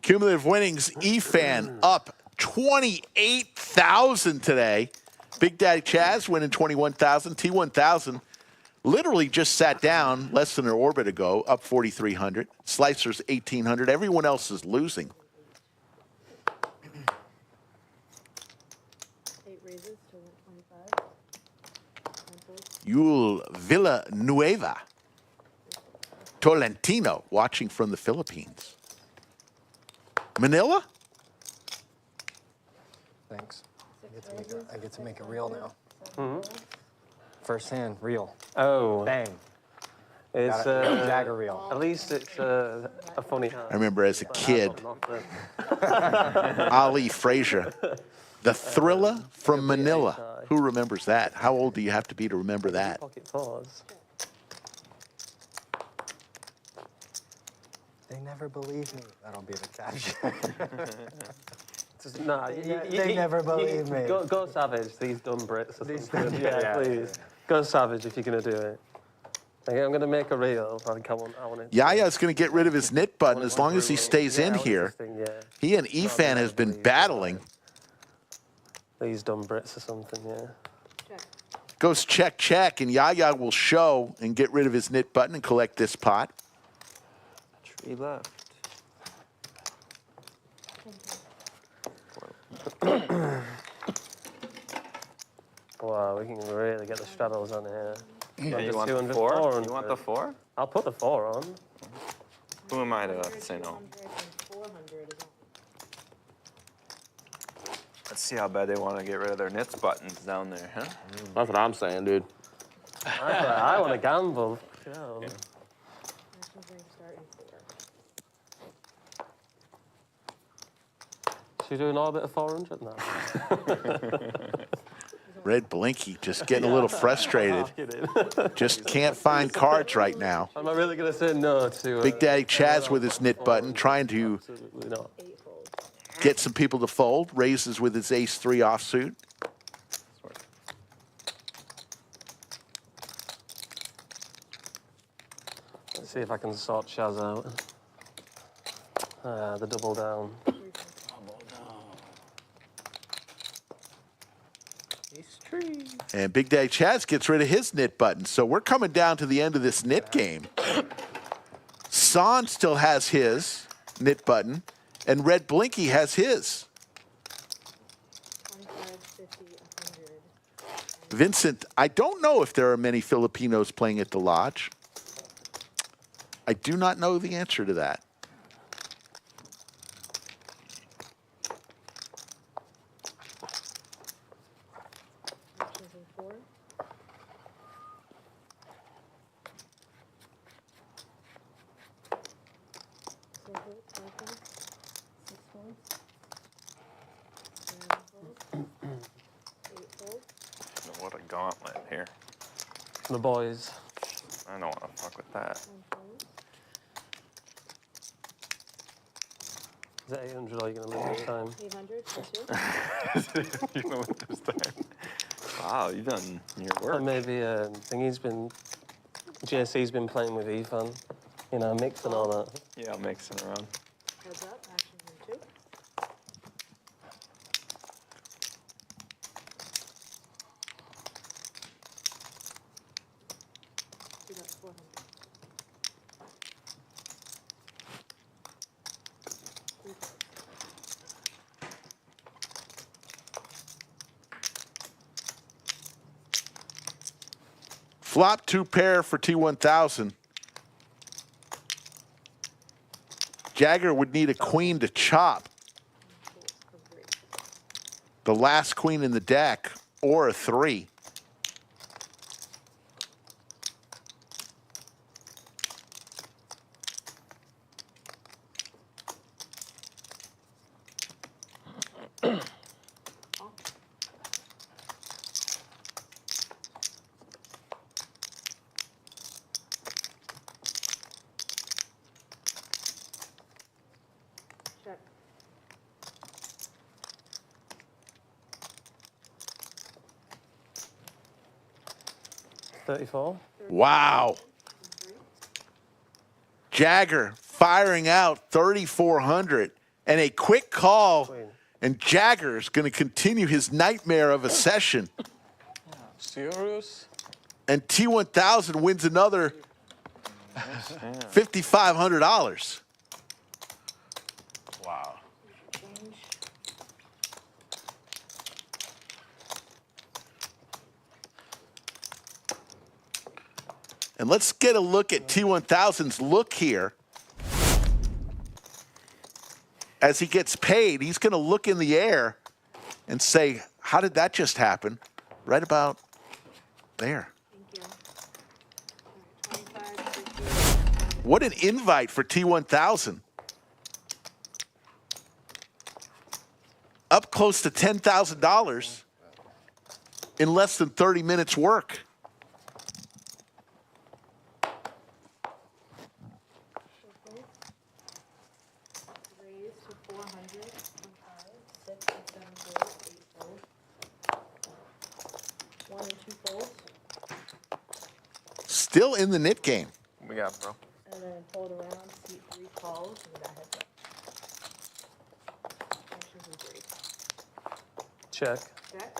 Cumulative winnings, Efan up 28,000 today. Big Daddy Chaz winning 21,000. T1000 literally just sat down less than an orbit ago, up 4,300. Slicer's 1,800. Everyone else is losing. 8 raises to 125. Yul Villanueva. Tolentino watching from the Philippines. Manila? Thanks. I get to make it real now. First hand, real. Oh. Bang. It's Jagger real. At least it's a funny hand. I remember as a kid, Ali Frazier, the Thriller from Manila. Who remembers that? How old do you have to be to remember that? Pocket fours. They never believe me. That'll be the caption. Nah, They never believe me. Go savage, these dumb Brits. Or something. Yeah, yeah. please. Go savage if you're going to do it. Okay, I'm going to make a reel. I want it. Yaya's going to get rid of his knit button as long as he stays in here. He and Efan has been battling. These dumb Brits or something, yeah. Goes check, check, and Yaya will show and get rid of his knit button and collect this pot. Tree left. Wow, we can really get the straddles on here. Yeah, you want 200, the 4? 400. You want the 4? I'll put the 4 on. Who am I to say no? Let's see how bad they want to get rid of their knits buttons down there, huh? That's what I'm saying, dude. I want to gamble. Yeah. She's doing all a bit of 400 now. Red Blinky just getting a little frustrated. Just can't find cards right now. Am I really going to say no to Big Daddy Chaz with his knit button, trying to get some people to fold. Raises with his ace-3 offsuit. Let's see if I can sort Chaz out. The double down. And Big Daddy Chaz gets rid of his knit button. So we're coming down to the end of this knit game. San still has his knit button, and Red Blinky has his. 25, 50, 100. Vincent, I don't know if there are many Filipinos playing at the lodge. I do not know the answer to that. What a gauntlet here. The boys. I don't want to fuck with that. Is that 800 or are you going to lose this time? 800 for 2. You know what this time. Wow, you've done your work. Or maybe GSC's been playing with Efan, you know, mixing all that. Yeah, mixing around. Heads up, action on 2. You got 400. Flop 2 pair for T1000. Jagger would need a queen to chop. The last queen in the deck, or a 3. Check. $34. Wow. Jagger firing out 3,400 and a quick call. And Jagger's going to continue his nightmare of a session. Serious? And T1000 wins another $5,500. Wow. And let's get a look at T1000's look here. As he gets paid, he's going to look in the air and say, how did that just happen? Right about there. What an invite for T1000. Up close to $10,000 in less than 30 minutes work. Raise to 400, 5, 6, and 7 folds, 8 folds. 1 and 2 folds. Still in the knit game. We got, bro. And then fold around, seat 3 calls, and that heads up. Actions and 3. Check. Check.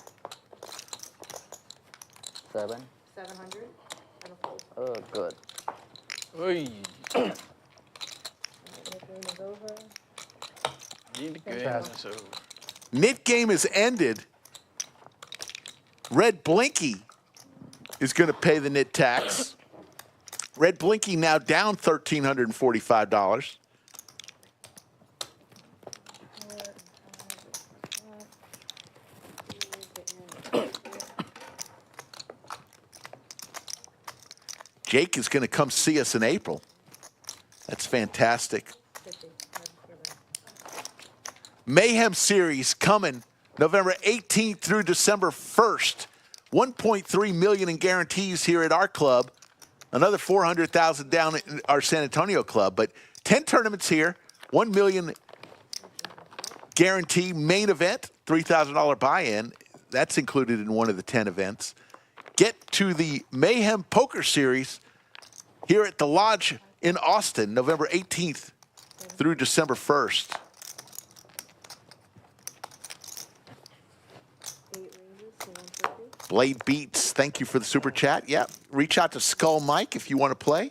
7. 700, and a fold. Oh, good. Oy. Alright, knit game is over. Need game is over. Knit game is ended. Red Blinky is going to pay the knit tax. Red Blinky now down $1,345. Jake is going to come see us in April. That's fantastic. Mayhem series coming November 18th through December 1st. 1.3 million in guarantees here at our club. Another 400,000 down at our San Antonio club. But 10 tournaments here, 1 million guarantee main event, $3,000 buy-in. That's included in one of the 10 events. Get to the Mayhem Poker Series here at the Lodge in Austin, November 18th through December 1st. Blade Beats, thank you for the super chat. Yeah, reach out to Skull Mike if you want to play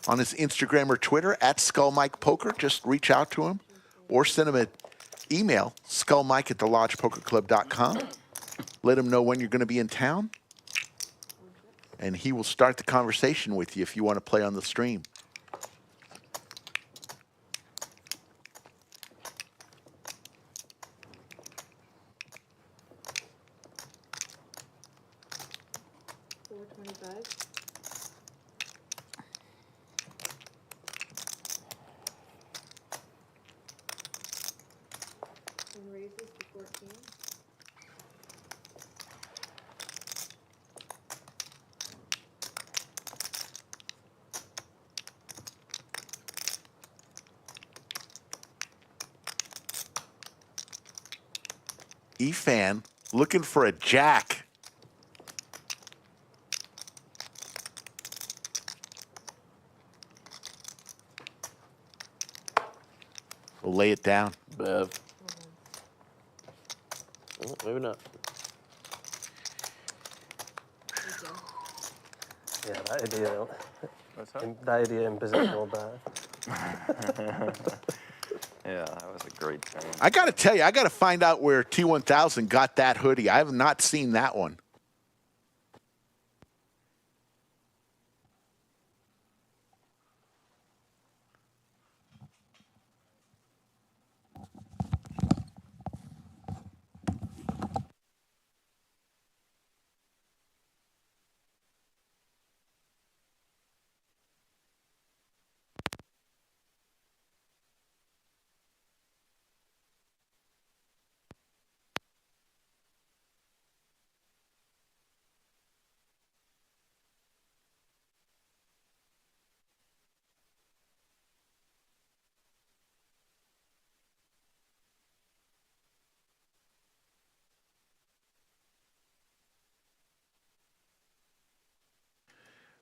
on his Instagram or Twitter at Skull Mike Poker. Just reach out to him or send him an email, skullmike@thelodgepokerclub.com. Let him know when you're going to be in town, and he will start the conversation with you if you want to play on the stream. Raises to 14. Efan looking for a jack. We'll lay it down. Bev. Oh, maybe not. Yeah, that idiot. That idiot in positional bad. Yeah, that was a great turn. I got to tell you, I got to find out where T1000 got that hoodie. I have not seen that one.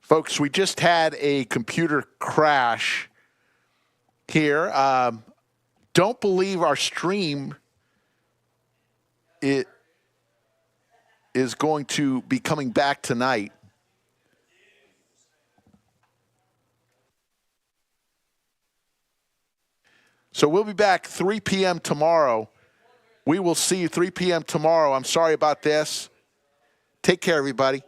Folks, we just had a computer crash here. Don't believe our stream is going to be coming back tonight. So we'll be back 3 p.m. tomorrow. We will see you 3 p.m. tomorrow. I'm sorry about this. Take care, everybody.